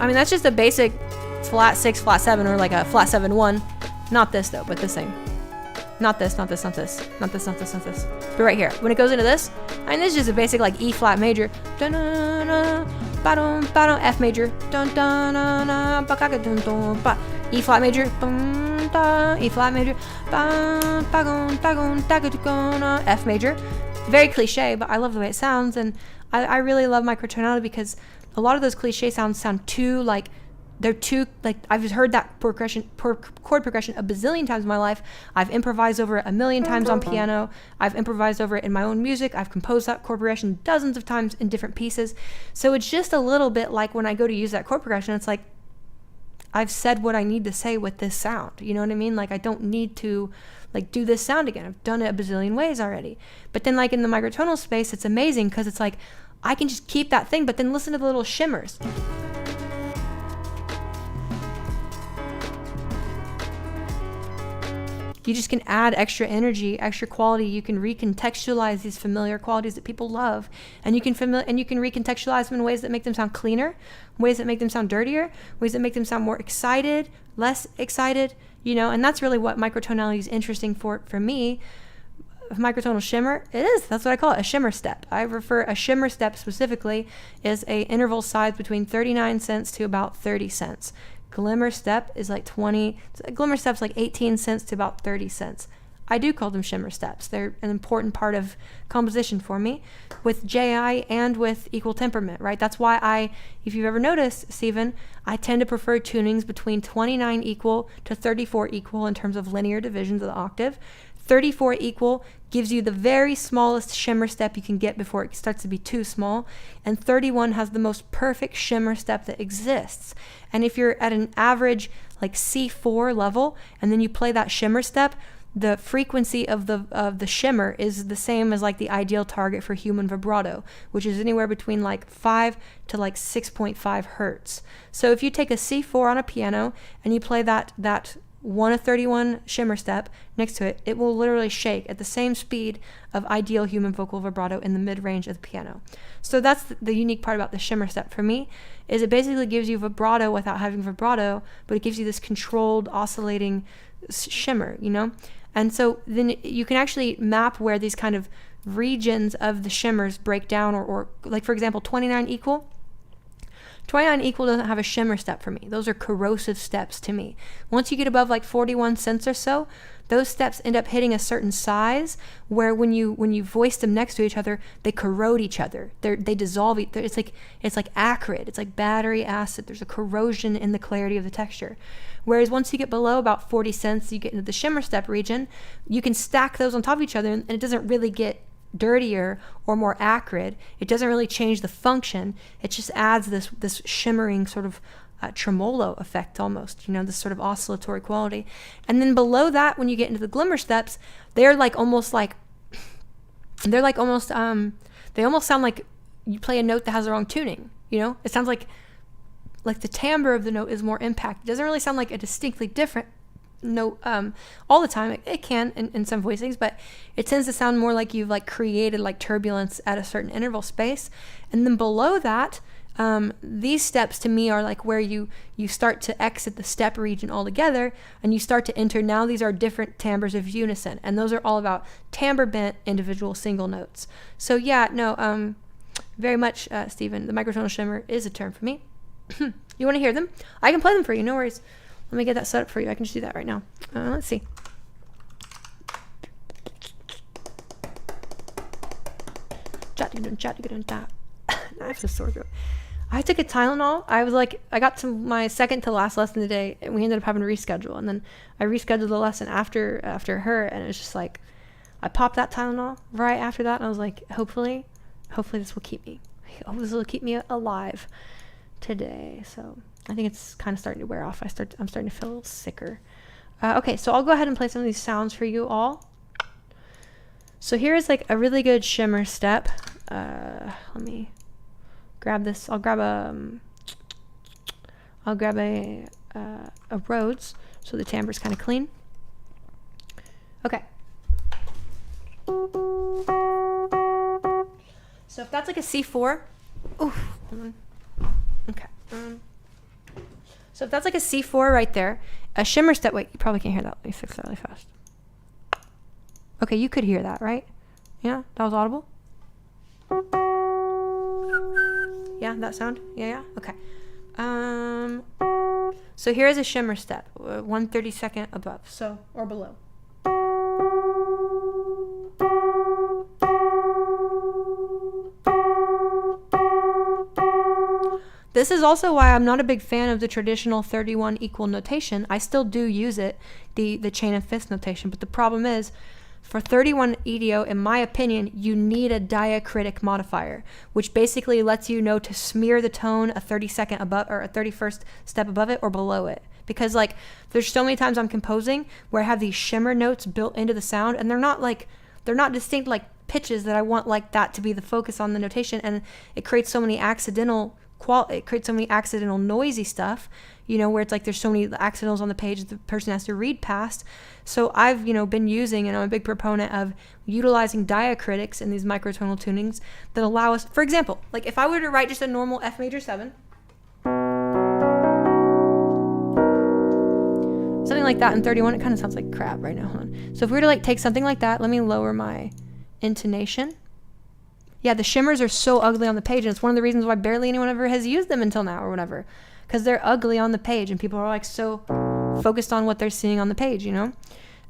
I mean, that's just a basic flat 6, flat 7, or like a flat 7, 1. Not this though, but this thing. Not this, not this, not this, not this, not this, not this. But right here, when it goes into this, I mean, this is just a basic like E flat major, F major, E flat major, E flat major, F major. Very cliche, but I love the way it sounds, and I really love microtonality because a lot of those cliche sounds sound too like. They're too, like, I've heard that chord progression a bazillion times in my life. I've improvised over it a million times on piano. I've improvised over it in my own music. I've composed that chord progression dozens of times in different pieces. So it's just a little bit like when I go to use that chord progression, it's like, I've said what I need to say with this sound. You know what I mean? Like, I don't need to, like, do this sound again. I've done it a bazillion ways already. But then, like, in the microtonal space, it's amazing because it's like, I can just keep that thing, but then listen to the little shimmers. You just can add extra energy, extra quality. You can recontextualize these familiar qualities that people love, and you can recontextualize them in ways that make them sound cleaner, ways that make them sound dirtier, ways that make them sound more excited, less excited, you know. And that's really what microtonality is interesting for me. Microtonal shimmer, that's what I call it, a shimmer step. I refer a shimmer step specifically is a interval size between 39 cents to about 30 cents. Glimmer step is like glimmer step's like 18 cents to about 30 cents. I do call them shimmer steps. They're an important part of composition for me with JI and with equal temperament, right? That's why if you've ever noticed, Stephen, I tend to prefer tunings between 29 equal to 34 equal in terms of linear divisions of the octave. 34 equal gives you the very smallest shimmer step you can get before it starts to be too small, and 31 has the most perfect shimmer step that exists. And if you're at an average like C4 level and then you play that shimmer step, the frequency of the shimmer is the same as like the ideal target for human vibrato, which is anywhere between like 5 to like 6.5 hertz. So if you take a C4 on a piano and you play that 1/31 shimmer step next to it, it will literally shake at the same speed of ideal human vocal vibrato in the mid-range of the piano. So that's the unique part about the shimmer step for me, is it basically gives you vibrato without having vibrato, but it gives you this controlled oscillating shimmer, you know? And so then you can actually map where these kind of regions of the shimmers break down, or like, for example, 29 equal. 29 equal doesn't have a shimmer step for me. Those are corrosive steps to me. Once you get above like 41 cents or so, those steps end up hitting a certain size where when you voice them next to each other, they corrode each other. They dissolve. It's like acrid. It's like battery acid. There's a corrosion in the clarity of the texture. Whereas once you get below about 40 cents, you get into the shimmer step region, you can stack those on top of each other, and it doesn't really get dirtier or more acrid. It doesn't really change the function. It just adds this shimmering sort of tremolo effect almost, you know, this sort of oscillatory quality. And then below that, when you get into the glimmer steps, they almost sound like you play a note that has the wrong tuning, you know? It sounds like the timbre of the note is more impact. It doesn't really sound like a distinctly different note all the time. It can in some voicings, but it tends to sound more like you've like created like turbulence at a certain interval space. And then below that, these steps to me are like where you start to exit the step region altogether, and you start to enter, now these are different timbres of unison, and those are all about timbre bent individual single notes. So yeah, no, very much, Stephen, the microtonal shimmer is a term for me. You want to hear them? I can play them for you, no worries. Let me get that set up for you. I can just do that right now. Let's see. I have a sore throat. I took a Tylenol. I got to my second to last lesson today, and we ended up having to reschedule. And then I rescheduled the lesson after her, and it was just like, I popped that Tylenol right after that, and I was like, hopefully this will keep me. This will keep me alive today. So I think it's kind of starting to wear off. I'm starting to feel a little sicker. Okay, so I'll go ahead and play some of these sounds for you all. So here is like a really good shimmer step. let me grab this. I'll grab a Rhodes so the timbre's kind of clean. Okay. So if that's like a C4, oof, hold on. Okay. So if that's like a C4 right there, a shimmer step, wait, you probably can't hear that. Let me fix that really fast. Okay, you could hear that, right? Yeah, that was audible? Yeah, that sound? Yeah, okay. So here is a shimmer step, 1/32 above, so, or below. This is also why I'm not a big fan of the traditional 31 equal notation. I still do use it, the chain of fifths notation, but the problem is, for 31 EDO, in my opinion, you need a diacritic modifier, which basically lets you know to smear the tone a 32nd above or a 31st step above it or below it. Because like there's so many times I'm composing where I have these shimmer notes built into the sound, and they're not distinct like pitches that I want like that to be the focus on the notation, and it creates so many accidental noisy stuff, you know, where it's like there's so many accidentals on the page that the person has to read past. So I've, been using, and I'm a big proponent of utilizing diacritics in these microtonal tunings that allow us, for example, like if I were to write just a normal F major 7, something like that in 31, it kind of sounds like crap right now. Hold on. So if we were to like take something like that, let me lower my intonation. Yeah, the shimmers are so ugly on the page, and it's one of the reasons why barely anyone ever has used them until now or whatever, because they're ugly on the page, and people are like so focused on what they're seeing on the page,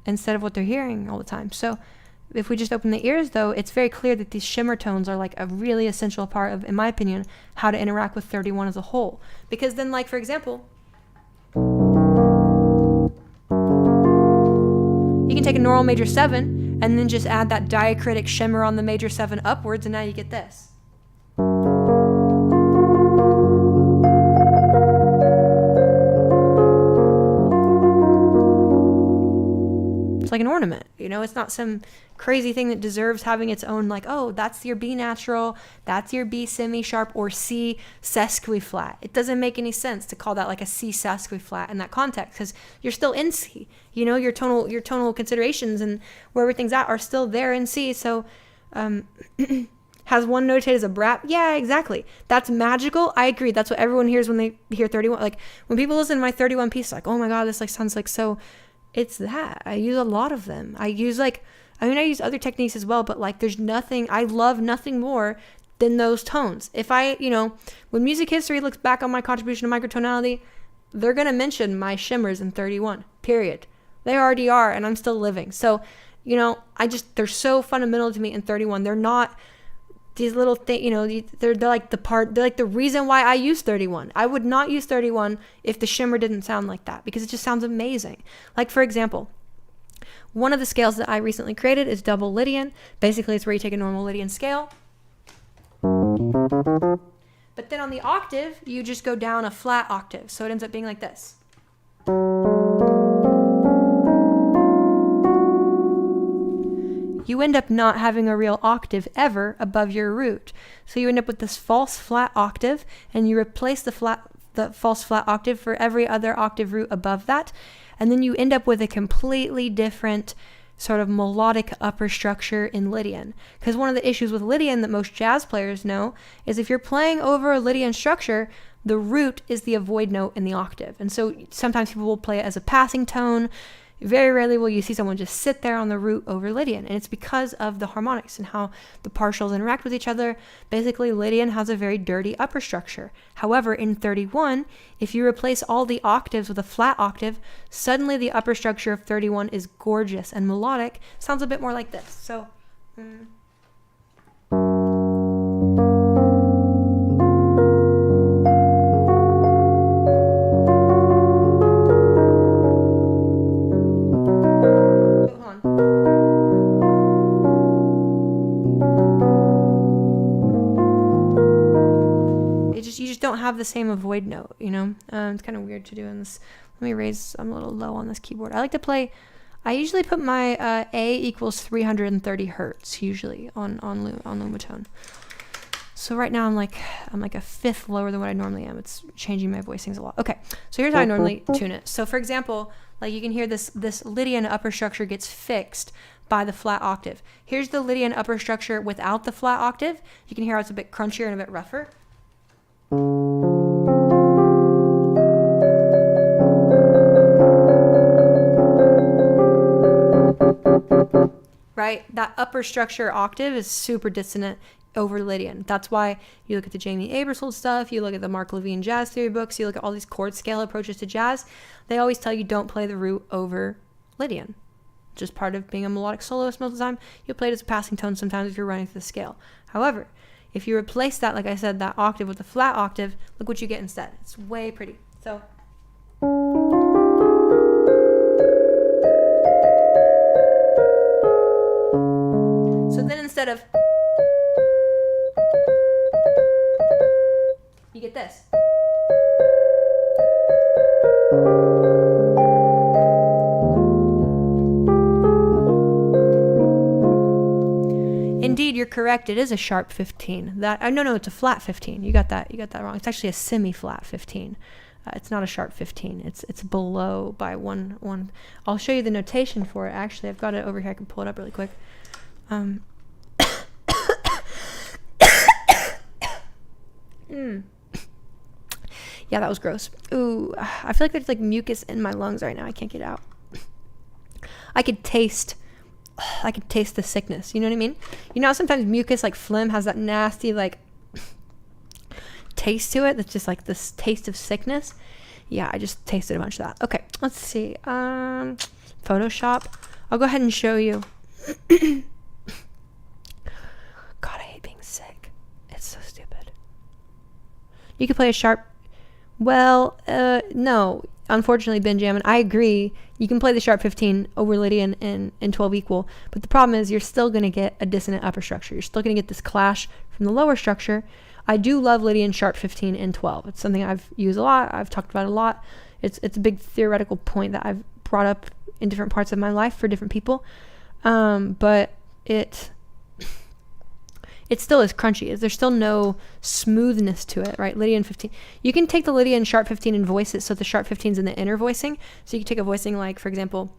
instead of what they're hearing all the time. So if we just open the ears, though, it's very clear that these shimmer tones are like a really essential part of, in my opinion, how to interact with 31 as a whole. Because then, like, for example, you can take a normal major 7 and then just add that diacritic shimmer on the major 7 upwards, and now you get this. It's like an ornament, it's not some crazy thing that deserves having its own, like, oh, that's your B natural, that's your B semi-sharp, or C sesquiflat. It doesn't make any sense to call that like a C sesquiflat in that context, because you're still in C. Your tonal considerations and where everything's at are still there in C. So has one notated as a BRAP? Yeah, exactly. That's magical. I agree. That's what everyone hears when they hear 31. Like when people listen to my 31 piece, like, oh my God, this like sounds like so. It's that. I use a lot of them. I use I use other techniques as well, but like there's nothing, I love nothing more than those tones. If when music history looks back on my contribution to microtonality, they're going to mention my shimmers in 31, period. They already are, and I'm still living. So, they're so fundamental to me in 31. They're not these little things, they're like they're like the reason why I use 31. I would not use 31 if the shimmer didn't sound like that, because it just sounds amazing. Like, for example, one of the scales that I recently created is double Lydian. Basically, it's where you take a normal Lydian scale, but then on the octave, you just go down a flat octave. So it ends up being like this. You end up not having a real octave ever above your root. So you end up with this false flat octave, and you replace the false flat octave for every other octave root above that. And then you end up with a completely different sort of melodic upper structure in Lydian. Because one of the issues with Lydian that most jazz players know is if you're playing over a Lydian structure, the root is the avoid note in the octave. And so sometimes people will play it as a passing tone. Very rarely will you see someone just sit there on the root over Lydian, and it's because of the harmonics and how the partials interact with each other. Basically, Lydian has a very dirty upper structure. However, in 31, if you replace all the octaves with a flat octave, suddenly the upper structure of 31 is gorgeous and melodic. Sounds a bit more like this. So, don't have the same avoid note, it's kind of weird to do in this. Let me raise, I'm a little low on this keyboard. I like to play I usually put my A equals 330 hertz usually on Lumitone. So right now I'm like a fifth lower than what I normally am. It's changing my voicings a lot. Okay, so here's how I normally tune it. So for example, like you can hear this Lydian upper structure gets fixed by the flat octave. Here's the Lydian upper structure without the flat octave. You can hear how it's a bit crunchier and a bit rougher. Right? That upper structure octave is super dissonant over Lydian. That's why you look at the Jamie Aebersold stuff, you look at the Mark Levine jazz theory books, you look at all these chord scale approaches to jazz, they always tell you don't play the root over Lydian. Just part of being a melodic soloist most of the time. You'll play it as a passing tone sometimes if you're running through the scale. However, if you replace that, like I said, that octave with the flat octave, look what you get instead. It's way pretty. So then instead of, you get this. Indeed, you're correct. It is a sharp 15. No, it's a flat 15. You got that wrong. It's actually a semi-flat 15. It's not a sharp 15. It's below by one. I'll show you the notation for it. Actually, I've got it over here. I can pull it up really quick. Yeah, that was gross. Ooh, I feel like there's like mucus in my lungs right now. I can't get it out. I could taste the sickness. You know what I mean? You know how sometimes mucus, like phlegm, has that nasty like taste to it that's just like this taste of sickness. Yeah, I just tasted a bunch of that. Okay, let's see. Photoshop. I'll go ahead and show you. God, I hate being sick. It's so stupid. You could play a sharp. Well, no. Unfortunately, Benjamin, I agree. You can play the sharp 15 over Lydian in 12 equal, but the problem is you're still going to get a dissonant upper structure. You're still going to get this clash from the lower structure. I do love Lydian sharp 15 in 12. It's something I've used a lot. I've talked about a lot. It's a big theoretical point that I've brought up in different parts of my life for different people. But it still is crunchy. There's still no smoothness to it, right? Lydian 15. You can take the Lydian sharp 15 and voice it so the sharp 15 is in the inner voicing. So you can take a voicing like, for example,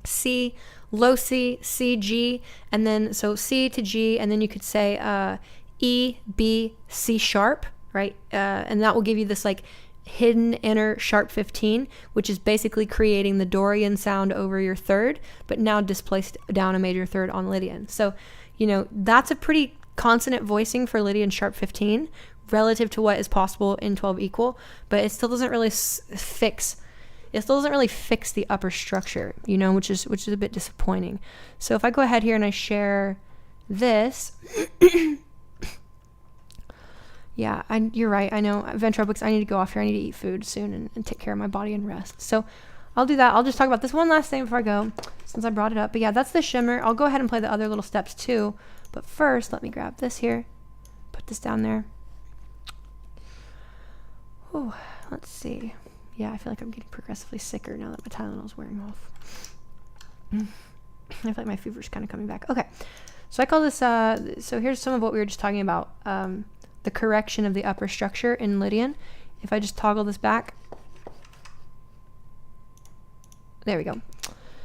C, low C, C, G, and then so C to G, and then you could say E, B, C sharp, right? And that will give you this like hidden inner sharp 15, which is basically creating the Dorian sound over your third, but now displaced down a major third on Lydian. So, you know, that's a pretty consonant voicing for Lydian sharp 15 relative to what is possible in 12 equal, but it still doesn't really fix the upper structure, you know, which is a bit disappointing. So if I go ahead here and I share this, yeah, you're right. I know, ventriloquists, I need to go off here. I need to eat food soon and take care of my body and rest. So I'll do that. I'll just talk about this one last thing before I go, since I brought it up. But yeah, that's the shimmer. I'll go ahead and play the other little steps too. But first, let me grab this here, put this down there. Oh, let's see. Yeah, I feel like I'm getting progressively sicker now that my Tylenol's wearing off. I feel like my fever's kind of coming back. Okay, so I call this, so here's some of what we were just talking about. The correction of the upper structure in Lydian. If I just toggle this back. There we go.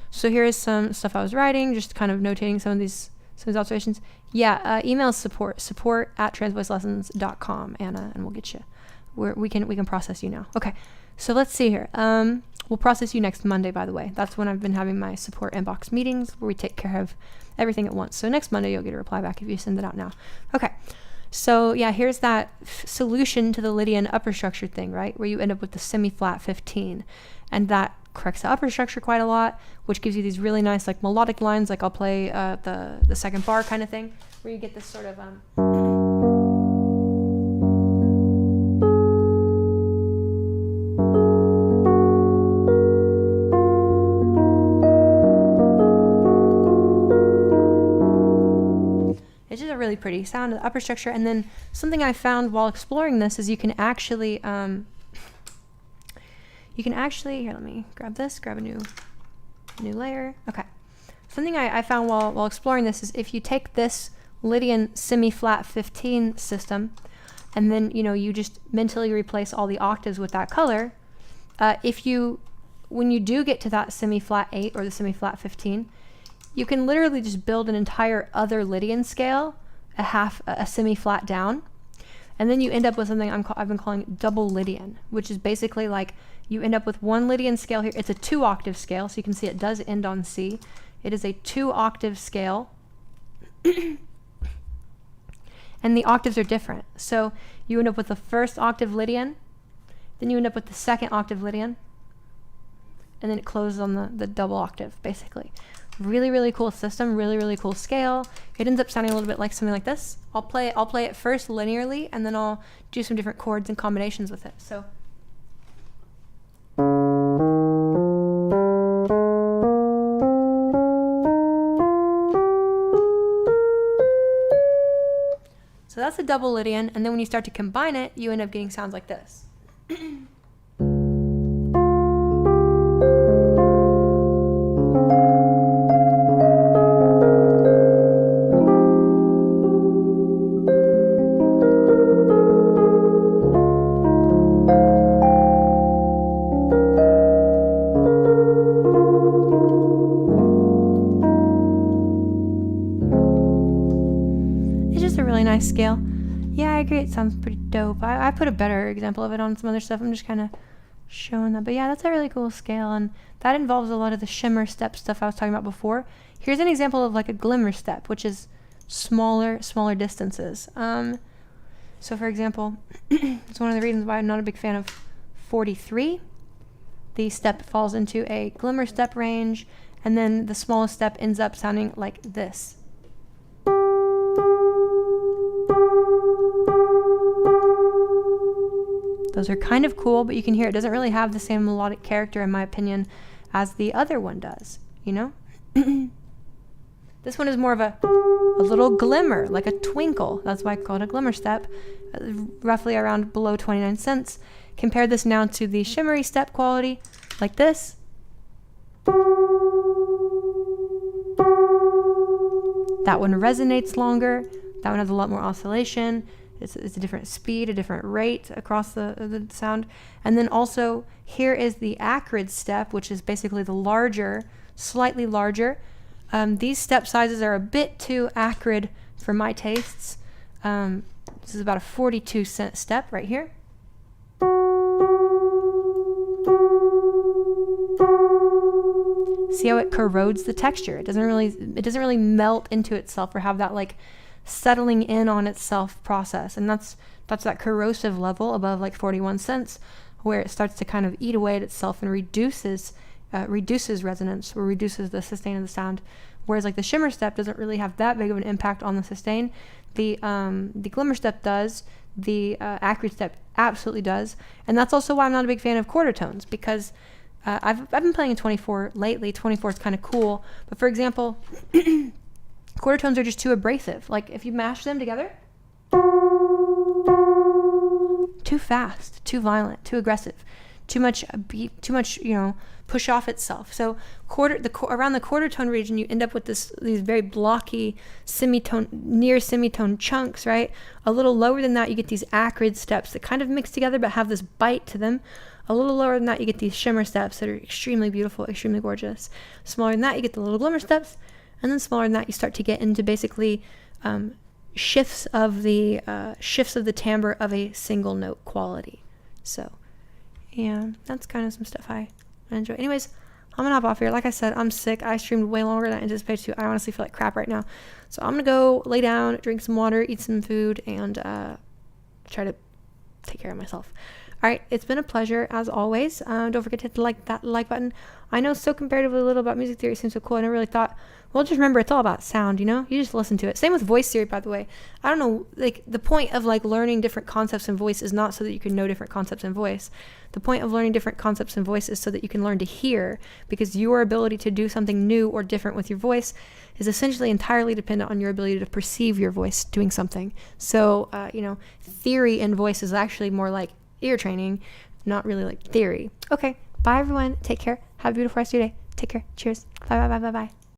So here is some stuff I was writing, just kind of notating some of these observations. Yeah, email support at TransVoiceLessons.com, Anna, and we'll get you. We can process you now. Okay, so let's see here. We'll process you next Monday, by the way. That's when I've been having my support inbox meetings where we take care of everything at once. So next Monday you'll get a reply back if you send it out now. Okay, so yeah, here's that solution to the Lydian upper structure thing, right? Where you end up with the semi-flat 15, and that corrects the upper structure quite a lot, which gives you these really nice like melodic lines, like I'll play the second bar kind of thing, where you get this sort of it's just a really pretty sound of the upper structure. And then something I found while exploring this is you can actually here, let me grab a new New layer. Okay. Something I found while exploring this is if you take this Lydian semi-flat 15 system and then, you know, you just mentally replace all the octaves with that color, when you do get to that semi-flat 8 or the semi-flat 15, you can literally just build an entire other Lydian scale, a semi-flat down, and then you end up with something I've been calling double Lydian, which is basically like you end up with one Lydian scale here. It's a 2-octave scale, so you can see it does end on C. It is a 2-octave scale, and the octaves are different. So you end up with the first octave Lydian, then you end up with the second octave Lydian, and then it closes on the double octave, basically. Really, really cool system, really, really cool scale. It ends up sounding a little bit like something like this. I'll play it first linearly, and then I'll do some different chords and combinations with it. So that's a double Lydian, and then when you start to combine it, you end up getting sounds like this. Nice scale. Yeah, I agree. It sounds pretty dope. I put a better example of it on some other stuff. I'm just kind of showing that. But yeah, that's a really cool scale, and that involves a lot of the shimmer step stuff I was talking about before. Here's an example of like a glimmer step, which is smaller distances. So for example, it's one of the reasons why I'm not a big fan of 43. The step falls into a glimmer step range, and then the smallest step ends up sounding like this. Those are kind of cool, but you can hear it doesn't really have the same melodic character, in my opinion, as the other one does, you know? This one is more of a little glimmer, like a twinkle. That's why I call it a glimmer step, roughly around below 29 cents. Compare this now to the shimmery step quality, like this. That one resonates longer. That one has a lot more oscillation. It's a different speed, a different rate across the sound. And then also, here is the acrid step, which is basically the larger, slightly larger. These step sizes are a bit too acrid for my tastes. This is about a 42-cent step right here. See how it corrodes the texture? It doesn't really melt into itself or have that like settling in on itself process, and that's that corrosive level above like 41 cents, where it starts to kind of eat away at itself and reduces resonance, or reduces the sustain of the sound. Whereas like the shimmer step doesn't really have that big of an impact on the sustain. The glimmer step does. The acrid step absolutely does, and that's also why I'm not a big fan of quarter tones, because I've been playing in 24 lately. 24 is kind of cool, but for example. Quarter tones are just too abrasive. Like if you mash them together, too fast, too violent, too aggressive, too much beat, too much, push off itself. So around the quarter tone region, you end up with these very blocky near semitone chunks, right? A little lower than that, you get these acrid steps that kind of mix together but have this bite to them. A little lower than that, you get these shimmer steps that are extremely beautiful, extremely gorgeous. Smaller than that, you get the little glimmer steps. And then smaller than that, you start to get into basically shifts of the timbre of a single note quality. So, yeah, that's kind of some stuff I enjoy. Anyways, I'm gonna hop off here. Like I said, I'm sick. I streamed way longer than I anticipated to. I honestly feel like crap right now. So I'm gonna go lay down, drink some water, eat some food, and try to take care of myself. All right, it's been a pleasure as always. Don't forget to hit that like button. I know so comparatively little about music theory. It seems so cool. I never really thought, well, just remember it's all about sound, You just listen to it. Same with voice theory, by the way. I don't know, like the point of like learning different concepts in voice is not so that you can know different concepts in voice. The point of learning different concepts in voice is so that you can learn to hear, because your ability to do something new or different with your voice is essentially entirely dependent on your ability to perceive your voice doing something. So, theory in voice is actually more like ear training, not really like theory. Okay, bye everyone. Take care. Have a beautiful rest of your day. Take care. Cheers. Bye bye bye bye bye.